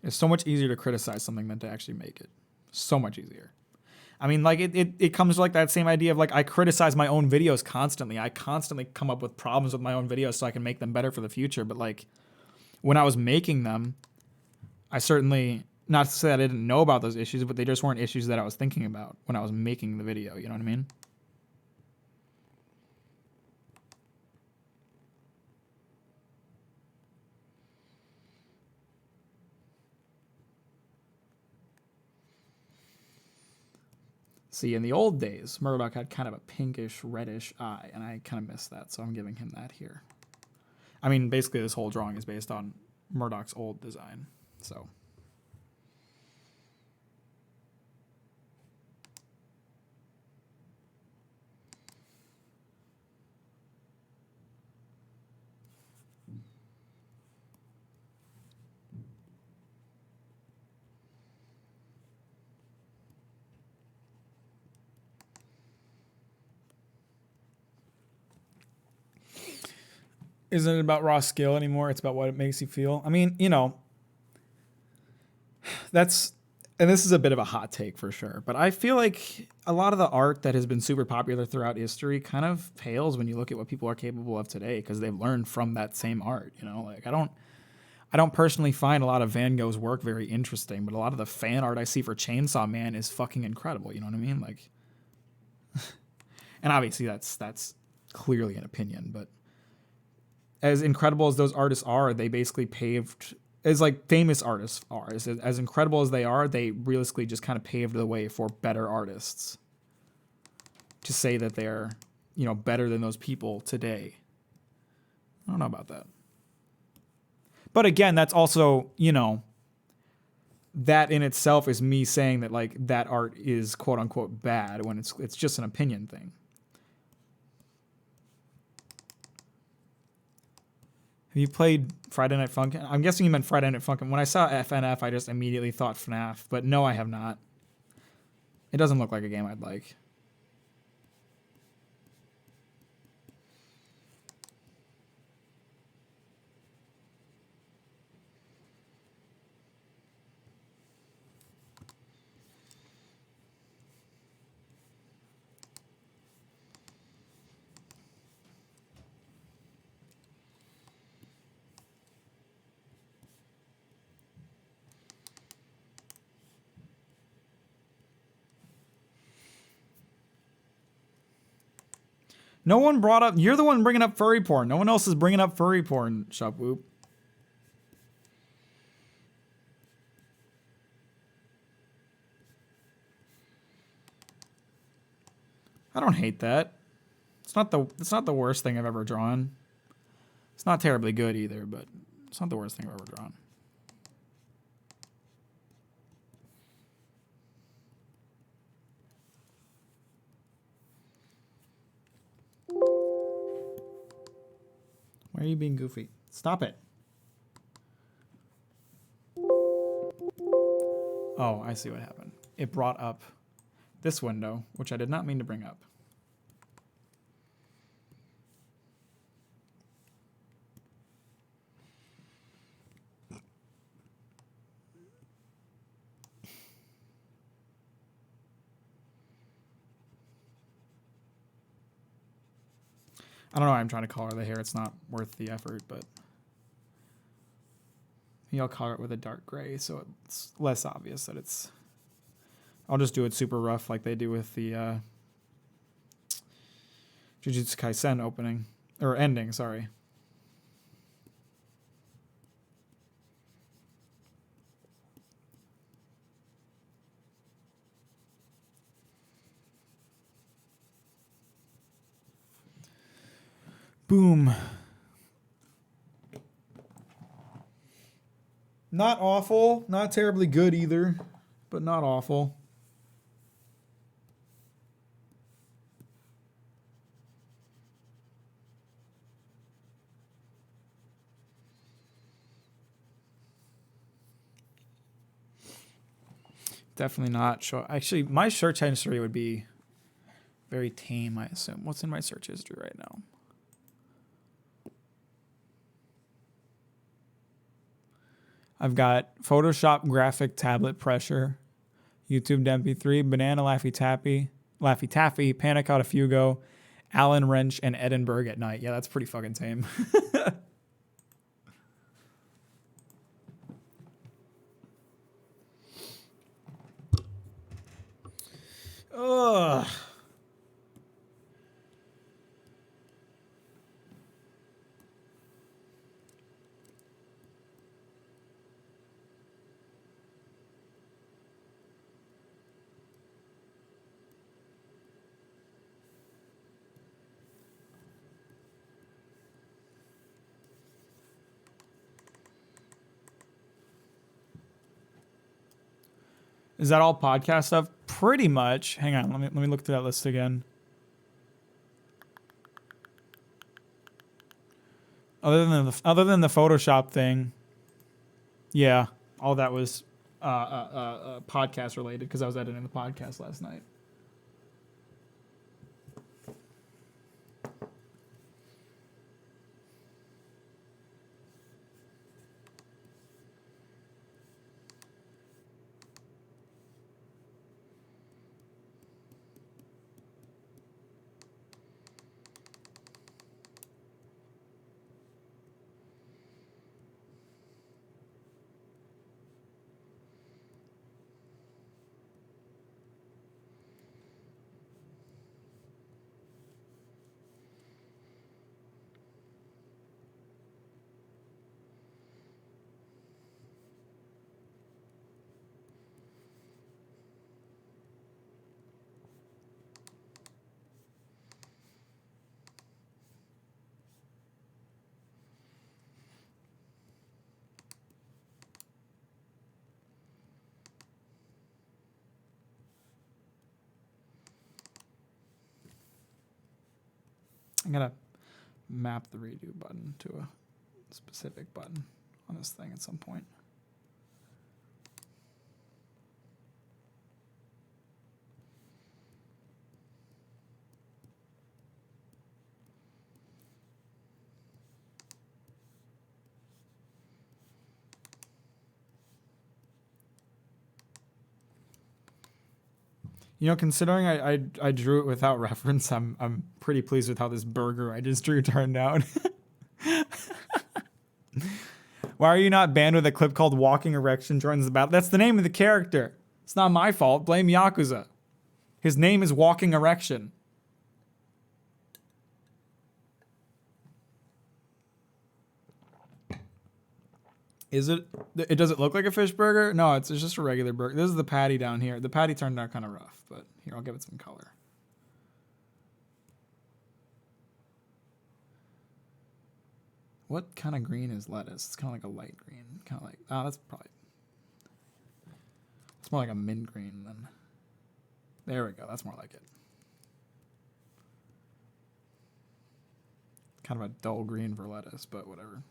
A: It's so much easier to criticize something than to actually make it. So much easier. I mean, like it comes to like that same idea of like I criticize my own videos constantly. I constantly come up with problems with my own videos so I can make them better for the future. But like when I was making them, I certainly, not to say that I didn't know about those issues, but they just weren't issues that I was thinking about when I was making the video. You know what I mean? See, in the old days, Murdoch had kind of a pinkish, reddish eye, and I kind of missed that, so I'm giving him that here. I mean, basically, this whole drawing is based on Murdoch's old design, so. Isn't it about raw skill anymore? It's about what it makes you feel. I mean, you know, that's, and this is a bit of a hot take for sure, but I feel like a lot of the art that has been super popular throughout history kind of pales when you look at what people are capable of today because they've learned from that same art. You know, like I don't personally find a lot of Van Gogh's work very interesting, but a lot of the fan art I see for Chainsaw Man is fucking incredible. You know what I mean? Like, and obviously that's clearly an opinion, but as incredible as those artists are, they basically paved, as like famous artists are, as incredible as they are, they realistically just kind of paved the way for better artists. To say that they're, you know, better than those people today, I don't know about that. But again, that's also, you know, that in itself is me saying that like that art is quote unquote bad when it's just an opinion thing. Have you played Friday Night Funkin'? I'm guessing you meant Friday Night Funkin'. When I saw FNF, I just immediately thought FNAF, but no, I have not. It doesn't look like a game I'd like. No one brought up. You're the one bringing up furry porn. No one else is bringing up furry porn. Shopwoop. I don't hate that. It's not the worst thing I've ever drawn. It's not terribly good either, but it's not the worst thing I've ever drawn. Why are you being goofy? Stop it. Oh, I see what happened. It brought up this window, which I did not mean to bring up. I don't know why I'm trying to color the hair. It's not worth the effort, but maybe I'll color it with a dark gray so it's less obvious that it's... I'll just do it super rough like they do with the Jujutsu Kaisen opening. Or ending, sorry. Boom. Not awful, not terribly good either, but not awful. Definitely not short. Actually, my search history would be very tame, I assume. What's in my search history right now? I've got Photoshop graphic tablet pressure, YouTube to MP3, Banana Laffy Taffy, Panic Out of Fugo, Allen Wrench, and Edinburgh at Night. Yeah, that's pretty fucking tame. Ugh. Is that all podcast stuff? Pretty much. Hang on, let me look through that list again. Other than the Photoshop thing, yeah, all that was podcast related because I was editing the podcast last night. I'm gonna map the redo button to a specific button on this thing at some point. You know, considering I drew it without reference, I'm pretty pleased with how this burger I just drew turned out. Why are you not banned with a clip called Walking Erection joins the battle? That's the name of the character. It's not my fault. Blame Yakuza. His name is Walking Erection. Is it? Does it look like a fish burger? No, it's just a regular burger. This is the patty down here. The patty turned out kind of rough, but here, I'll give it some color. What kind of green is lettuce? It's kind of like a light green. Kind of like, that's probably, it's more like a mint green than, there we go. That's more like it. Kind of a dull green for lettuce, but whatever.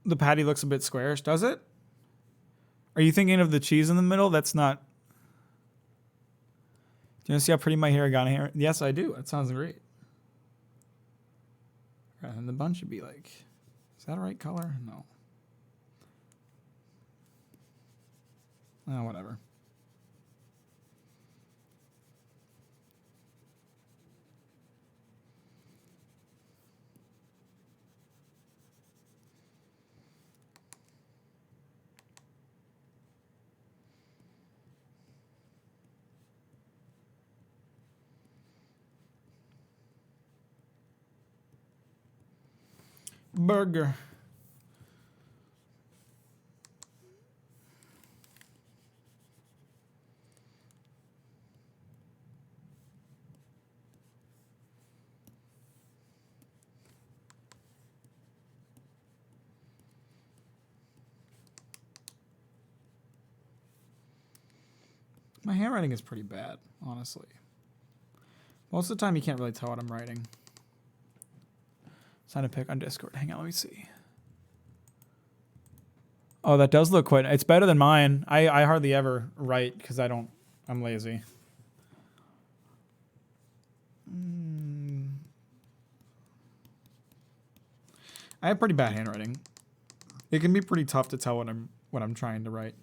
A: The patty looks a bit squarish, does it? Are you thinking of the cheese in the middle? That's not. Do you want to see how pretty my hair got here? Yes, I do. That sounds great. And the bun should be like, is that a right color? No. Oh, whatever. Burger. My handwriting is pretty bad, honestly. Most of the time, you can't really tell what I'm writing. Sign a pic on Discord. Hang on, let me see. Oh, that does look quite... It's better than mine. I hardly ever write because I'm lazy. I have pretty bad handwriting. It can be pretty tough to tell what I'm trying to write.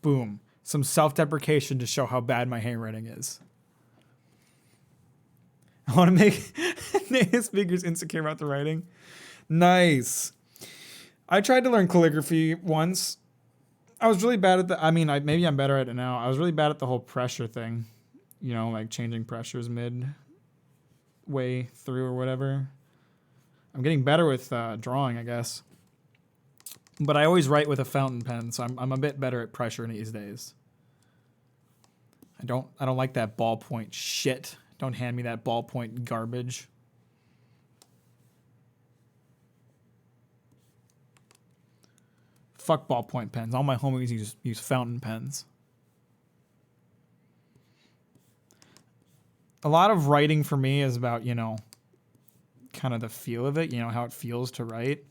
A: Boom. Some self-deprecation to show how bad my handwriting is. I want to make native speakers insecure about the writing. Nice. I tried to learn calligraphy once. I was really bad at maybe I'm better at it now. I was really bad at the whole pressure thing. You know, like changing pressures midway through or whatever. I'm getting better with drawing, I guess. But I always write with a fountain pen, so I'm a bit better at pressure these days. I don't like that ballpoint shit. Don't hand me that ballpoint garbage. Fuck ballpoint pens. All my homies use fountain pens. A lot of writing for me is about, you know, kind of the feel of it, you know, how it feels to write.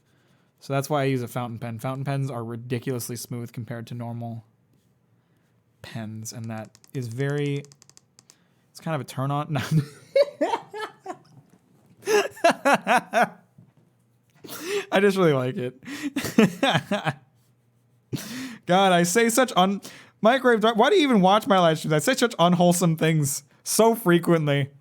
A: So that's why I use a fountain pen. Fountain pens are ridiculously smooth compared to normal pens, and that is very... It's kind of a turn on. No. I just really like it. God, I say such Microwave, why do you even watch my live streams? I say such unwholesome things so frequently.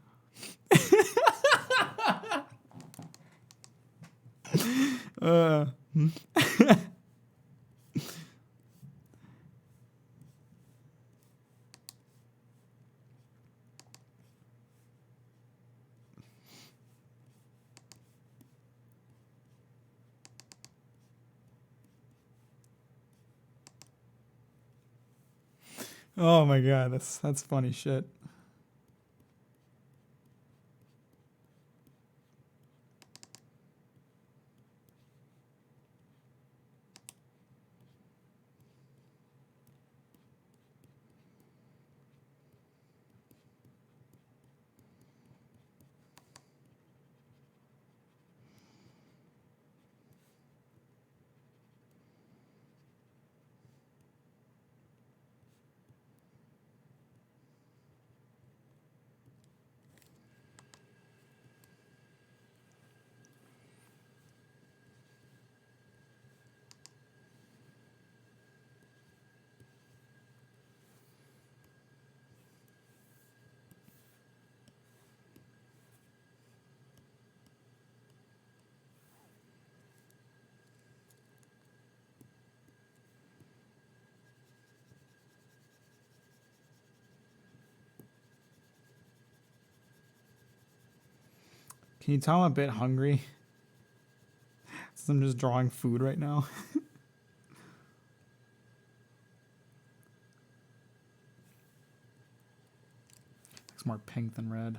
A: Oh my god, that's funny shit. Can you tell I'm a bit hungry? Since I'm just drawing food right now. Looks more pink than red.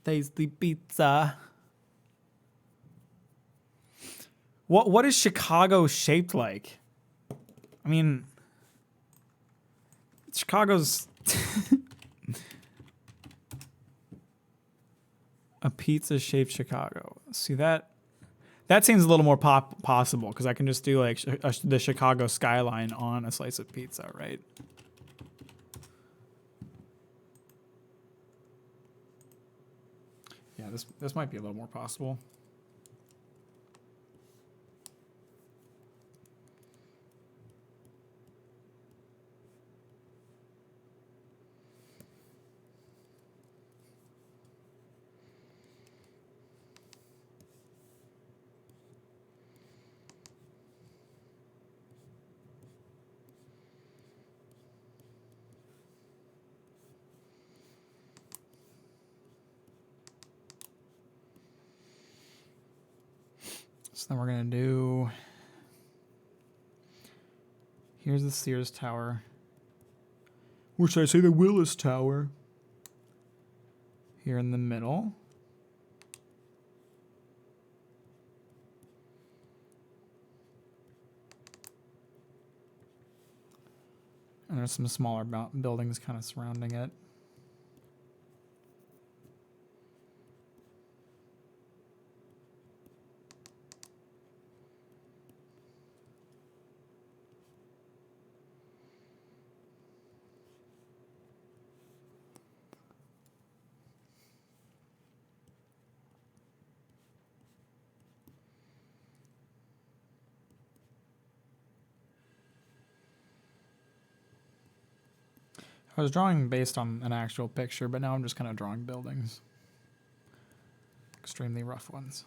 A: Tasty pizza. What is Chicago shaped like? I mean, Chicago's pizza-shaped Chicago. See that? That seems a little more possible because I can just do like the Chicago skyline on a slice of pizza, right? Yeah, this might be a little more possible. So then we're going to do, here's the Sears Tower. Or should I say the Willis Tower? Here in the middle. And there's some smaller buildings kind of surrounding it. I was drawing based on an actual picture, but now I'm just kind of drawing buildings. Extremely rough ones.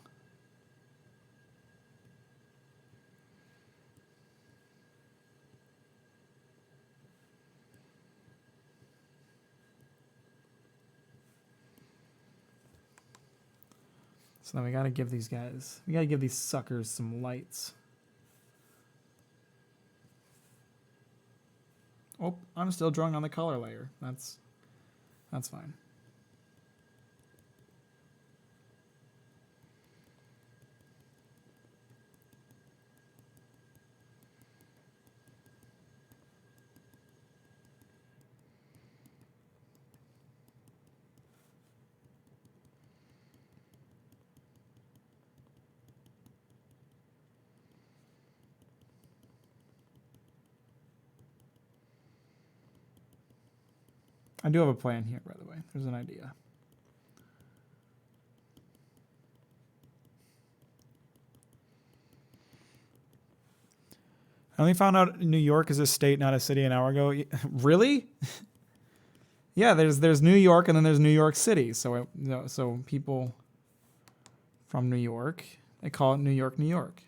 A: So then we gotta give these suckers some lights. Oh, I'm still drawing on the color layer. That's fine. I do have a plan here, by the way. There's an idea. I only found out New York is a state, not a city, an hour ago. Really? Yeah, there's New York and then there's New York City. So people from New York, they call it New York, New York.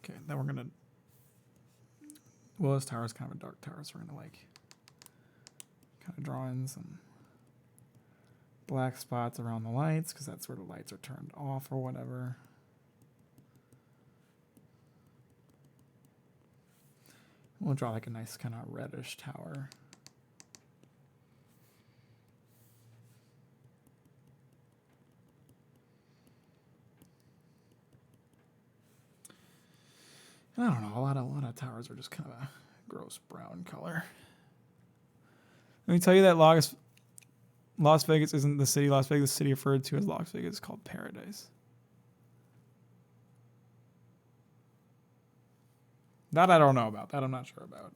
A: Okay, then we're gonna. Willis Tower is kind of a dark tower, so we're gonna like kind of draw in some black spots around the lights because that's where the lights are turned off or whatever. We'll draw like a nice kind of reddish tower. I don't know. A lot of towers are just kind of a gross brown color. Let me tell you that Las Vegas isn't the city. Las Vegas, the city referred to as Las Vegas, is called Paradise. That I don't know about. That I'm not sure about.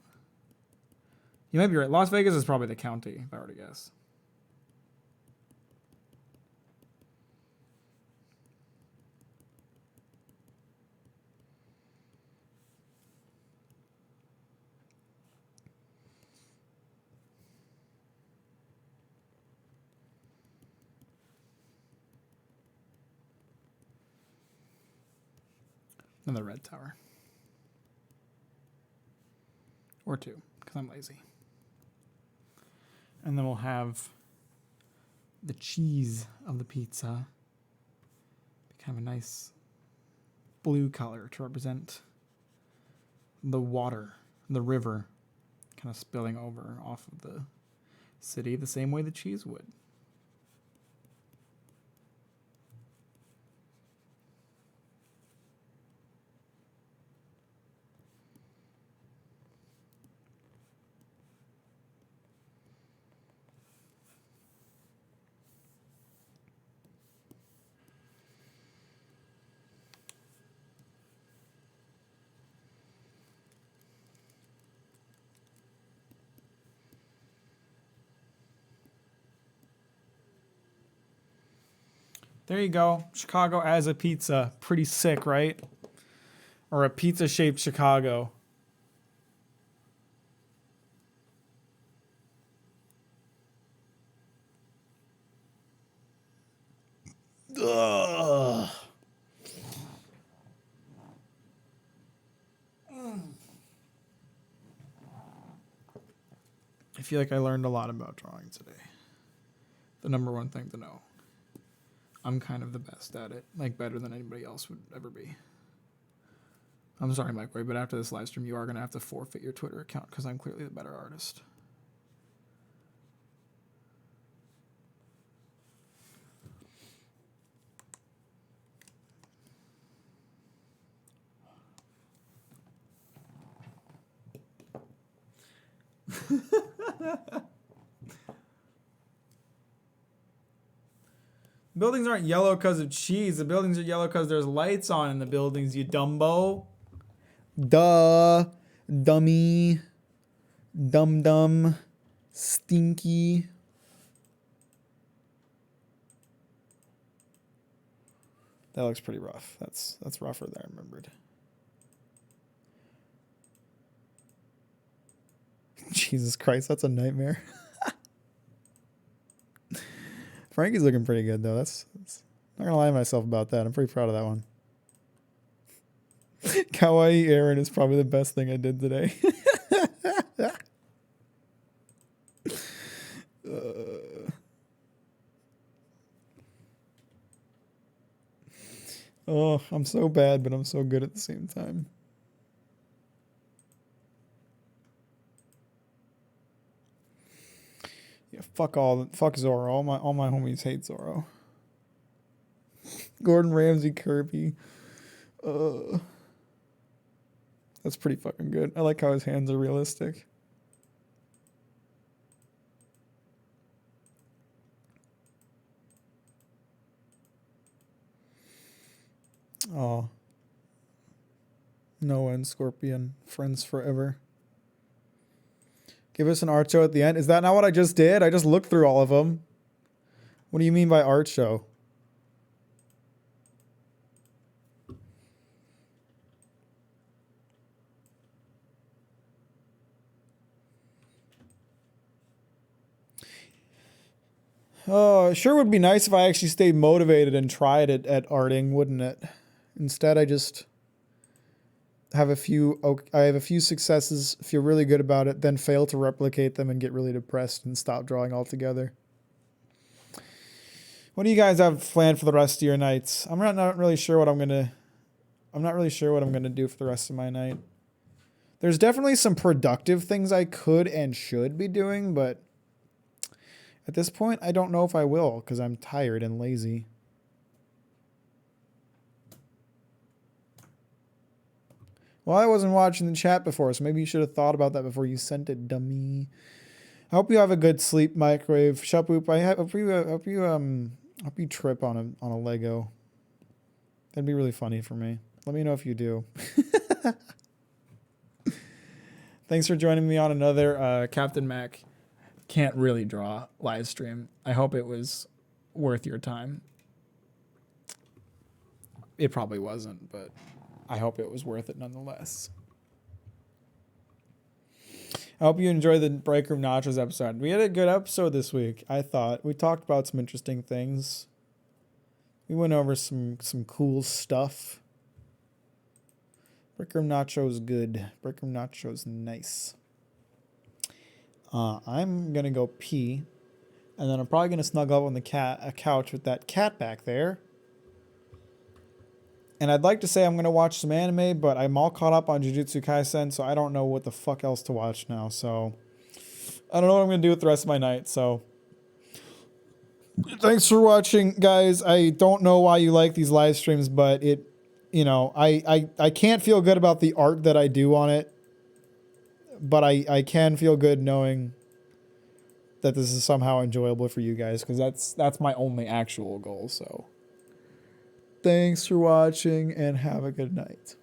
A: You might be right. Las Vegas is probably the county, if I were to guess. Another red tower. Or two, because I'm lazy. And then we'll have the cheese of the pizza. Kind of a nice blue color to represent the water, the river, kind of spilling over off of the city the same way the cheese would. There you go. Chicago as a pizza. Pretty sick, right? Or a pizza-shaped Chicago. Ugh. I feel like I learned a lot about drawing today. The number one thing to know. I'm kind of the best at it. Like, better than anybody else would ever be. I'm sorry, Microwave, but after this live stream, you are going to have to forfeit your Twitter account because I'm clearly the better artist. Buildings aren't yellow because of cheese. The buildings are yellow because there's lights on in the buildings, you dumbo. Duh. Dummy. Dum-dum. Stinky. That looks pretty rough. That's rougher than I remembered. Jesus Christ, that's a nightmare. Frankie's looking pretty good, though. That's not going to lie to myself about that. I'm pretty proud of that one. Kawaii Aaron is probably the best thing I did today. Oh, I'm so bad, but I'm so good at the same time. Yeah, fuck Zoro. All my homies hate Zoro. Gordon Ramsay Kirby. That's pretty fucking good. I like how his hands are realistic. Oh. Noah and Scorpion, friends forever. Give us an art show at the end. Is that not what I just did? I just looked through all of them. What do you mean by art show? Oh, it sure would be nice if I actually stayed motivated and tried it at arting, wouldn't it? Instead, I just have a few successes, feel really good about it, then fail to replicate them and get really depressed and stop drawing altogether. What do you guys have planned for the rest of your nights? I'm not really sure what I'm gonna do for the rest of my night. There's definitely some productive things I could and should be doing, but at this point, I don't know if I will because I'm tired and lazy. Well, I wasn't watching the chat before, so maybe you should have thought about that before you sent it, dummy. I hope you have a good sleep, Microwave. Shapoop, hope you trip on a Lego. That'd be really funny for me. Let me know if you do. Thanks for joining me on another Captain Mac Can't Really Draw live stream. I hope it was worth your time. It probably wasn't, but I hope it was worth it nonetheless. I hope you enjoyed the Break Room Nachos episode. We had a good episode this week, I thought. We talked about some interesting things. We went over some cool stuff. Break Room Nachos good. Break Room Nachos nice. I'm going to go pee. And then I'm probably going to snuggle up on the couch with that cat back there. And I'd like to say I'm going to watch some anime, but I'm all caught up on Jujutsu Kaisen, so I don't know what the fuck else to watch now. So I don't know what I'm going to do with the rest of my night. So thanks for watching, guys. I don't know why you like these live streams, but I can't feel good about the art that I do on it, but I can feel good knowing that this is somehow enjoyable for you guys, because that's my only actual goal. So thanks for watching and have a good night.